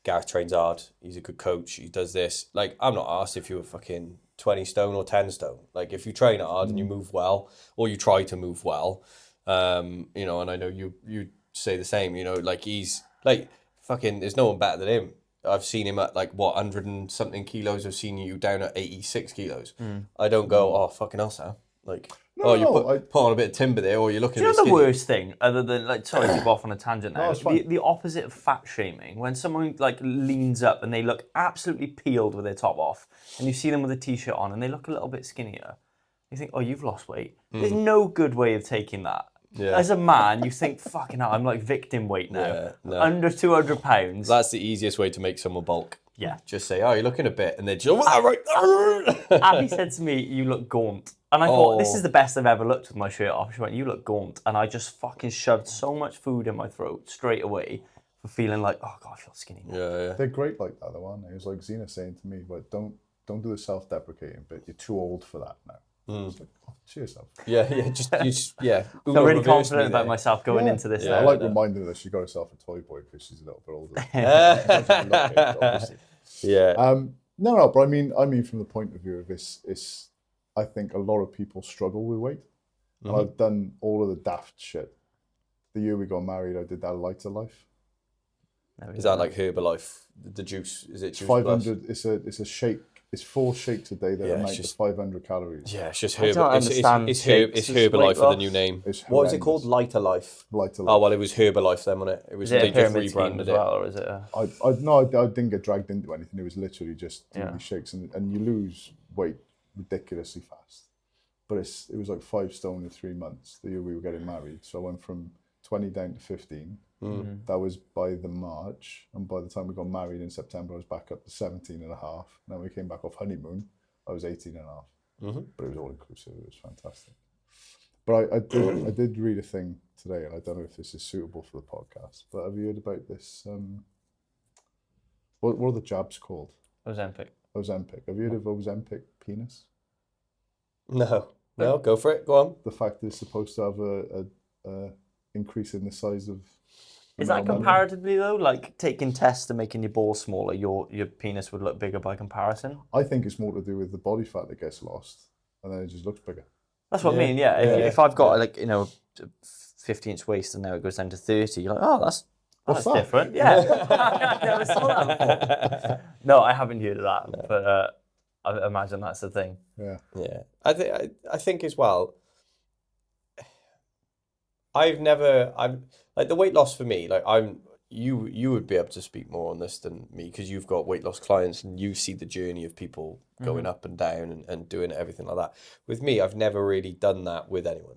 Gareth trains hard, he's a good coach, he does this. Like, I'm not asked if you were fucking 20 stone or 10 stone. Like, if you train hard and you move well, or you try to move well, and I know you say the same, like, he's like fucking, there's no one better than him. I've seen him at 100 and something kilos. I've seen you down at 86 kilos. I don't go, oh, fucking hell, Sam. Like, put on a bit of timber there, or you're looking at the worst thing, other than, sorry to go off on a tangent now, the opposite of fat shaming, when someone, leans up and they look absolutely peeled with their top off, and you see them with a t-shirt on and they look a little bit skinnier, you think, oh, you've lost weight. There's no good way of taking that. Yeah. As a man, you think, fucking hell, I'm victim weight now. Yeah, no. Under 200 pounds. That's the easiest way to make someone bulk. Yeah. Just say, oh, you're looking a bit, and they're just, right. Abby said to me, you look gaunt. And I thought, this is the best I've ever looked with my shirt off. She went, you look gaunt. And I just fucking shoved so much food in my throat straight away for feeling like, oh, God, I feel skinny now. Yeah. They're great like that, though, aren't they? It was like Zena saying to me, but don't do the self-deprecating bit. You're too old for that now. It's like, oh, cheers, yourself. Yeah. I'm really confident about myself going into this now. I like reminding her that she got herself a toy boy because she's a little bit older. Yeah. No, but I mean from the point of view of this, I think a lot of people struggle with weight. And I've done all of the daft shit. The year we got married, I did that lighter life. Is that like Herbalife? The juice? Is it juice 500? Plus? It's a shake. It's 4 shakes a day that amount to 500 calories. Yeah, it's just I don't understand. It's Herbalife for the new name. What is it called? Lighter Life. Lighter Life. Oh well, it was Herbalife then, wasn't it? It was. They just rebranded it. Well, or is it? I didn't get dragged into anything. It was literally just doing these shakes, and you lose weight ridiculously fast. But it was 5 stone in 3 months the year we were getting married. So I went from 20 down to 15. That was by the March, and by the time we got married in September, I was back up to 17 and a half. And then we came back off honeymoon, I was 18 and a half. But it was all inclusive. It was fantastic. But I did read a thing today, and I don't know if this is suitable for the podcast, but have you heard about this? What are the jabs called? Ozempic. Have you heard of Ozempic penis? No, go for it. Go on. The fact that it's supposed to have a increase in the size of. Is that comparatively though? Like taking tests and making your balls smaller, your penis would look bigger by comparison? I think it's more to do with the body fat that gets lost, and then it just looks bigger. That's what I mean. Yeah. If I've got 50-inch waist and now it goes down to 30, you're like, oh, that's different. Yeah. I never saw that before. No, I haven't heard of that, but I imagine that's the thing. Yeah. I think as well. I've like the weight loss for me, like you would be able to speak more on this than me because you've got weight loss clients and you see the journey of people going up and down and doing everything like that. With me, I've never really done that with anyone.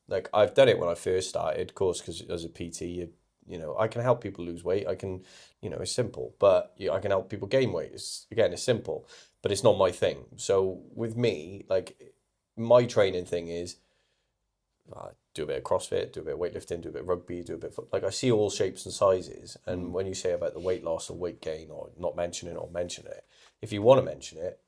Like I've done it when I first started, of course, because as a PT, you know, I can help people lose weight. I can, you know, it's simple, but I can help people gain weight. It's simple, but it's not my thing. So with me, like my training thing is do a bit of CrossFit, do a bit of weightlifting, do a bit of rugby, do a bit of, like I see all shapes and sizes. And when you say about the weight loss or weight gain or not mentioning it or mention it, if you want to mention it,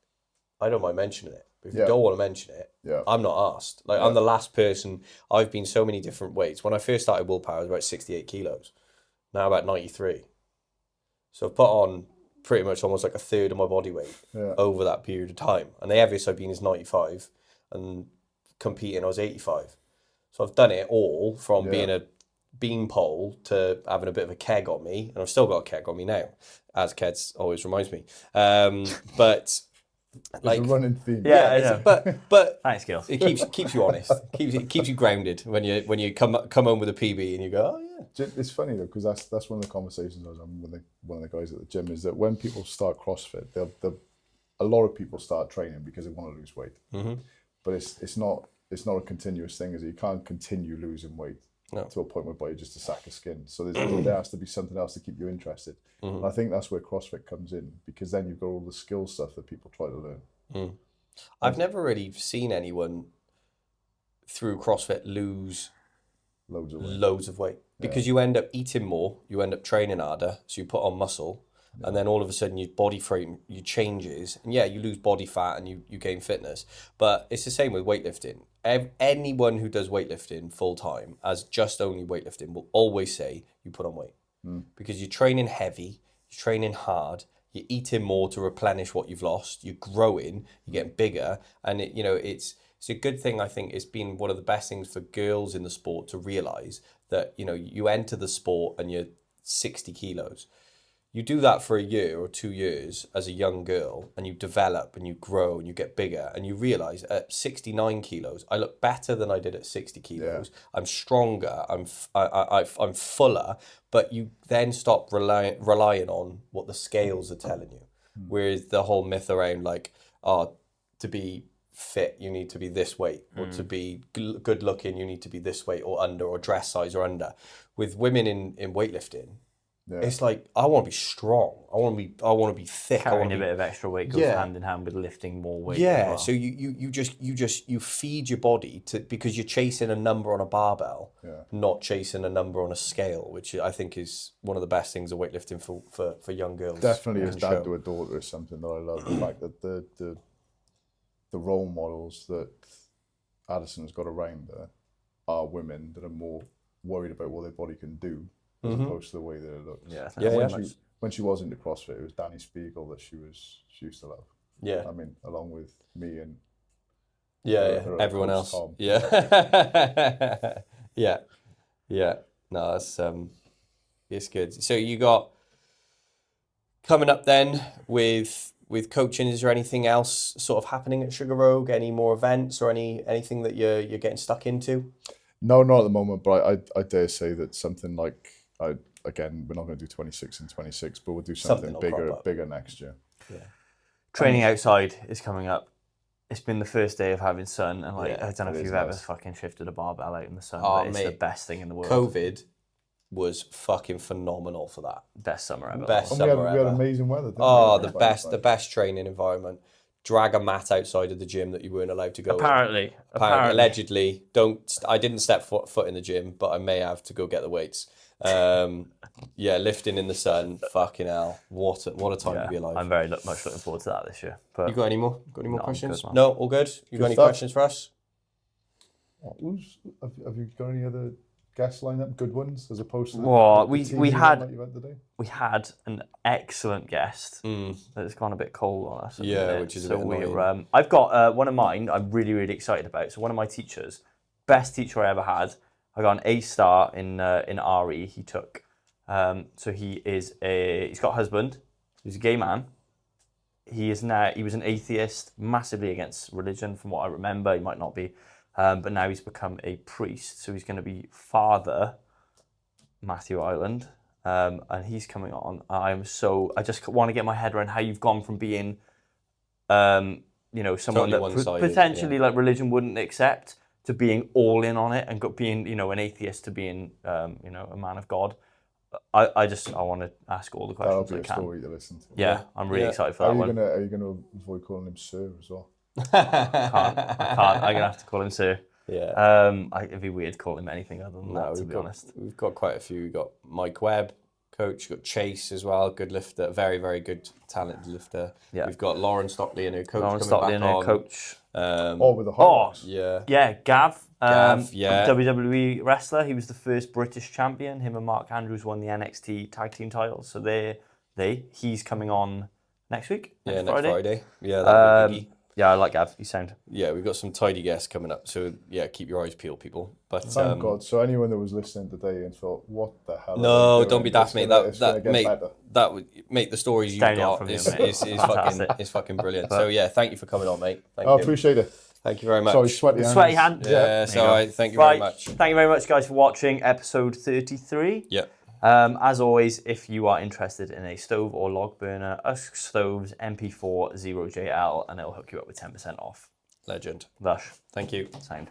I don't mind mentioning it. But if you don't want to mention it, I'm not asked. Like I'm the last person. I've been so many different weights. When I first started Willpower, I was about 68 kilos. Now about 93. So I've put on pretty much almost like a third of my body weight over that period of time. And the heaviest I've been is 95, and competing I was 85. So I've done it all from being a beanpole to having a bit of a keg on me, and I've still got a keg on me now, as Keds always reminds me. But like it's a running theme. But thanks, girls. It keeps you honest, keeps you grounded when you come home with a PB and you go, oh yeah. It's funny though, because that's one of the conversations I was having with one of the guys at the gym, is that when people start CrossFit, a lot of people start training because they want to lose weight, but it's not a continuous thing, is it? You can't continue losing weight to a point whereby you're just a sack of skin. So there has to be something else to keep you interested. And I think that's where CrossFit comes in, because then you've got all the skill stuff that people try to learn. I've never really seen anyone through CrossFit lose loads of weight because you end up eating more, you end up training harder, so you put on muscle. And then all of a sudden your body frame, you changes. And you lose body fat and you gain fitness. But it's the same with weightlifting. Anyone who does weightlifting full time as just only weightlifting will always say you put on weight. Because you're training heavy, you're training hard, you're eating more to replenish what you've lost, you're growing, you're getting bigger. And it's a good thing. I think it's been one of the best things for girls in the sport to realise that, you know, you enter the sport and you're 60 kilos. You do that for a year or 2 years as a young girl, and you develop and you grow and you get bigger, and you realise at 69 kilos, I look better than I did at 60 kilos. I'm stronger, I'm fuller, but you then stop relying on what the scales are telling you. Whereas the whole myth around like, to be fit, you need to be this weight, or to be good looking, you need to be this weight or under, or dress size or under. With women in weightlifting, it's like, I want to be strong. I want to be thick. Carrying a bit of extra weight goes hand in hand with lifting more weight. Yeah. As well. So you feed your body because you're chasing a number on a barbell, not chasing a number on a scale, which I think is one of the best things of weightlifting for young girls. Definitely, as dad to a daughter, is something that I love. The fact that the role models that Addison's got around her are women that are more worried about what their body can do, as opposed to the way that it looks. When she was into CrossFit, it was Danny Spiegel that she used to love. Yeah. I mean, along with me and everyone else. Tom. Yeah. Yeah. No, that's it's good. So you got coming up then with coaching, is there anything else sort of happening at Sugar Rogue? Any more events or anything that you're getting stuck into? No, not at the moment, but I dare say that something like, again, we're not going to do 26 and 26, but we'll do something bigger next year. Yeah. Training outside is coming up. It's been the first day of having sun, and I don't know if you've ever fucking shifted a barbell out in the sun, but it's the best thing in the world. COVID was fucking phenomenal for that. Best summer ever. We had amazing weather. The best training environment. Drag a mat outside of the gym that you weren't allowed to go. Apparently. Allegedly. I didn't step foot in the gym, but I may have to go get the weights. Lifting in the sun. Fucking hell! What a time to be alive. I'm very much looking forward to that this year. But you got any more? Questions? Good, no, all good. You got any questions for us? Have you got any other guests lined up? Good ones, as opposed to we had an excellent guest that's gone a bit cold on us. Which is a bit annoying. I've got one of mine I'm really, really excited about. So one of my teachers, best teacher I ever had. I got an A star in RE. He took. So he's got a husband. He's a gay man. He was an atheist, massively against religion, from what I remember. He might not be but now he's become a priest, so he's going to be Father Matthew Ireland, and he's coming on. I just want to get my head around how you've gone from being, someone Totally that one-sided, potentially like religion wouldn't accept, to being all in on it, and being, an atheist, to being, a man of God. I want to ask all the That'll questions be I a can. story to listen to. Yeah, I'm really excited for Are that you one. gonna avoid calling him sir as well? I can't. I'm gonna have to call him sir. Yeah. It'd be weird calling him anything other than that, to be honest. We've got quite a few. We've got Mike Webb, coach. We've got Chase as well, good lifter, very, very good, talented lifter. Yeah. We've got Lauren Stockley, a new coach. Lauren coming Stockley, back a new on. coach. With the Hawks. Yeah. Yeah, Gav. Yeah. WWE wrestler. He was the first British champion. Him and Mark Andrews won the NXT tag team titles. So he's coming on next week. Next Friday. Yeah, that'll be biggie. Yeah, I like Gav. He's sound. Yeah, we've got some tidy guests coming up. So yeah, keep your eyes peeled, people. But Thank God. So anyone that was listening today and thought, "What the hell?" No, don't be daft, mate. That the stories you've Downhill got from is fucking brilliant. So yeah, thank you for coming on, mate. I appreciate it. Thank you very much. Sorry, sweaty hands. Sweaty hand. Yeah, so thank you very much. Thank you very much, guys, for watching episode 33. Yep. As always, if you are interested in a stove or log burner, Usk Stoves MP4 0JL, and it'll hook you up with 10% off. Legend. Lush. Thank you. Sound.